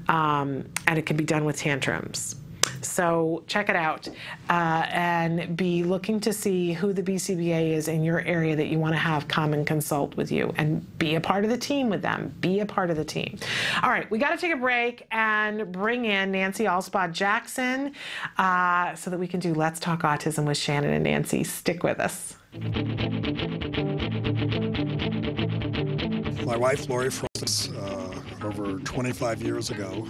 and it can be done with tantrums. So check it out, and be looking to see who the BCBA is in your area that you want to have come and consult with you, and be a part of the team with them. Be a part of the team. All right, we got to take a break and bring in Nancy Alspaugh-Jackson so that we can do Let's Talk Autism with Shannon and Nancy. Stick with us. My wife, Lori, Francis, over 25 years ago.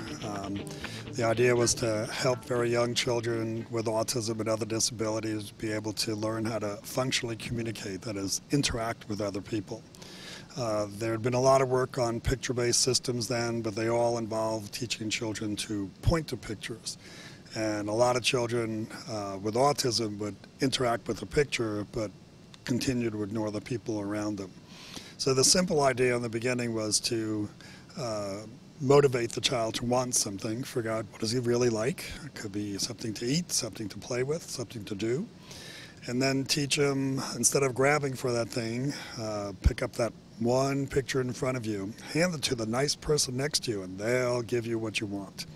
The idea was to help very young children with autism and other disabilities be able to learn how to functionally communicate, that is, interact with other people. There had been a lot of work on picture-based systems then, but they all involved teaching children to point to pictures. And a lot of children with autism would interact with a picture, but continue to ignore the people around them. So the simple idea in the beginning was to motivate the child to want something, figure out what does he really like. It could be something to eat, something to play with, something to do. And then teach him, instead of grabbing for that thing, pick up that one picture in front of you, hand it to the nice person next to you, and they'll give you what you want.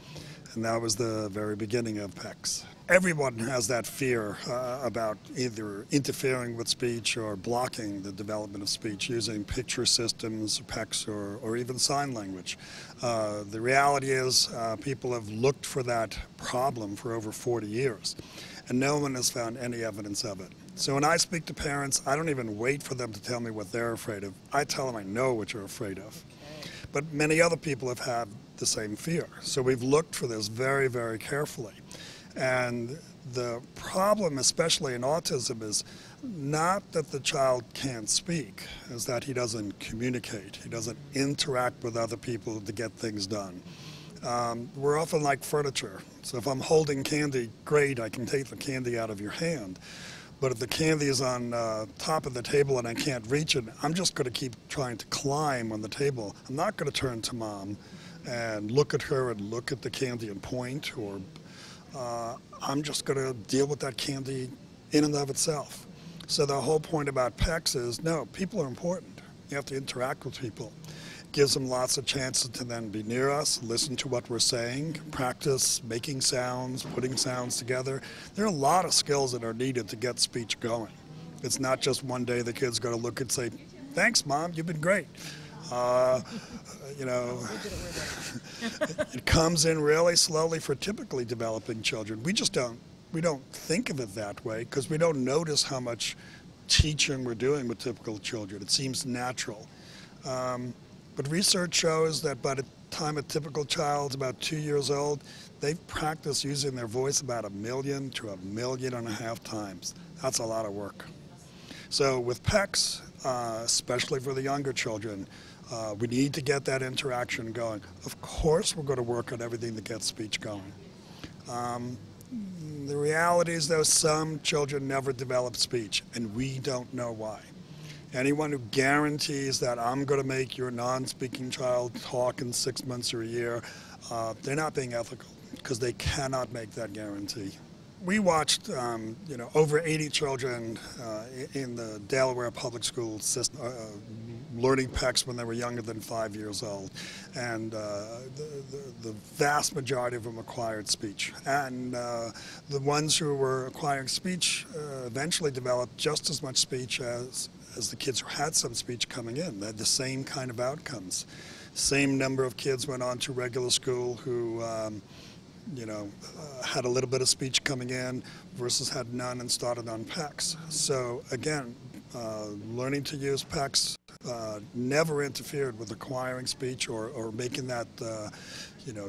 And that was the very beginning of PECS. Everyone has that fear about either interfering with speech or blocking the development of speech using picture systems, PECS, or even sign language. The reality is people have looked for that problem for over 40 years, and no one has found any evidence of it. So when I speak to parents, I don't even wait for them to tell me what they're afraid of. I tell them I know what you're afraid of. But many other people have had the same fear. So we've looked for this very, very carefully. And the problem, especially in autism, is not that the child can't speak, is that he doesn't communicate. He doesn't interact with other people to get things done. We're often like furniture. So if I'm holding candy, great, I can take the candy out of your hand. But if the candy is on top of the table and I can't reach it, I'm just going to keep trying to climb on the table. I'm not going to turn to mom and look at her and look at the candy and point, or I'm just going to deal with that candy in and of itself. So the whole point about PECS is, no, people are important. You have to interact with people. Gives them lots of chances to then be near us, listen to what we're saying, practice making sounds, putting sounds together. There are a lot of skills that are needed to get speech going. It's not just one day the kid's going to look and say, thanks, Mom, you've been great. You know, it comes in really slowly for typically developing children. We don't think of it that way because we don't notice how much teaching we're doing with typical children. It seems natural. But research shows that by the time a typical child's about 2 years old, they've practiced using their voice about 1 million to 1.5 million times. That's a lot of work. So with PECS, especially for the younger children, we need to get that interaction going. Of course, we're going to work on everything that gets speech going. The reality is, though, some children never develop speech, and we don't know why. Anyone who guarantees that I'm going to make your non-speaking child talk in 6 months or a year, they're not being ethical because they cannot make that guarantee. We watched, over 80 children in the Delaware public school system learning PECS when they were younger than 5 years old, and the vast majority of them acquired speech. And the ones who were acquiring speech eventually developed just as much speech as the kids who had some speech coming in. They had the same kind of outcomes. Same number of kids went on to regular school who had a little bit of speech coming in versus had none and started on PECS. So again, learning to use PECS never interfered with acquiring speech or making that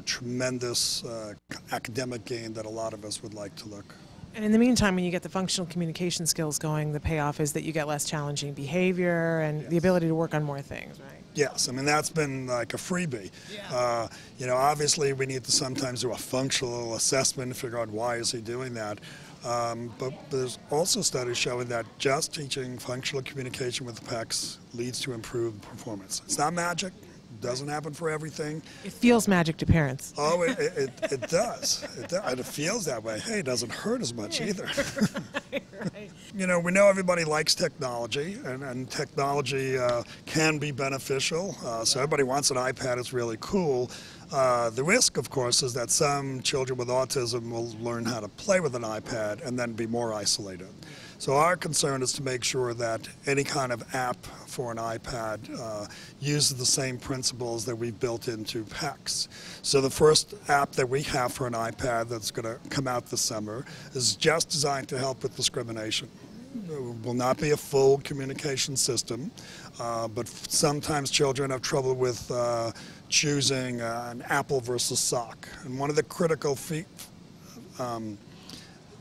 tremendous academic gain that a lot of us would like to look. And in the meantime, when you get the functional communication skills going, the payoff is that you get less challenging behavior and the ability to work on more things, right? Yes, I mean, that's been like a freebie. Yeah. Obviously we need to sometimes do a functional assessment to figure out why is he doing that. But there's also studies showing that just teaching functional communication with PECS leads to improved performance. It's not magic. Doesn't happen for everything. It feels magic to parents. Oh, it does. And it feels that way. Hey, it doesn't hurt as much either. Right. We know everybody likes technology, and technology can be beneficial. So everybody wants an iPad. It's really cool. The risk, of course, is that some children with autism will learn how to play with an iPad and then be more isolated. So our concern is to make sure that any kind of app for an iPad uses the same principles that we've built into PECS. So the first app that we have for an iPad that's going to come out this summer is just designed to help with discrimination. It will not be a full communication system, but sometimes children have trouble with choosing an apple versus sock. And one of the critical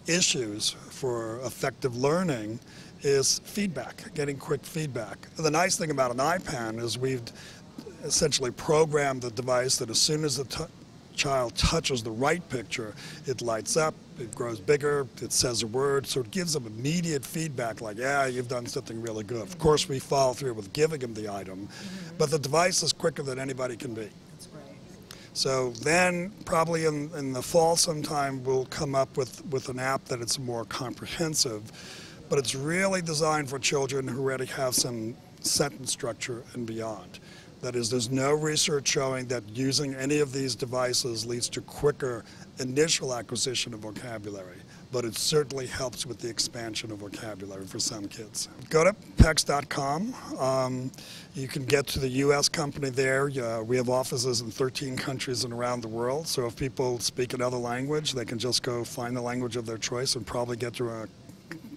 issues for effective learning is feedback, getting quick feedback. The nice thing about an iPad is we've essentially programmed the device that as soon as the child touches the right picture, it lights up, it grows bigger, it says a word, so it gives them immediate feedback like, yeah, you've done something really good. Of course, we follow through with giving them the item, but the device is quicker than anybody can be. So then probably in the fall sometime we'll come up with an app that it's more comprehensive, but it's really designed for children who already have some sentence structure and beyond. That is, there's no research showing that using any of these devices leads to quicker initial acquisition of vocabulary, but it certainly helps with the expansion of vocabulary for some kids. Go to PECS.com. You can get to the U.S. company there. We have offices in 13 countries and around the world, so if people speak another language, they can just go find the language of their choice and probably get to a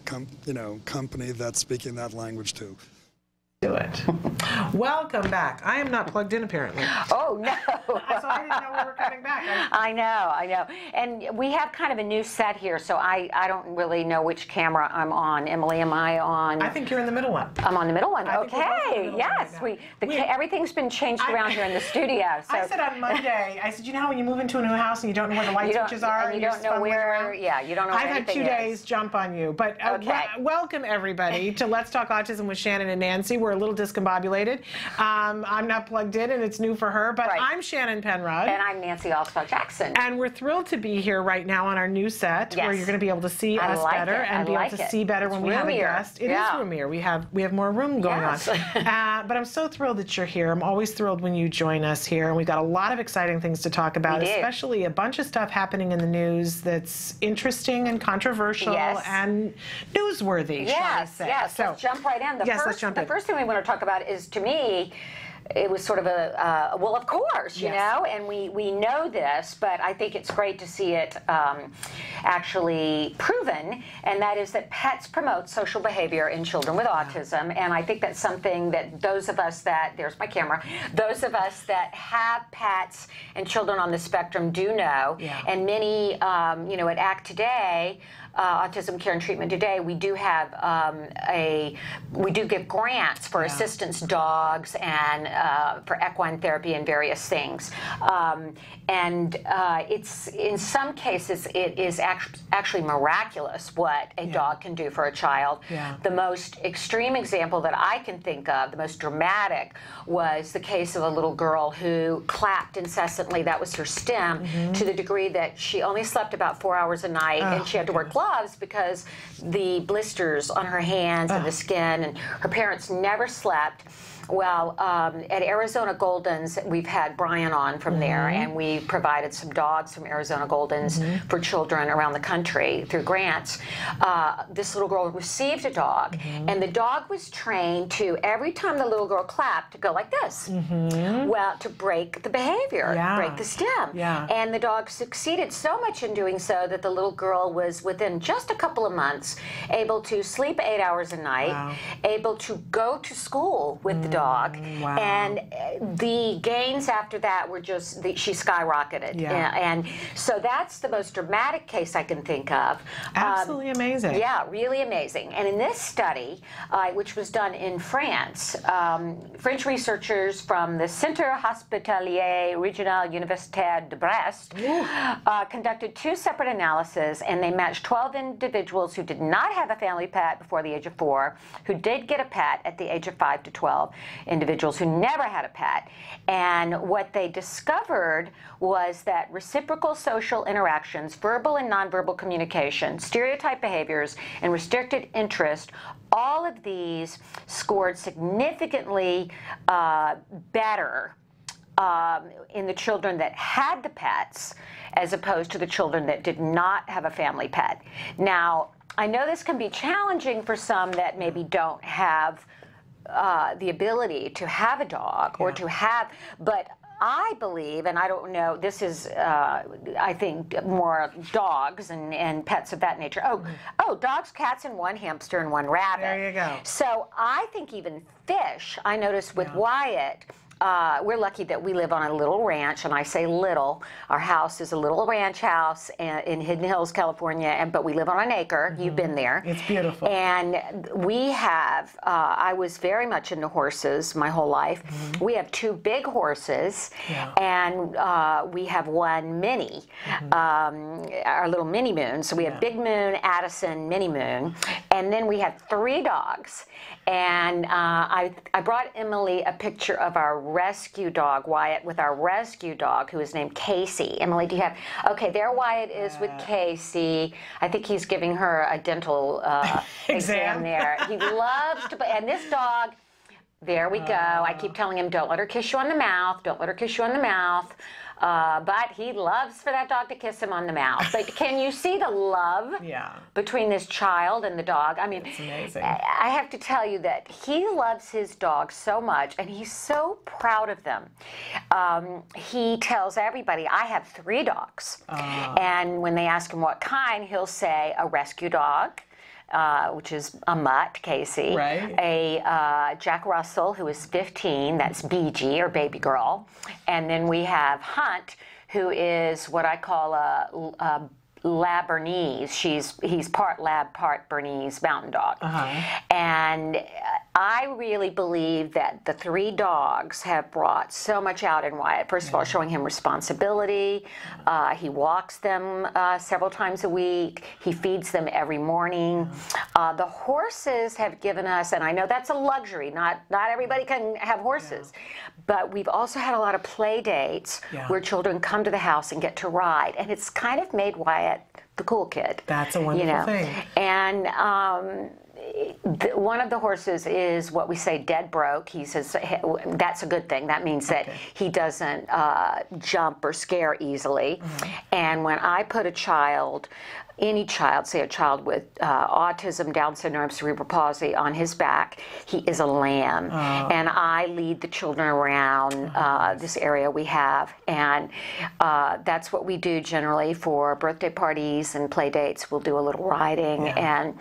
company that's speaking that language too. do it. Welcome back. I am not plugged in, apparently. Oh, no. So I didn't know we were coming back. I know. And we have kind of a new set here, so I don't really know which camera I'm on. Emily, am I on? I think you're in the middle one. I'm on the middle one. I think we're both on the Okay, middle yes. one right Everything's been changed around here in the studio. So. I said on Monday, I said, you know how when you move into a new house and you don't know where the light switches are? And you don't know where, you don't know where I've had 2 days jump on you. But welcome, everybody, to Let's Talk Autism with Shannon and Nancy. We're a little discombobulated. I'm not plugged in, and it's new for her, but I'm Shannon Penrod. And I'm Nancy Alspaugh-Jackson. And we're thrilled to be here right now on our new set, where you're going to be able to see us better and be able to see better when we have a guest. It is roomier. We have more room going on. But I'm so thrilled that you're here. I'm always thrilled when you join us here, and we've got a lot of exciting things to talk about, especially a bunch of stuff happening in the news that's interesting and controversial and newsworthy, shall I say. Yes, let's jump right in. The first thing we want to talk about is, to me, it was sort of well, of course, you know, and we know this, but I think it's great to see it actually proven, and that is that pets promote social behavior in children with autism, and I think that's something that those of us that, there's my camera, those of us that have pets and children on the spectrum do know, and many, you know, at ACT Today, Autism Care and Treatment Today, we do have we do give grants for assistance dogs and for equine therapy and various things. It's, in some cases, it is actually miraculous what a dog can do for a child. The most extreme example that I can think of, the most dramatic, was the case of a little girl who clapped incessantly. That was her stim, to the degree that she only slept about 4 hours a night, and she had to wear gloves because the blisters on her hands and the skin, and her parents never slept. Well, at Arizona Goldens, we've had Brian on from there, and we provided some dogs from Arizona Goldens for children around the country through grants. This little girl received a dog, and the dog was trained to, every time the little girl clapped, to go like this. Well, to break the behavior, break the stim. And the dog succeeded so much in doing so that the little girl was, within just a couple of months, able to sleep 8 hours a night, able to go to school with the dog, and the gains after that were just, she skyrocketed. And so that's the most dramatic case I can think of. Absolutely amazing. Yeah, really amazing. And in this study, which was done in France, French researchers from the Centre Hospitalier Regional Universitaire de Brest conducted 2 separate analyses, and they matched 12 individuals who did not have a family pet before the age of 4, who did get a pet at the age of 5 to 12, individuals who never had a pet. And what they discovered was that reciprocal social interactions, verbal and nonverbal communication, stereotype behaviors, and restricted interest, all of these scored significantly better in the children that had the pets as opposed to the children that did not have a family pet. Now, I know this can be challenging for some that maybe don't have the ability to have a dog or to have, but I believe, and I don't know, this is, I think, more dogs and pets of that nature. Oh, dogs, cats, and 1 hamster and 1 rabbit. There you go. So I think even fish, I noticed with Wyatt, we're lucky that we live on a little ranch, and I say little. Our house is a little ranch house in Hidden Hills, California, but we live on an acre. You've been there. It's beautiful. And we have, I was very much into horses my whole life. We have 2 big horses, and we have 1 mini, our little mini moon. So we have Big Moon, Addison, Mini Moon, and then we have 3 dogs. And I brought Emily a picture of our rescue dog, Wyatt, with our rescue dog, who is named Casey. Emily, do you have? Okay, there Wyatt is with Casey. I think he's giving her a dental exam there. He loves to, and this dog, there we go. I keep telling him, don't let her kiss you on the mouth. Don't let her kiss you on the mouth. But he loves for that dog to kiss him on the mouth. But can you see the love between this child and the dog? I mean, it's amazing. I have to tell you that he loves his dog so much, and he's so proud of them. He tells everybody, I have 3 dogs. And when they ask him what kind, he'll say a rescue dog, which is a mutt, Casey. Right. A Jack Russell, who is 15, that's BG, or baby girl. And then we have Hunt, who is what I call a Lab Bernese. He's part Lab, part Bernese mountain dog. And I really believe that the 3 dogs have brought so much out in Wyatt. First of all, showing him responsibility. He walks them several times a week. He feeds them every morning. The horses have given us, and I know that's a luxury, not everybody can have horses, but we've also had a lot of play dates where children come to the house and get to ride, and it's kind of made Wyatt the cool kid. That's a wonderful thing. And one of the horses is what we say dead broke. He says that's a good thing. That means that he doesn't jump or scare easily. And when I put a child, any child, say a child with autism, Down syndrome, cerebral palsy, on his back, he is a lamb. And I lead the children around this area we have. And that's what we do generally for birthday parties and play dates. We'll do a little riding. And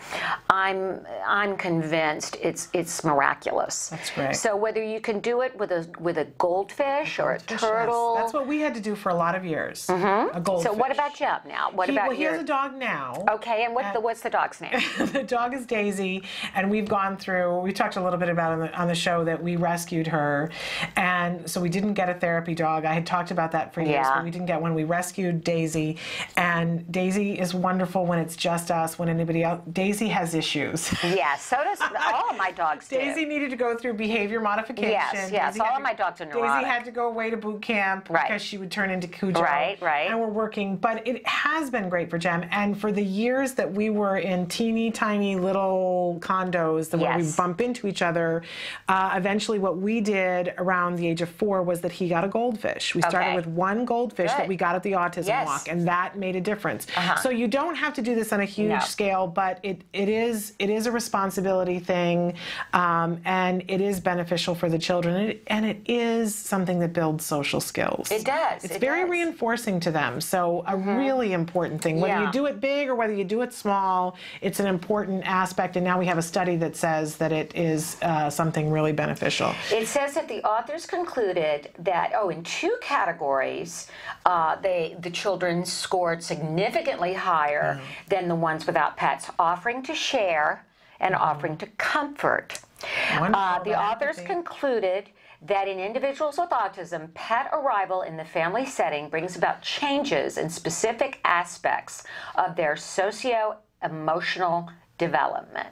I'm convinced it's miraculous. That's great. So whether you can do it with a goldfish or a turtle. That's what we had to do for a lot of years. A goldfish. So what about Jeb now? He has a dog now. Okay, and what's the dog's name? The dog is Daisy, and we talked a little bit about on the show that we rescued her, and so we didn't get a therapy dog. I had talked about that for years, but we didn't get one. We rescued Daisy, and Daisy is wonderful when it's just us, when anybody else. Daisy has issues. Yeah, so does all of my dogs do. Daisy needed to go through behavior modification. Yes, all of my dogs are neurotic. Daisy had to go away to boot camp because she would turn into Cujo. Right. And we're working, but it has been great for Jem, and for the years that we were in teeny tiny little condos where we bump into each other, eventually what we did around the age of 4 was that he got a goldfish. We started with one goldfish that we got at the autism walk, and that made a difference. So you don't have to do this on a huge scale, but it is a responsibility thing, and it is beneficial for the children, and it is something that builds social skills. It does. It's very reinforcing to them, so a really important thing. Whether you do it big or whether you do it small, it's an important aspect, and now we have a study that says that it is something really beneficial. It says that the authors concluded that, in 2 categories, the children scored significantly higher than the ones without pets, offering to share and offering to comfort. The authors concluded that in individuals with autism, pet arrival in the family setting brings about changes in specific aspects of their socio-emotional development.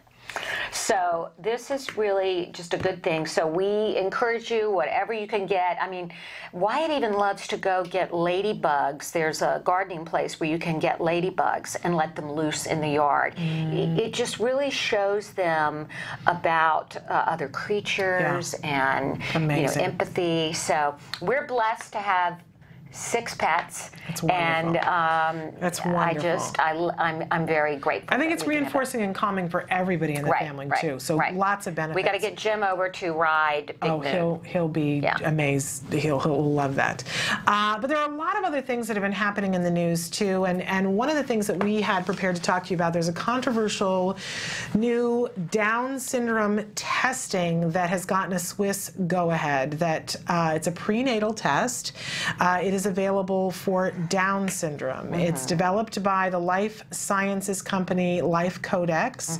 So this is really just a good thing. So we encourage you, whatever you can get. I mean, Wyatt even loves to go get ladybugs. There's a gardening place where you can get ladybugs and let them loose in the yard. It just really shows them about other creatures and empathy. So we're blessed to have 6 pets. That's wonderful. And that's wonderful. I'm very grateful. I think it's reinforcing and calming for everybody in the family too. So lots of benefits. We got to get Jim over to ride Big Moon. He'll be amazed. He'll love that. But there are a lot of other things that have been happening in the news too. And one of the things that we had prepared to talk to you about, there's a controversial new Down syndrome testing that has gotten a Swiss go-ahead. That it's a prenatal test. It is available for Down syndrome. It's developed by the life sciences company Life Codex.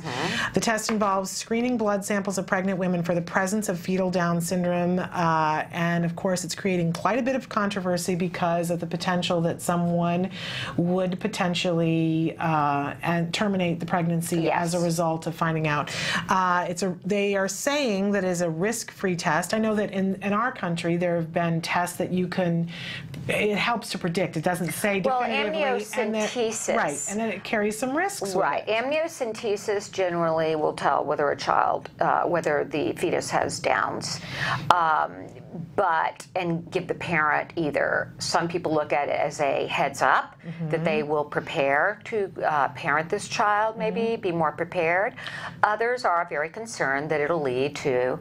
The test involves screening blood samples of pregnant women for the presence of fetal Down syndrome, and of course it's creating quite a bit of controversy because of the potential that someone would potentially terminate the pregnancy as a result of finding out. They are saying that it is a risk-free test. I know that in our country there have been tests that you can, it helps to predict. It doesn't say definitively. Amniocentesis. And then it carries some risks. Right. Amniocentesis generally will tell whether a child, whether the fetus has Downs. And give the parent either, some people look at it as a heads up that they will prepare to parent this child, maybe be more prepared. Others are very concerned that it'll lead to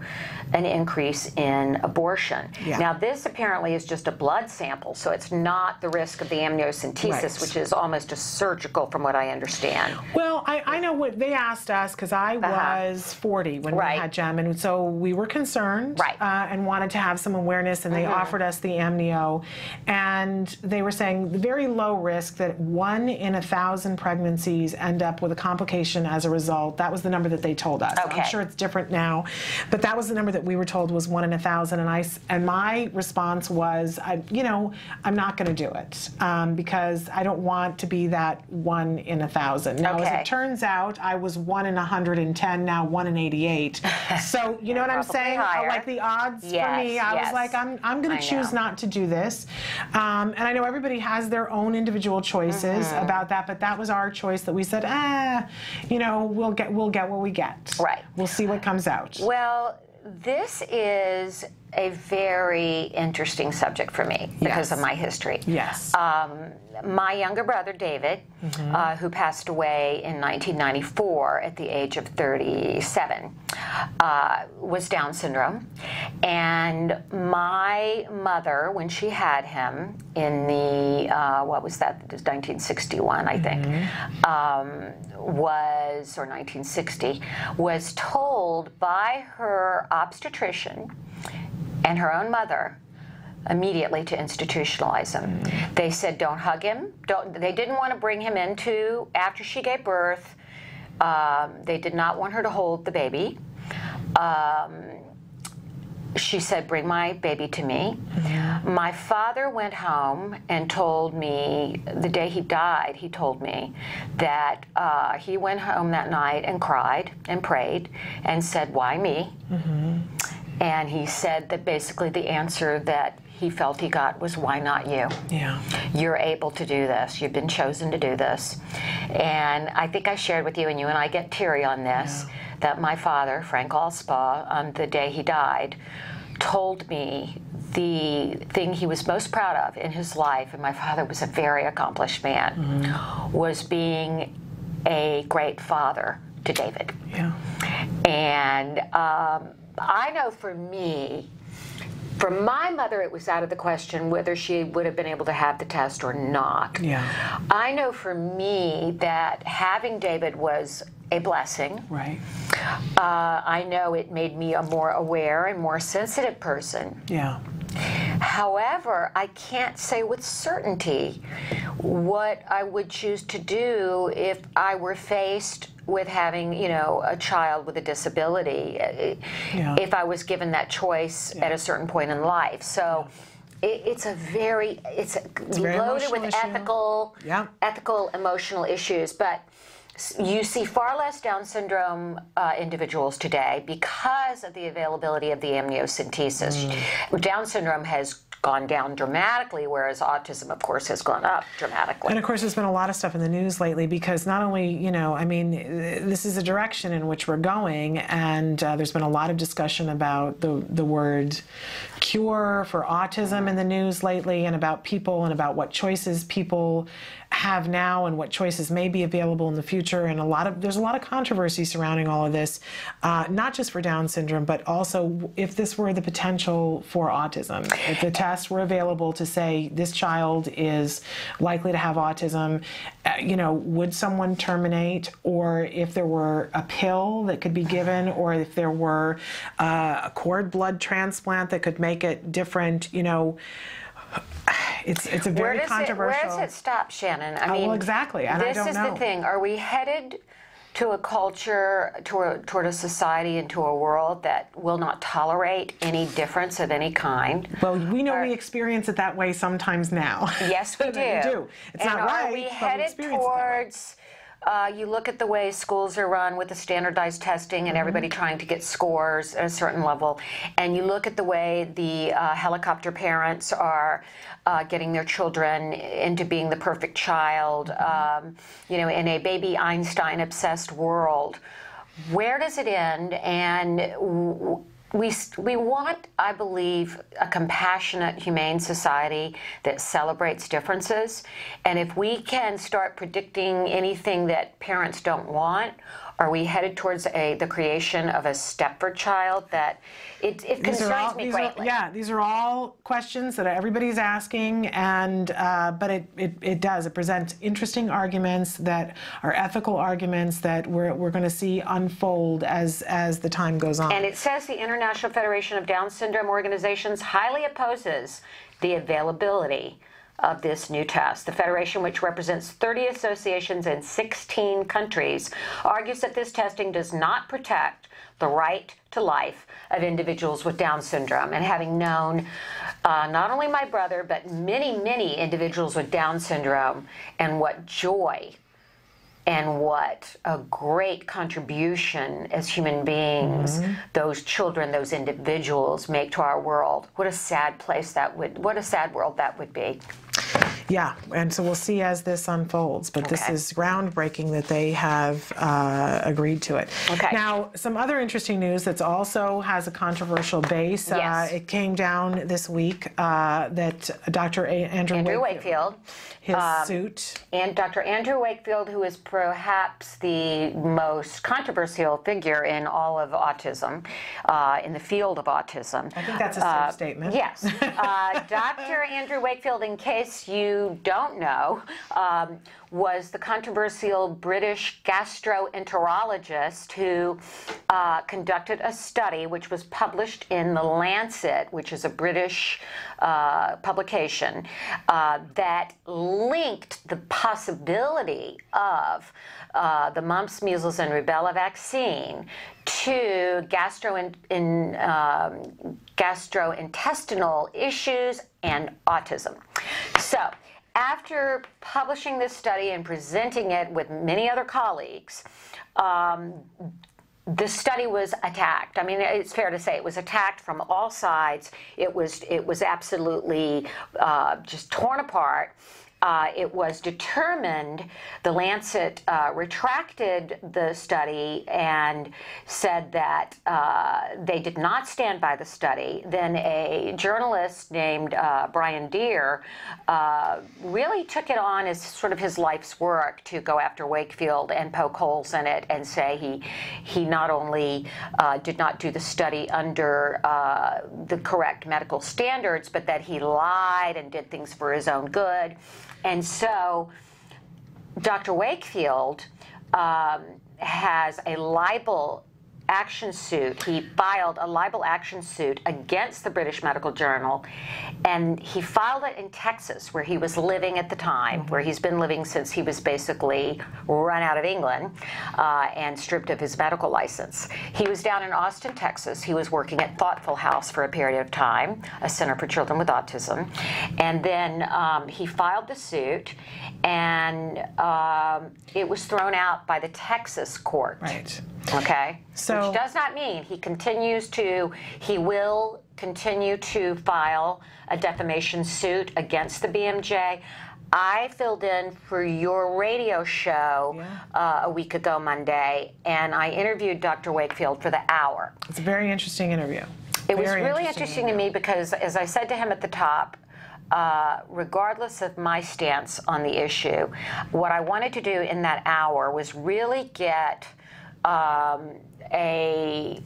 an increase in abortion. Now this apparently is just a blood sample so it's not the risk of the amniocentesis, Right. which is almost a surgical, from what I understand. Well, I know what they asked us, because I was 40 when we had Jem, and so we were concerned and wanted to have some awareness, and they offered us the amnio, and they were saying very low risk, that 1 in 1,000 pregnancies end up with a complication as a result. That was the number that they told us. I'm sure it's different now, but that was the number that we were told was 1 in 1,000, and my response was, I'm not going to do it because I don't want to be that 1 in 1,000. Now, as it turns out, I was 1 in 110, now 1 in 88. So, you know what I'm saying? Higher. Like the odds for me, I was like, I'm going to choose not to do this. And I know everybody has their own individual choices about that, but that was our choice, that we said, we'll get what we get. Right. We'll see what comes out. Well, this is a very interesting subject for me because of my history. Yes. My younger brother, David, who passed away in 1994 at the age of 37, was Down syndrome. And my mother, when she had him in the, what was that, 1961, I think, or 1960, was told by her obstetrician and her own mother immediately to institutionalize him. They said, don't hug him. They didn't want to bring him into, after she gave birth, they did not want her to hold the baby. She said, bring my baby to me. My father went home and told me, the day he died, he told me that he went home that night and cried and prayed and said, why me? And he said that basically the answer that he felt he got was, why not you? Yeah. You're able to do this. You've been chosen to do this. And I think I shared with you, and you and I get teary on this, that my father, Frank Allspaw, on the day he died, told me the thing he was most proud of in his life, and my father was a very accomplished man, was being a great father to David. Yeah. And I know for me, for my mother, it was out of the question whether she would have been able to have the test or not. Yeah. I know for me that having David was a blessing. Right. I know it made me a more aware and more sensitive person. Yeah. However, I can't say with certainty what I would choose to do if I were faced with having, a child with a disability, if I was given that choice at a certain point in life. So it's loaded with ethical, emotional issues. But you see far less Down syndrome individuals today because of the availability of the amniocentesis. Down syndrome has gone down dramatically, whereas autism, of course, has gone up dramatically. And of course, there's been a lot of stuff in the news lately because not only, this is a direction in which we're going, and there's been a lot of discussion about the word cure for autism in the news lately, and about people and about what choices people have now and what choices may be available in the future. And there's a lot of controversy surrounding all of this, not just for Down syndrome, but also if this were the potential for autism. If the tests were available to say this child is likely to have autism, would someone terminate? Or if there were a pill that could be given, or if there were a cord blood transplant that could make it different, it's a very controversial. Where does it stop, Shannon? I mean, well, exactly, and I don't know. This is the thing. Are we headed to a culture, toward a society and to a world that will not tolerate any difference of any kind? Well, we know we experience it that way sometimes now. Yes, we do. We do. It's not right, are we but headed we experience towards... you look at the way schools are run with the standardized testing and everybody trying to get scores at a certain level, and you look at the way the helicopter parents are getting their children into being the perfect child, in a baby Einstein-obsessed world. Where does it end? And we want, I believe, a compassionate, humane society that celebrates differences. And if we can start predicting anything that parents don't want, Are we headed towards the creation of a Stepford child? That it concerns me greatly. These are all questions that everybody's asking, and but it presents interesting arguments that are ethical arguments that we're going to see unfold as the time goes on. And it says the International Federation of Down Syndrome Organizations highly opposes the availability of this new test. The Federation, which represents 30 associations in 16 countries, argues that this testing does not protect the right to life of individuals with Down syndrome. And having known not only my brother, but many, many individuals with Down syndrome, and what joy and what a great contribution as human beings those children, those individuals make to our world. What a sad what a sad world that would be. Yeah, and so we'll see as this unfolds, but this is groundbreaking that they have agreed to it. Okay. Now, some other interesting news that also has a controversial base. Yes. It came down this week that Dr. Andrew Wakefield, his suit. And Dr. Andrew Wakefield, who is perhaps the most controversial figure in all of autism, in the field of autism. I think that's a safe statement. Yes. Dr. Andrew Wakefield, in case you don't know, was the controversial British gastroenterologist who conducted a study which was published in The Lancet, which is a British publication, that linked the possibility of the mumps, measles, and rubella vaccine to gastrointestinal issues and autism. So, after publishing this study and presenting it with many other colleagues, the study was attacked. I mean, it's fair to say it was attacked from all sides. It was absolutely just torn apart. It was determined, the Lancet retracted the study and said that they did not stand by the study. Then a journalist named Brian Deere really took it on as sort of his life's work to go after Wakefield and poke holes in it and say he not only did not do the study under the correct medical standards, but that he lied and did things for his own good. And so Dr. Wakefield has a libel action suit. He filed a libel action suit against the British Medical Journal, and he filed it in Texas, where he was living at the time, where he's been living since he was basically run out of England and stripped of his medical license. He was down in Austin, Texas. He was working at Thoughtful House for a period of time, a center for children with autism, and then he filed the suit, and it was thrown out by the Texas court. Right. Okay? So, which does not mean he will continue to file a defamation suit against the BMJ. I filled in for your radio show a week ago Monday, and I interviewed Dr. Wakefield for the hour. It's a very interesting interview. It was really interesting to me because, as I said to him at the top, regardless of my stance on the issue, what I wanted to do in that hour was really get a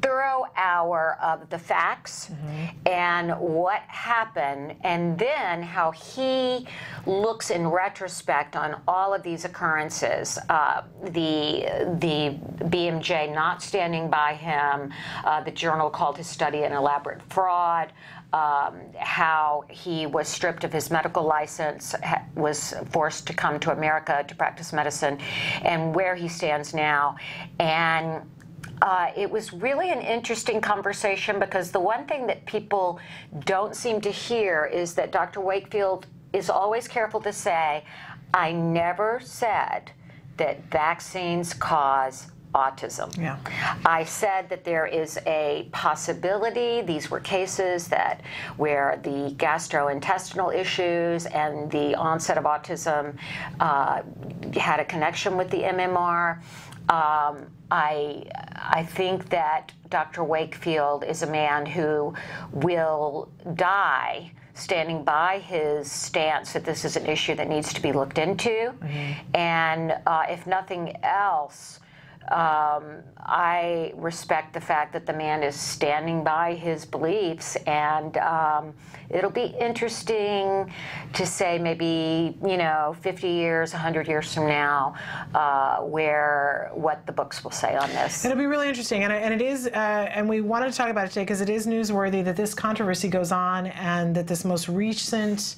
thorough hour of the facts and what happened, and then how he looks in retrospect on all of these occurrences. The BMJ not standing by him, the journal called his study an elaborate fraud, how he was stripped of his medical license, was forced to come to America to practice medicine, and where he stands now. And it was really an interesting conversation, because the one thing that people don't seem to hear is that Dr. Wakefield is always careful to say, I never said that vaccines cause autism. Yeah. I said that there is a possibility, these were cases where the gastrointestinal issues and the onset of autism had a connection with the MMR. I think that Dr. Wakefield is a man who will die standing by his stance that this is an issue that needs to be looked into. And if nothing else, I respect the fact that the man is standing by his beliefs, and it'll be interesting to say maybe, 50 years, 100 years from now, what the books will say on this. It'll be really interesting, and it is, and we wanted to talk about it today because it is newsworthy that this controversy goes on and that this most recent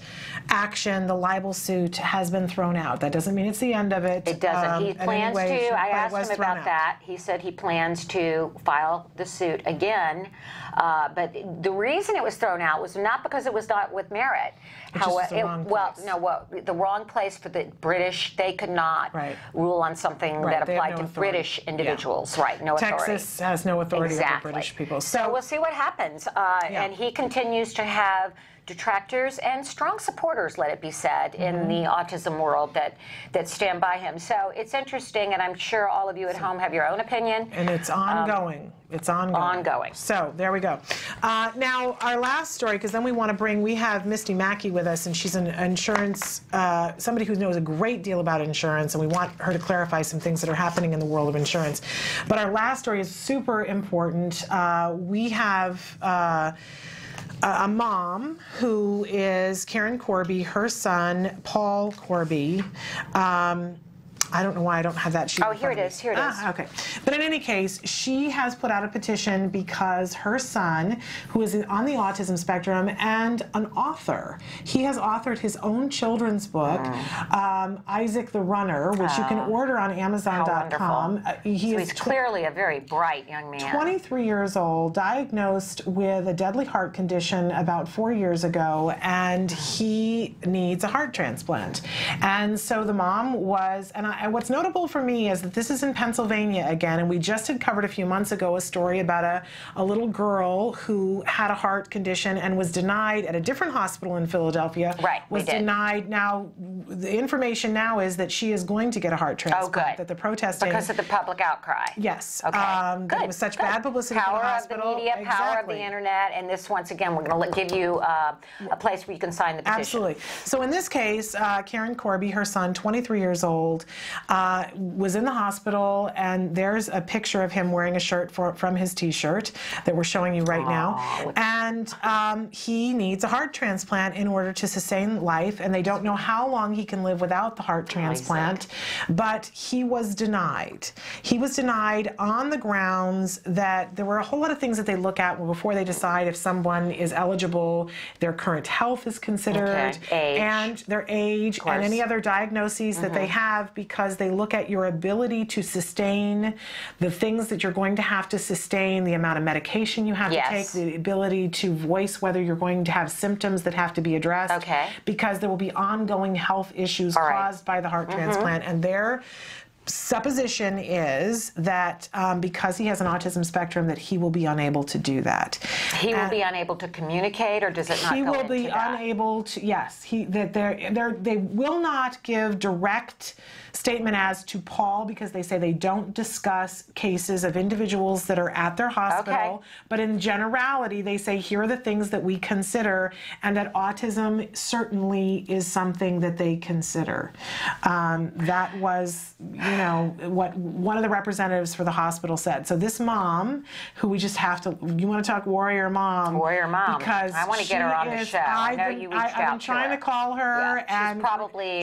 action, the libel suit, has been thrown out. That doesn't mean it's the end of it. It doesn't. He plans to. I asked him about that. He said he plans to file the suit again. But the reason it was thrown out was not because it was not with merit. The wrong place for the British. They could not rule on something that applied to British individuals. Right, no authority. Texas has no authority over British people. So we'll see what happens. And he continues to have detractors and strong supporters, let it be said, in the autism world that stand by him. So it's interesting, and I'm sure all of you at home have your own opinion. And it's ongoing. It's ongoing. So there we go. Now, our last story, because then we have Misty Mackey with us, and she's an insurance, somebody who knows a great deal about insurance, and we want her to clarify some things that are happening in the world of insurance. But our last story is super important. We have a mom who is Karen Corby, her son, Paul Corby. I don't know why I don't have that sheet. Oh, here it is. Here it is. Okay. But in any case, she has put out a petition because her son, who is on the autism spectrum and an author, he has authored his own children's book, Isaac the Runner, which you can order on Amazon.com. He's clearly a very bright young man. 23 years old, diagnosed with a deadly heart condition about 4 years ago, and he needs a heart transplant. And so the mom was, and what's notable for me is that this is in Pennsylvania again, and we just had covered a few months ago a story about a little girl who had a heart condition and was denied at a different hospital in Philadelphia. Right, was denied. Now, the information now is that she is going to get a heart transplant. Oh, good. That the protesting... Because of the public outcry. Yes. Okay, good. It was such bad publicity power for the hospital. Power of the media, power of the internet, and this, once again, we're going to give you a place where you can sign the petition. Absolutely. So in this case, Karen Corby, her son, 23 years old, was in the hospital, and there's a picture of him wearing a shirt from his T-shirt that we're showing you right now. And he needs a heart transplant in order to sustain life, and they don't know how long he can live without the heart transplant, but he was denied. He was denied on the grounds that there were a whole lot of things that they look at before they decide if someone is eligible. Their current health is considered, and their age, and any other diagnoses that they have, because they look at your ability to sustain the things that you're going to have to sustain, the amount of medication you have to take, the ability to voice whether you're going to have symptoms that have to be addressed, because there will be ongoing health issues caused by the heart transplant. And their supposition is that because he has an autism spectrum, that he will be unable to do that. He will be unable to communicate, or does it not go into that? He will be unable to, yes. They will not give direct statement as to Paul, because they say they don't discuss cases of individuals that are at their hospital, but in generality they say here are the things that we consider, and that autism certainly is something that they consider. That was, what one of the representatives for the hospital said. So this mom, who we just have to, you want to talk warrior mom? Warrior mom. Because I want to get her on the show. I know you reached out to her. I've been trying to call her, and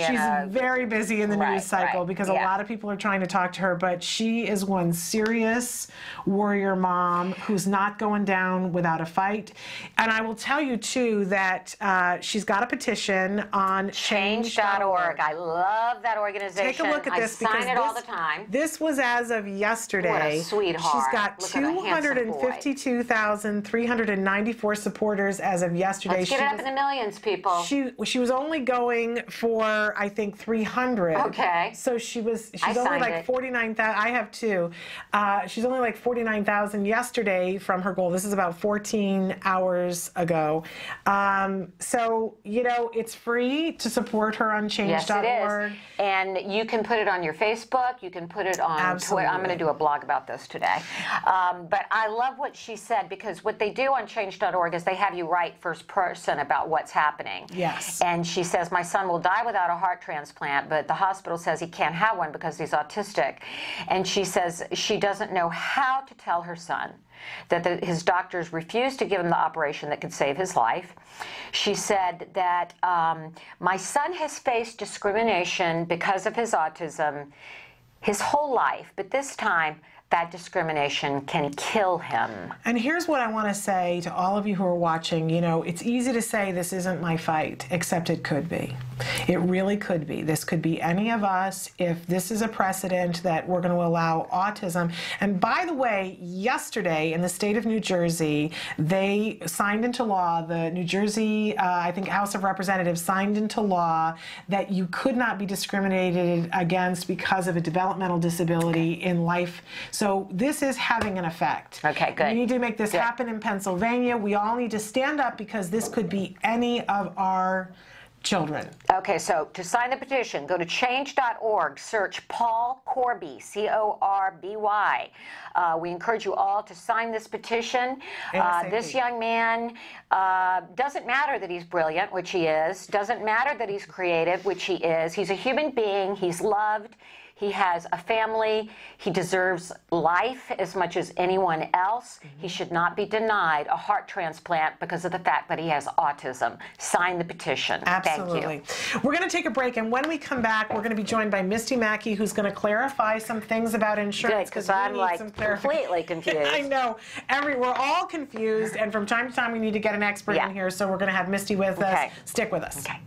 she's very busy in the news cycle, because a lot of people are trying to talk to her, but she is one serious warrior mom who's not going down without a fight. And I will tell you too that she's got a petition on change.org. I love that organization. Take a look at this, I sign it all the time. This was as of yesterday. What a sweetheart. She's got 252,394 supporters as of yesterday. Let's get it up in the millions, people. She was only going for, I think, 300. Okay. Okay. So she's I only signed like it. 49,000. I have too. She's only like 49,000 yesterday from her goal. This is about 14 hours ago. So, you know, it's free to support her on change.org. Yes, it is. And you can put it on your Facebook. You can put it on Twitter. I'm going to do a blog about this today. But I love what she said, because what they do on change.org is they have you write first person about what's happening. Yes. And she says, my son will die without a heart transplant, but the hospital says he can't have one because he's autistic. And she says she doesn't know how to tell her son that his doctors refused to give him the operation that could save his life. She said that my son has faced discrimination because of his autism his whole life, but this time that discrimination can kill him. And here's what I want to say to all of you who are watching. You know, it's easy to say this isn't my fight, except it could be. It really could be. This could be any of us if this is a precedent that we're going to allow autism. And by the way, yesterday in the state of New Jersey, they signed into law, the New Jersey, I think, House of Representatives signed into law that you could not be discriminated against because of a developmental disability in life. So this is having an effect. Okay, good. We need to make this happen in Pennsylvania. We all need to stand up because this could be any of our children. Okay, so to sign the petition, go to change.org, search Paul Corby, C-O-R-B-Y. We encourage you all to sign this petition. This young man, doesn't matter that he's brilliant, which he is, doesn't matter that he's creative, which he is. He's a human being, he's loved. He has a family. He deserves life as much as anyone else. He should not be denied a heart transplant because of the fact that he has autism. Sign the petition. Absolutely. Thank you. We're going to take a break, and when we come back, we're going to be joined by Misty Mackey, who's going to clarify some things about insurance. Because I'm like completely confused. I know. We're all confused, and from time to time we need to get an expert in here, so we're going to have Misty with us. Stick with us. Okay.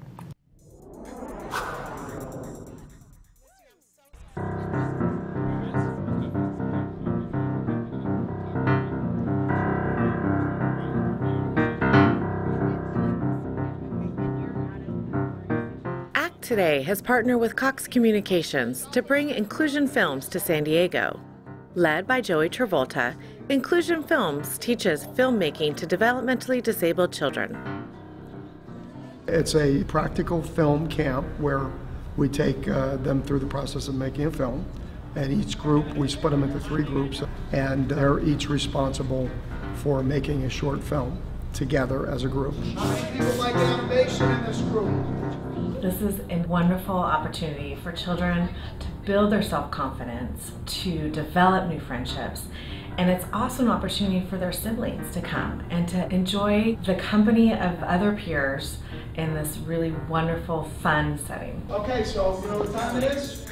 Today has partnered with Cox Communications to bring Inclusion Films to San Diego. Led by Joey Travolta, Inclusion Films teaches filmmaking to developmentally disabled children. It's a practical film camp where we take them through the process of making a film. And each group, we split them into 3 groups, and they're each responsible for making a short film together as a group. How many people like animation in this group? This is a wonderful opportunity for children to build their self-confidence, to develop new friendships, and it's also an opportunity for their siblings to come and to enjoy the company of other peers in this really wonderful, fun setting. Okay, so you know what time it is?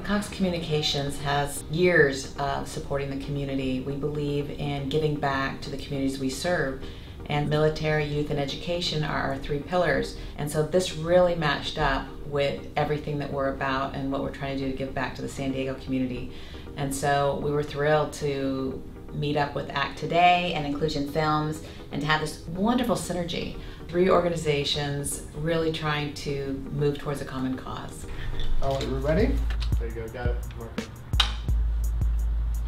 Cox Communications has years of supporting the community. We believe in giving back to the communities we serve, and military, youth, and education are our 3 pillars. And so this really matched up with everything that we're about and what we're trying to do to give back to the San Diego community. And so we were thrilled to meet up with ACT Today and Inclusion Films and to have this wonderful synergy. 3 organizations really trying to move towards a common cause. Oh, are we ready? There you go, got it. Mark.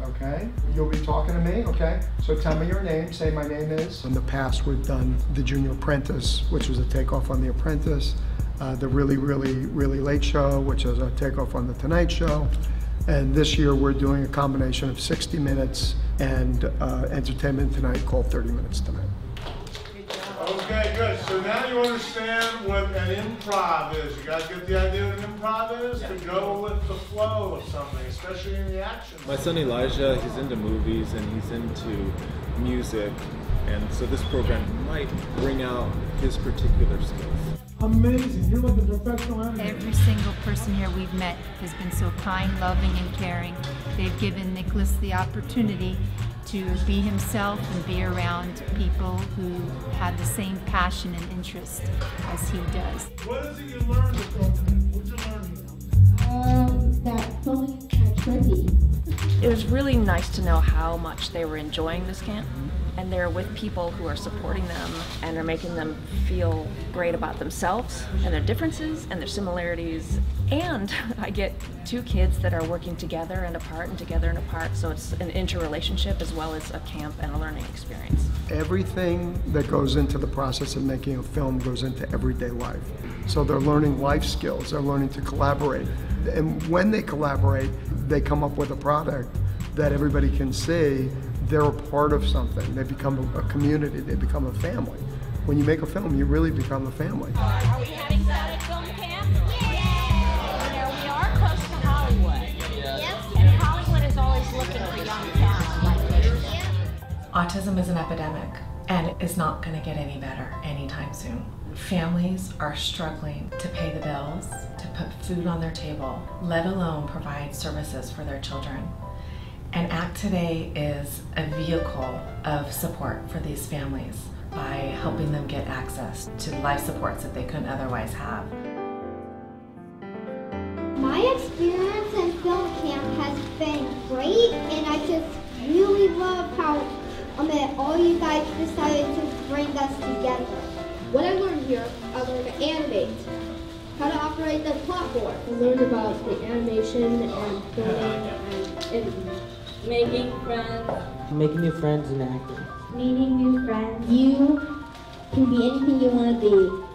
Okay, you'll be talking to me, okay? So tell me your name, say my name is. In the past, we've done The Junior Apprentice, which was a takeoff on The Apprentice, The Really, Really, Really Late Show, which is a takeoff on The Tonight Show. And this year, we're doing a combination of 60 Minutes and Entertainment Tonight called 30 Minutes Tonight. Okay, good. So now you understand what an improv is. You guys get the idea what an improv is? To go with the flow of something, especially in the action. My son Elijah, he's into movies and he's into music, and so this program might bring out his particular skills. Amazing. You're like a professional animator. Every single person here we've met has been so kind, loving, and caring. They've given Nicholas the opportunity to be himself and be around people who have the same passion and interest as he does. What is it you learned with Ultimate? What did you learn? that filming is kind of tricky. It was really nice to know how much they were enjoying this camp, and they're with people who are supporting them and are making them feel great about themselves and their differences and their similarities. And I get two kids that are working together and apart and together and apart, so it's an interrelationship as well as a camp and a learning experience. Everything that goes into the process of making a film goes into everyday life. So they're learning life skills, they're learning to collaborate. And when they collaborate, they come up with a product that everybody can see they're a part of something. They become a community, they become a family. When you make a film, you really become a family. Are we having fun at film camp? Yeah! You know, we are close to Hollywood. Yes. And Hollywood is always looking for young talent like this. Autism is an epidemic, and it is not going to get any better anytime soon. Families are struggling to pay the bills, to put food on their table, let alone provide services for their children. And ACT Today is a vehicle of support for these families by helping them get access to life supports that they couldn't otherwise have. My experience in film camp has been great, and I just really love how all you guys decided to bring us together. What I learned here, I learned to animate, how to operate the platform. I learned about the animation and filming and making friends. Making new friends and acting. Meeting new friends. You can be anything you want to be.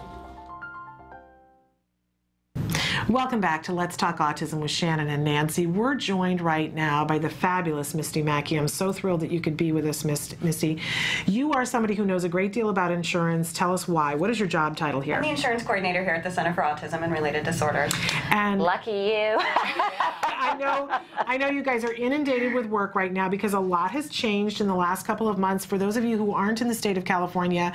Welcome back to Let's Talk Autism with Shannon and Nancy. We're joined right now by the fabulous Misty Mackey. I'm so thrilled that you could be with us, Misty. You are somebody who knows a great deal about insurance. Tell us why. What is your job title here? I'm the insurance coordinator here at the Center for Autism and Related Disorders. And lucky you. I know you guys are inundated with work right now because a lot has changed in the last couple of months. For those of you who aren't in the state of California,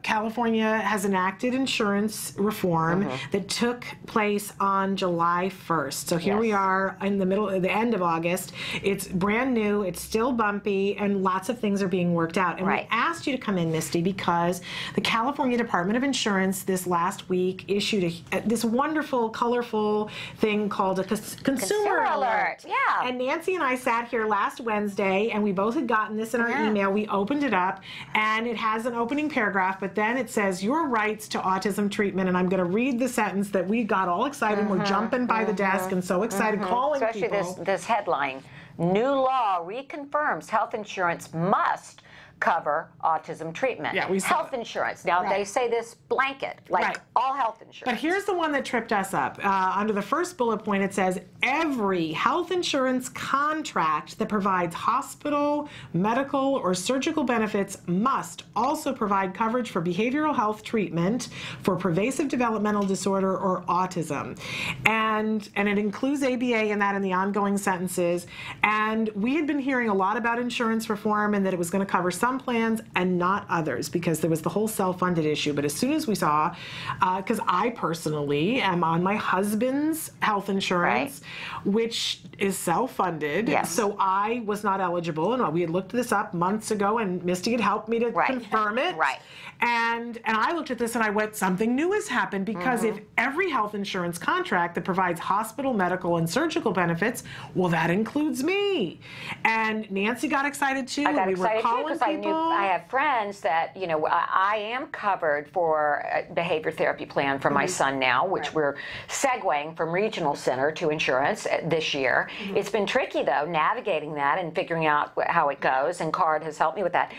California has enacted insurance reform that took place on July 1st. So here we are in the end of August. It's brand new, it's still bumpy, and lots of things are being worked out. And we asked you to come in, Misty, because the California Department of Insurance this last week issued this wonderful, colorful thing called a consumer alert. Yeah. And Nancy and I sat here last Wednesday, and we both had gotten this in our email. We opened it up, and it has an opening paragraph, but then it says, your rights to autism treatment, and I'm going to read the sentence that we got all excited. We're jumping by the desk and so excited, calling especially people. this headline, new law reconfirms health insurance must cover autism treatment. Yeah, we saw health insurance. Now they say this blanket, like all health insurance. But here's the one that tripped us up. Under the first bullet point, it says every health insurance contract that provides hospital, medical, or surgical benefits must also provide coverage for behavioral health treatment for pervasive developmental disorder or autism. And it includes ABA in that in the ongoing sentences. And we had been hearing a lot about insurance reform and that it was going to cover some plans and not others because there was the whole self-funded issue. But as soon as we saw, because I personally am on my husband's health insurance, which is self-funded, so I was not eligible, and we had looked this up months ago, and Misty had helped me to confirm it. And I looked at this and I went, something new has happened, because if every health insurance contract that provides hospital, medical, and surgical benefits, well, that includes me. And Nancy got excited too. I got we excited were calling too because I have friends that, you know, I am covered for a behavior therapy plan for my son now, which we're segueing from regional center to insurance this year. It's been tricky though, navigating that and figuring out how it goes, and CARD has helped me with that.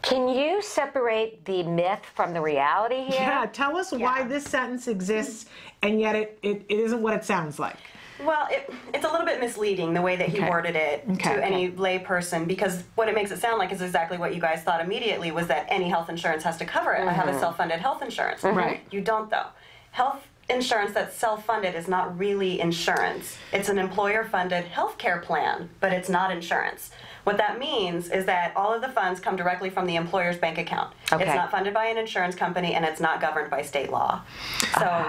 Can you separate the myth from the reality here? Yeah, tell us why this sentence exists and yet it isn't what it sounds like. Well, it's a little bit misleading the way that he worded it to any lay person, because what it makes it sound like is exactly what you guys thought immediately, was that any health insurance has to cover it. I have a self-funded health insurance. You don't, though. Health insurance that's self-funded is not really insurance. It's an employer-funded health care plan, but it's not insurance. What that means is that all of the funds come directly from the employer's bank account. It's not funded by an insurance company, and it's not governed by state law. So,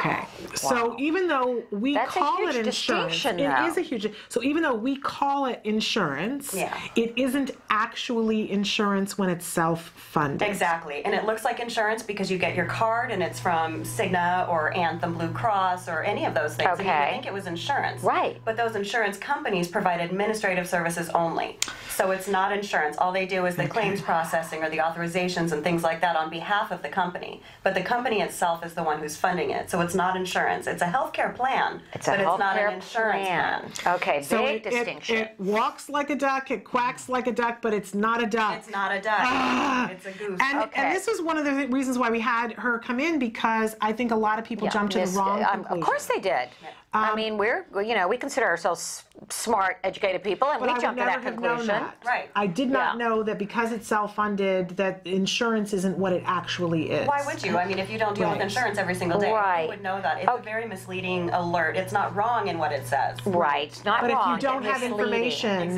so even though we call it insurance, it is a huge. So even though we call it insurance, it isn't actually insurance when it's self-funded. Exactly, and it looks like insurance because you get your card, and it's from Cigna or Anthem Blue Blue Cross or any of those things. And you would think it was insurance. Right. But those insurance companies provide administrative services only. So it's not insurance. All they do is the claims processing or the authorizations and things like that on behalf of the company. But the company itself is the one who's funding it. So it's not insurance. It's a healthcare plan, but it's not an insurance plan. Okay, So big distinction. It walks like a duck, it quacks like a duck, but it's not a duck. It's not a duck. It's a goose. And this was one of the reasons why we had her come in, because I think a lot of people jumped to the wrong conclusion. Of course they did. I mean, we consider ourselves smart, educated people, and we jumped to that conclusion. Right. I did not know that because it's self-funded, that insurance isn't what it actually is. Why would you? I mean, if you don't deal with insurance every single day, you would know that. It's a very misleading alert. It's not wrong in what it says. Right. It's not wrong. But if you don't have misleading. information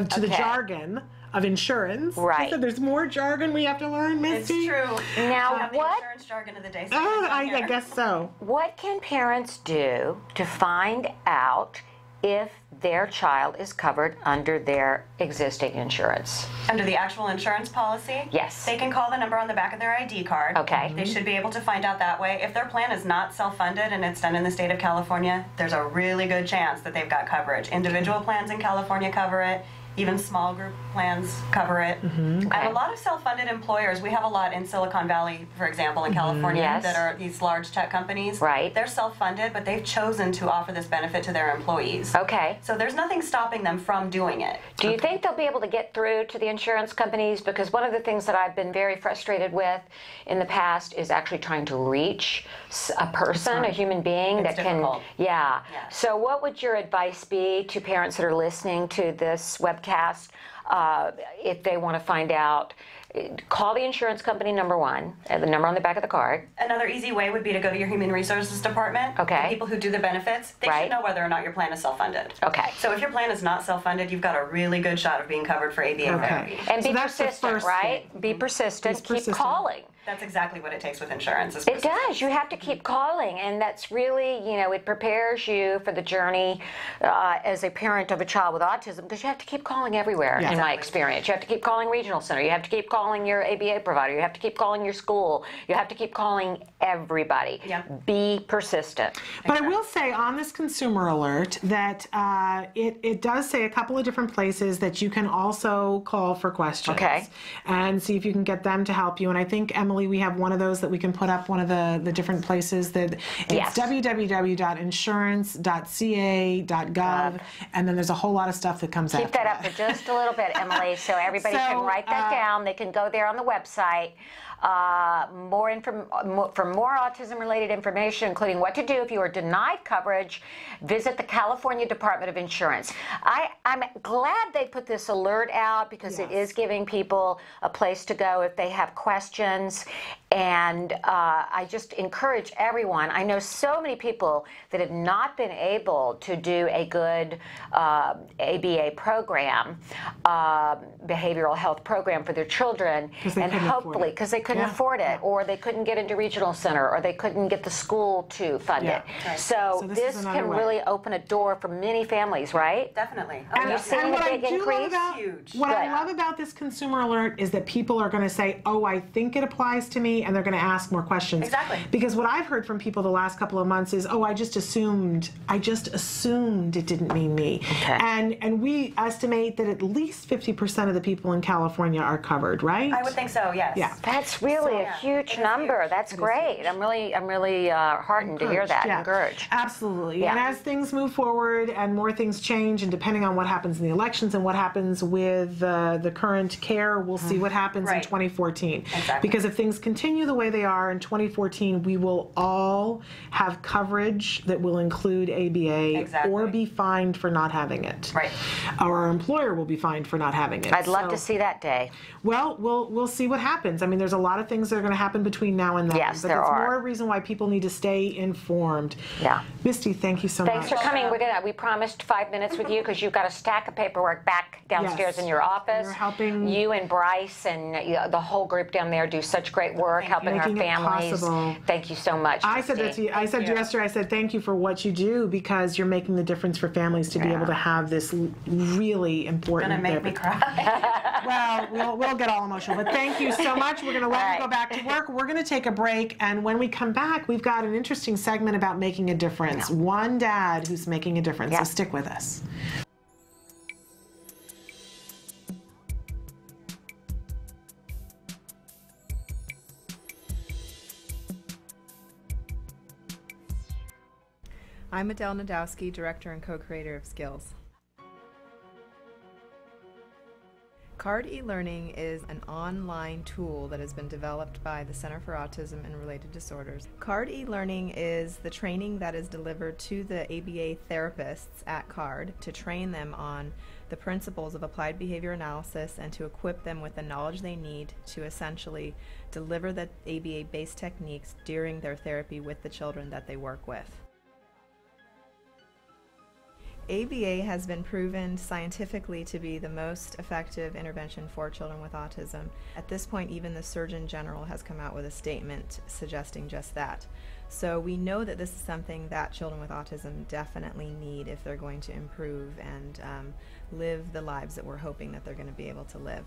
to the jargon of insurance, right? So there's more jargon we have to learn, Misty. It's true. Now, the what? Insurance jargon of the day. I guess so. What can parents do to find out if their child is covered under their existing insurance? Under the actual insurance policy? Yes. They can call the number on the back of their ID card. Okay. They should be able to find out that way. If their plan is not self-funded and it's done in the state of California, there's a really good chance that they've got coverage. Individual plans in California cover it. Even small group plans cover it. And a lot of self-funded employers, we have a lot in Silicon Valley, for example, in California, that are these large tech companies. Right. They're self-funded, but they've chosen to offer this benefit to their employees. Okay. So there's nothing stopping them from doing it. Do you think they'll be able to get through to the insurance companies? Because one of the things that I've been very frustrated with in the past is actually trying to reach a person, a human being that can, So what would your advice be to parents that are listening to this webcast if they want to find out? Call the insurance company, number one, the number on the back of the card. Another easy way would be to go to your human resources department. Okay. The people who do the benefits, they should know whether or not your plan is self-funded. Okay. So if your plan is not self-funded, you've got a really good shot of being covered for ABA therapy. And be persistent, right? Be persistent. Keep calling. That's exactly what it takes with insurance. It does. You have to keep calling, and that's really, it prepares you for the journey as a parent of a child with autism, because you have to keep calling everywhere, in my experience. You have to keep calling regional center. You have to keep calling your ABA provider. You have to keep calling your school. You have to keep calling everybody. Be persistent. But I will say on this consumer alert that it does say a couple of different places that you can also call for questions. And see if you can get them to help you. And I think, Emily, we have one of those that we can put up, one of the different places that it's www.insurance.ca.gov, and then there's a whole lot of stuff that comes out. Keep that up for just a little bit, Emily, so everybody can write that down. They can go there on the website. For more autism-related information, including what to do if you are denied coverage, visit the California Department of Insurance. I'm glad they put this alert out, because it is giving people a place to go if they have questions. And I just encourage everyone. I know so many people that have not been able to do a good ABA program, behavioral health program for their children, and hopefully, because they couldn't afford it, or they couldn't get into regional center, or they couldn't get the school to fund it. So this can really open a door for many families, right? Definitely. And you're seeing a big increase? What I love about this consumer alert is that people are going to say, oh, I think it applies to me, and they're going to ask more questions. Exactly. Because what I've heard from people the last couple of months is, oh, I just assumed it didn't mean me. And we estimate that at least 50% of the people in California are covered, right? I would think so, yes. Yeah. That's really a huge number. That's great. I'm really heartened to hear that. Encouraged. Absolutely. And as things move forward and more things change, and depending on what happens in the elections and what happens with the current care, we'll see what happens in 2014. Because if things continue the way they are in 2014, we will all have coverage that will include ABA or be fined for not having it. Or our employer will be fined for not having it. I'd love to see that day. Well, we'll see what happens. I mean, there's a lot of things that are going to happen between now and then. Yes, but there it's are. more reason why people need to stay informed. Misty, thank you so much. Thanks for coming. We promised 5 minutes with you, because you've got a stack of paperwork back downstairs in your office. You're helping. You and Bryce and the whole group down there do such great work. work helping our families. Possible. Thank you so much, I said that to you. I said yesterday, I said thank you for what you do, because you're making the difference for families to be able to have this really important. It's gonna make me cry. Well, we'll get all emotional, but thank you so much. We're going to let you go back to work. We're going to take a break, and when we come back, we've got an interesting segment about making a difference. One dad who's making a difference. So stick with us. I'm Adele Nadowski, Director and Co-Creator of Skills. CARD eLearning is an online tool that has been developed by the Center for Autism and Related Disorders. CARD eLearning is the training that is delivered to the ABA therapists at CARD to train them on the principles of applied behavior analysis and to equip them with the knowledge they need to essentially deliver the ABA-based techniques during their therapy with the children that they work with. ABA has been proven scientifically to be the most effective intervention for children with autism. At this point, even the Surgeon General has come out with a statement suggesting just that. So we know that this is something that children with autism definitely need if they're going to improve and live the lives that we're hoping that they're going to be able to live.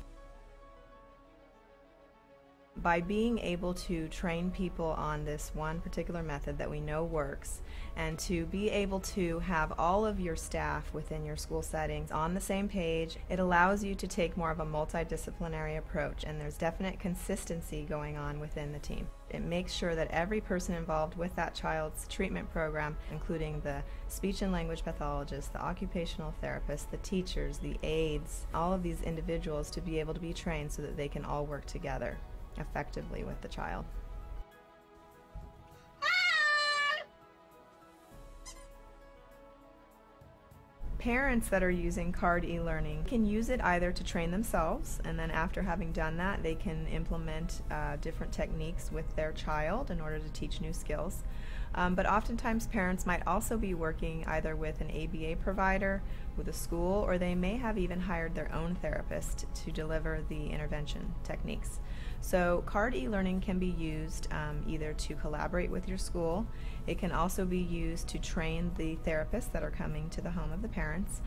By being able to train people on this one particular method that we know works, and to be able to have all of your staff within your school settings on the same page, it allows you to take more of a multidisciplinary approach, and there's definite consistency going on within the team. It makes sure that every person involved with that child's treatment program, including the speech and language pathologist, the occupational therapist, the teachers, the aides, all of these individuals to be able to be trained so that they can all work together effectively with the child. Parents that are using CARD eLearning can use it either to train themselves, and then after having done that, they can implement different techniques with their child in order to teach new skills. But oftentimes parents might also be working either with an ABA provider, with a school, or they may have even hired their own therapist to deliver the intervention techniques. So CARD eLearning can be used either to collaborate with your school. It can also be used to train the therapists that are coming to the home of the parents,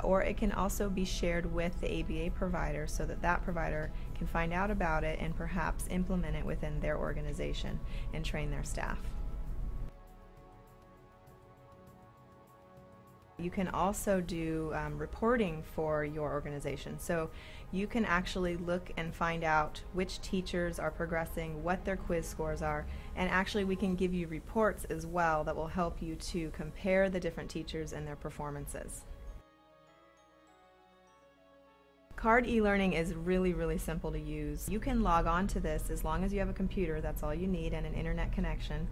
or it can also be shared with the ABA provider so that that provider can find out about it and perhaps implement it within their organization and train their staff. You can also do reporting for your organization. So you can actually look and find out which teachers are progressing, what their quiz scores are, and actually we can give you reports as well that will help you to compare the different teachers and their performances. CARD eLearning is really, really simple to use. You can log on to this as long as you have a computer, that's all you need, and an internet connection.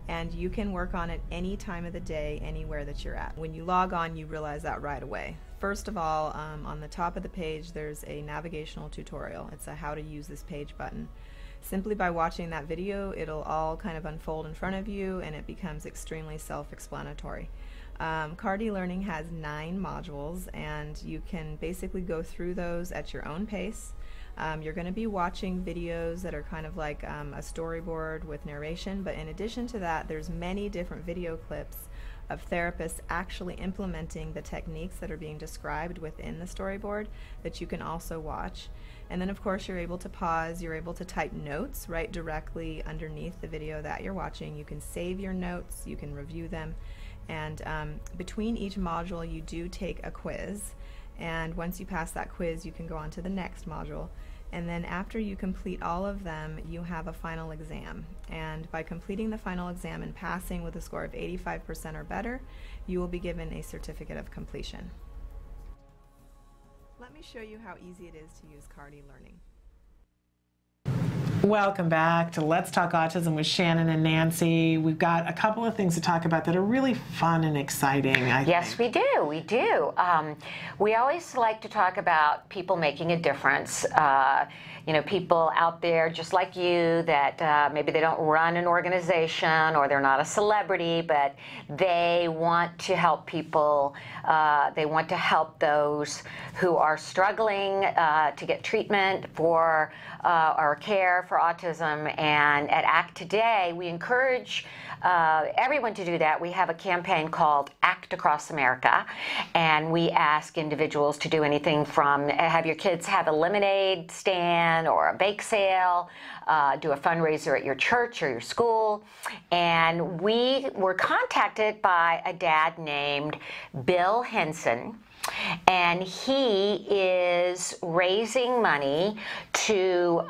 And you can work on it any time of the day, anywhere that you're at. When you log on, you realize that right away. First of all, on the top of the page, there's a navigational tutorial. It's a how to use this page button. Simply by watching that video, it'll all kind of unfold in front of you, and it becomes extremely self-explanatory. CARD eLearning has 9 modules, and you can basically go through those at your own pace. You're going to be watching videos that are kind of like a storyboard with narration, but in addition to that, there's many different video clips of therapists actually implementing the techniques that are being described within the storyboard that you can also watch. And then of course you're able to pause, you're able to type notes right directly underneath the video that you're watching. You can save your notes, you can review them, and between each module you do take a quiz. And once you pass that quiz, you can go on to the next module. And then after you complete all of them, you have a final exam. And by completing the final exam and passing with a score of 85% or better, you will be given a certificate of completion. Let me show you how easy it is to use CARD eLearning. Welcome back to Let's Talk Autism with Shannon and Nancy. We've got a couple of things to talk about that are really fun and exciting, I think. Yes, we do. We do. We always like to talk about people making a difference. You know, people out there just like you that maybe they don't run an organization or they're not a celebrity, but they want to help people. They want to help those who are struggling to get treatment for or care for for Autism, and at ACT Today, we encourage everyone to do that. We have a campaign called ACT Across America, and we ask individuals to do anything from have your kids have a lemonade stand or a bake sale, do a fundraiser at your church or your school. And we were contacted by a dad named Bill Henson, and he is raising money to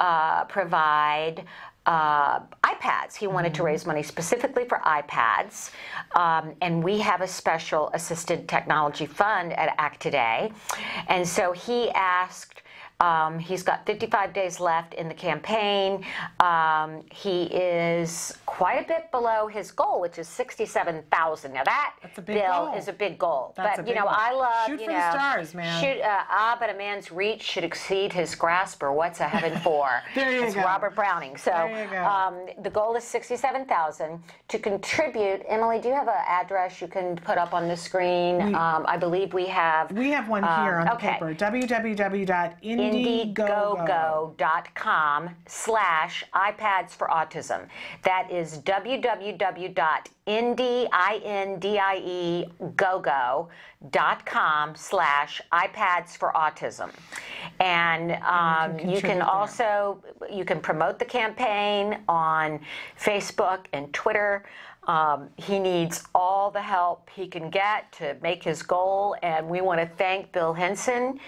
provide iPads. He wanted to raise money specifically for iPads, and we have a special assisted technology fund at ACT Today. And so he asked, he's got 55 days left in the campaign. He is quite a bit below his goal, which is $67,000. Now that's a big goal. Is a big goal. That's but a big goal. I love shoot for the stars, man. But a man's reach should exceed his grasp, or what's a heaven for? There you It's go. Robert Browning. So there you go. The goal is $67,000 to contribute. Emily, do you have an address you can put up on the screen? I believe we have. We have one here on the paper. www.indiegogo.com/iPads for Autism. That is www.indiegogo.com/iPads for Autism. And you can also, you can promote the campaign on Facebook and Twitter. He needs all the help he can get to make his goal, and we want to thank Bill Henson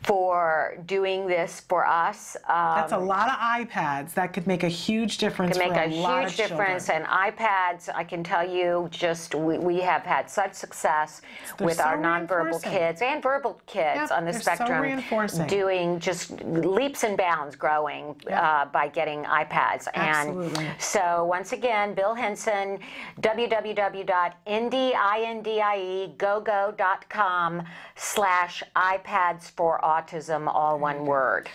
for doing this for us. That's a lot of iPads. That could make a huge difference. Can make for a lot huge of difference, children. and iPads, I can tell you, just we have had such success with our nonverbal kids and verbal kids on the spectrum, doing just leaps and bounds growing by getting iPads. Absolutely. And so once again, Bill Henson, www.indiegogo.com/iPads for Autism, all one word.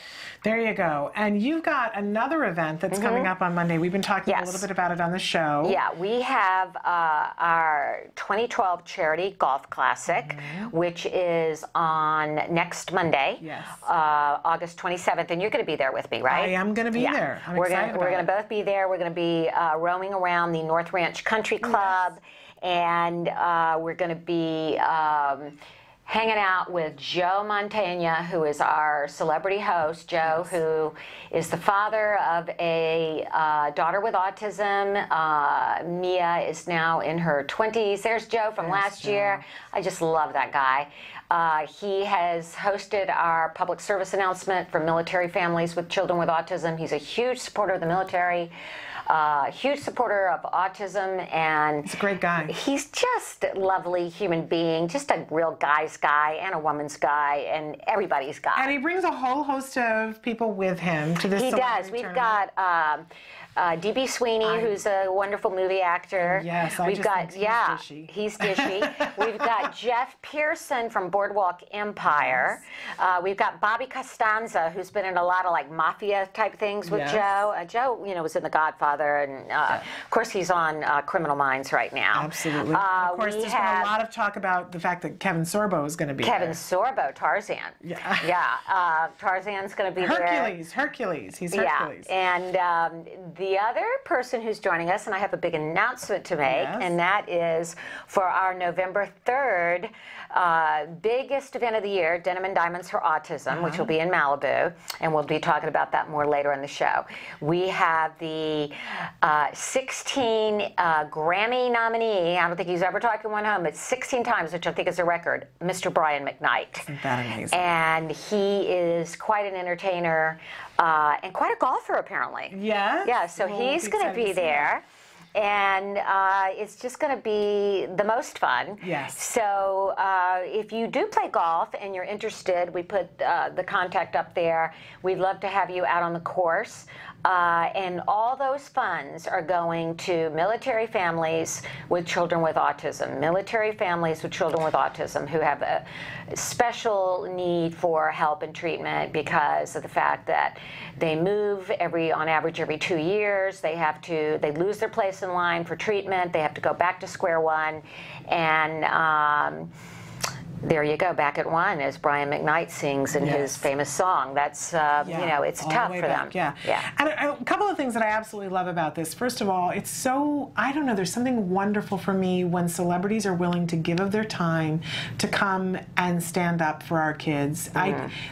There you go. And you've got another event that's coming up on Monday. We've been talking a little bit about it on the show. Yeah, we have our 2012 Charity Golf Classic, which is on next Monday, August 27th. And you're going to be there with me, right? I am going to be there. I'm excited We're going to both be there. We're going to be roaming around the North Ranch Country Club, and we're going to be hanging out with Joe Montaigne, who is our celebrity host. Joe, who is the father of a daughter with autism. Mia is now in her 20s. There's Joe from last year. I just love that guy. He has hosted our public service announcement for military families with children with autism. He's a huge supporter of the military. Huge supporter of autism, and he's a great guy. He's just a lovely human being, just a real guy's guy and a woman's guy and everybody's guy. And he brings a whole host of people with him to this. He does. We've got D.B. Sweeney, who's a wonderful movie actor. Yes, We've got he's dishy. We've got Jeff Pearson from Boardwalk Empire. We've got Bobby Costanza, who's been in a lot of like mafia type things with Joe. Joe, was in The Godfather, and of course he's on Criminal Minds right now. Absolutely. Of course, there's been a lot of talk about the fact that Kevin Sorbo is going to be there. Kevin Sorbo, Tarzan. Tarzan's going to be there. Hercules. He's Hercules. And the other person who's joining us, and I have a big announcement to make, and that is for our November 3rd biggest event of the year, Denim and Diamonds for Autism, which will be in Malibu, and we'll be talking about that more later in the show. We have the 16 Grammy nominee, I don't think he's ever taken one home, but 16 times, which I think is a record, Mr. Brian McKnight. Isn't that amazing? And he is quite an entertainer and quite a golfer, apparently. Yeah? So he's going to be there. And it's just going to be the most fun. Yes. So if you do play golf and you're interested, we put the contact up there. We'd love to have you out on the course. And all those funds are going to military families with children with autism. Military families with children with autism who have a special need for help and treatment because of the fact that they move on average every 2 years. They lose their place in line for treatment. They have to go back to square one. And There you go, back at one, as Brian McKnight sings in his famous song. That's, you know, it's tough for them. Yeah. And a couple of things that I absolutely love about this. First of all, it's so, I don't know, there's something wonderful for me when celebrities are willing to give of their time to come and stand up for our kids.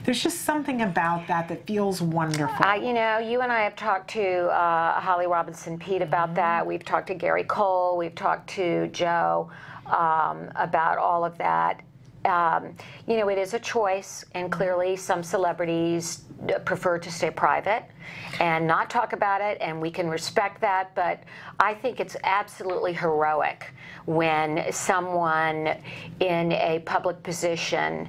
There's just something about that feels wonderful. You know, you and I have talked to Holly Robinson Pete about that. We've talked to Gary Cole. We've talked to Joe about all of that. You know, it is a choice, and clearly some celebrities prefer to stay private and not talk about it, and we can respect that, but I think it's absolutely heroic when someone in a public position,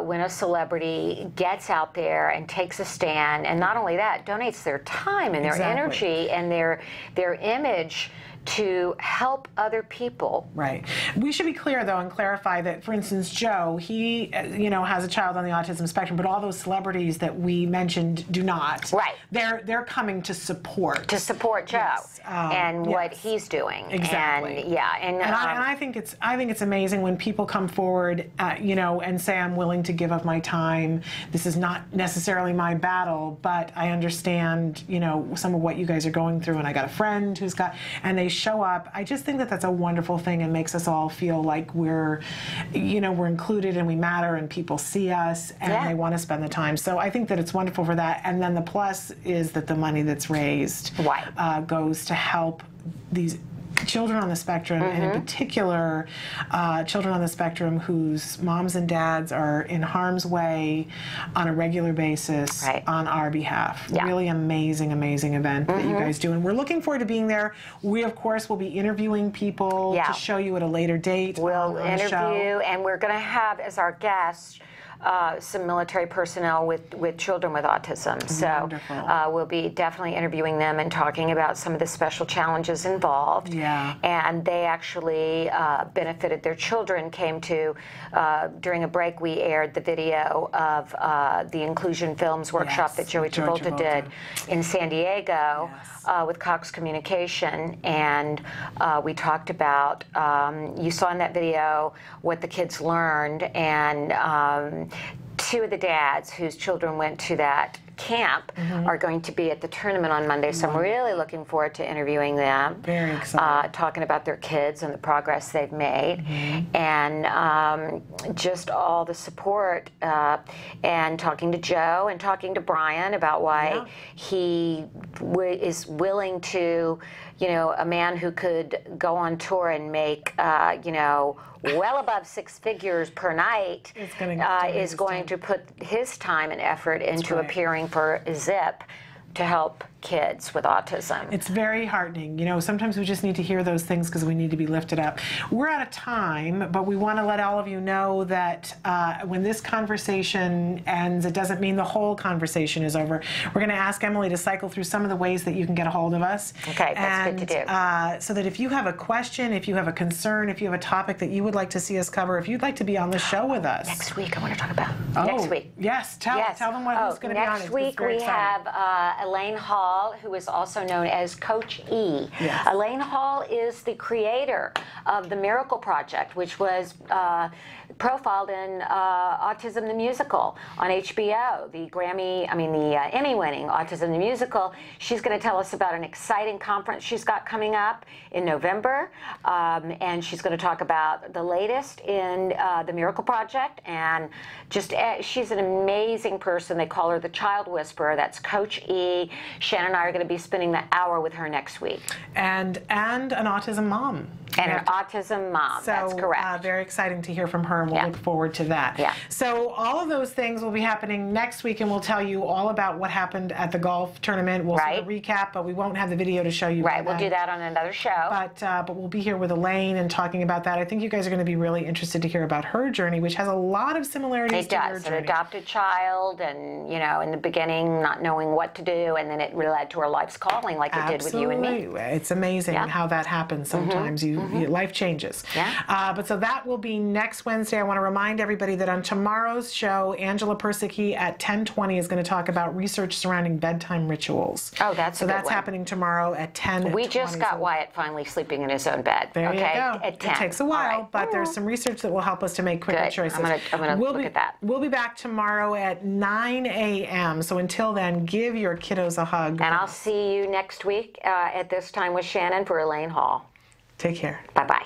when a celebrity gets out there and takes a stand, and not only that, donates their time and their energy and their image to help other people. Right. We should be clear, though, and clarify that, for instance, Joe, he, you know, has a child on the autism spectrum, but all those celebrities that we mentioned do not. Right. They're coming to support. To support Joe and what he's doing. Exactly. And, and I think it's amazing when people come forward, you know, and say, I'm willing to give up my time. This is not necessarily my battle, but I understand, you know, some of what you guys are going through, and I got a friend who's got, and they show up. I just think that that's a wonderful thing and makes us all feel like we're, you know, we're included and we matter and people see us and they want to spend the time. So I think that it's wonderful for that. And then the plus is that the money that's raised goes to help these children on the spectrum, and in particular, children on the spectrum whose moms and dads are in harm's way on a regular basis on our behalf. Really amazing, amazing event that you guys do, and we're looking forward to being there. We, of course, will be interviewing people to show you at a later date. We'll interview, and we're going to have as our guests some military personnel with children with autism. So we'll be definitely interviewing them and talking about some of the special challenges involved. And they actually benefited. Their children came to, during a break, we aired the video of the Inclusion Films workshop that Joey Travolta did in San Diego. With Cox Communication, and we talked about, you saw in that video what the kids learned, and two of the dads whose children went to that camp are going to be at the tournament on Monday, so I'm really looking forward to interviewing them. Very excited. Talking about their kids and the progress they've made, and just all the support, and talking to Joe and talking to Brian about why he is willing to, you know, a man who could go on tour and make, you know, well above 6 figures per night is going to put his time and effort into appearing for ZIP to help kids with autism. It's very heartening. You know, sometimes we just need to hear those things because we need to be lifted up. We're out of time, but we want to let all of you know that when this conversation ends, it doesn't mean the whole conversation is over. We're going to ask Emily to cycle through some of the ways that you can get a hold of us. Okay, that's good to do. So that if you have a question, if you have a concern, if you have a topic that you would like to see us cover, if you'd like to be on the show with us. Next week I want to talk about. Next week. Yes, tell them who's going to be on it. Next week we have Elaine Hall, who is also known as Coach E. Elaine Hall is the creator of the Miracle Project, which was profiled in Autism the Musical on HBO, the Emmy-winning Autism the Musical. She's going to tell us about an exciting conference she's got coming up in November, and she's going to talk about the latest in the Miracle Project, and just she's an amazing person. They call her the Child Whisperer. That's Coach E. Shannon and I are going to be spending the hour with her next week. And an autism mom. And an autism mom, that's correct. Very exciting to hear from her, and we'll look forward to that. So all of those things will be happening next week, and we'll tell you all about what happened at the golf tournament. We'll sort of recap, but we won't have the video to show you. We'll do that on another show. But we'll be here with Elaine and talking about that. I think you guys are going to be really interested to hear about her journey, which has a lot of similarities to your journey. An adopted child, and, you know, in the beginning not knowing what to do, and then it led to her life's calling, like it did with you and me. It's amazing how that happens sometimes. You life changes. But so that will be next Wednesday. I want to remind everybody that on tomorrow's show, Angela Persicki at 10:20 is going to talk about research surrounding bedtime rituals. Oh, that's so a good that's one. happening tomorrow at 10:20. We just got Wyatt finally sleeping in his own bed. There okay, you go. At 10. It takes a while, but there's some research that will help us to make quicker choices. I'm gonna look at that. We'll be back tomorrow at 9 a.m. So until then, give your kiddos a hug. And I'll see you next week at this time with Shannon for Elaine Hall. Take care. Bye-bye.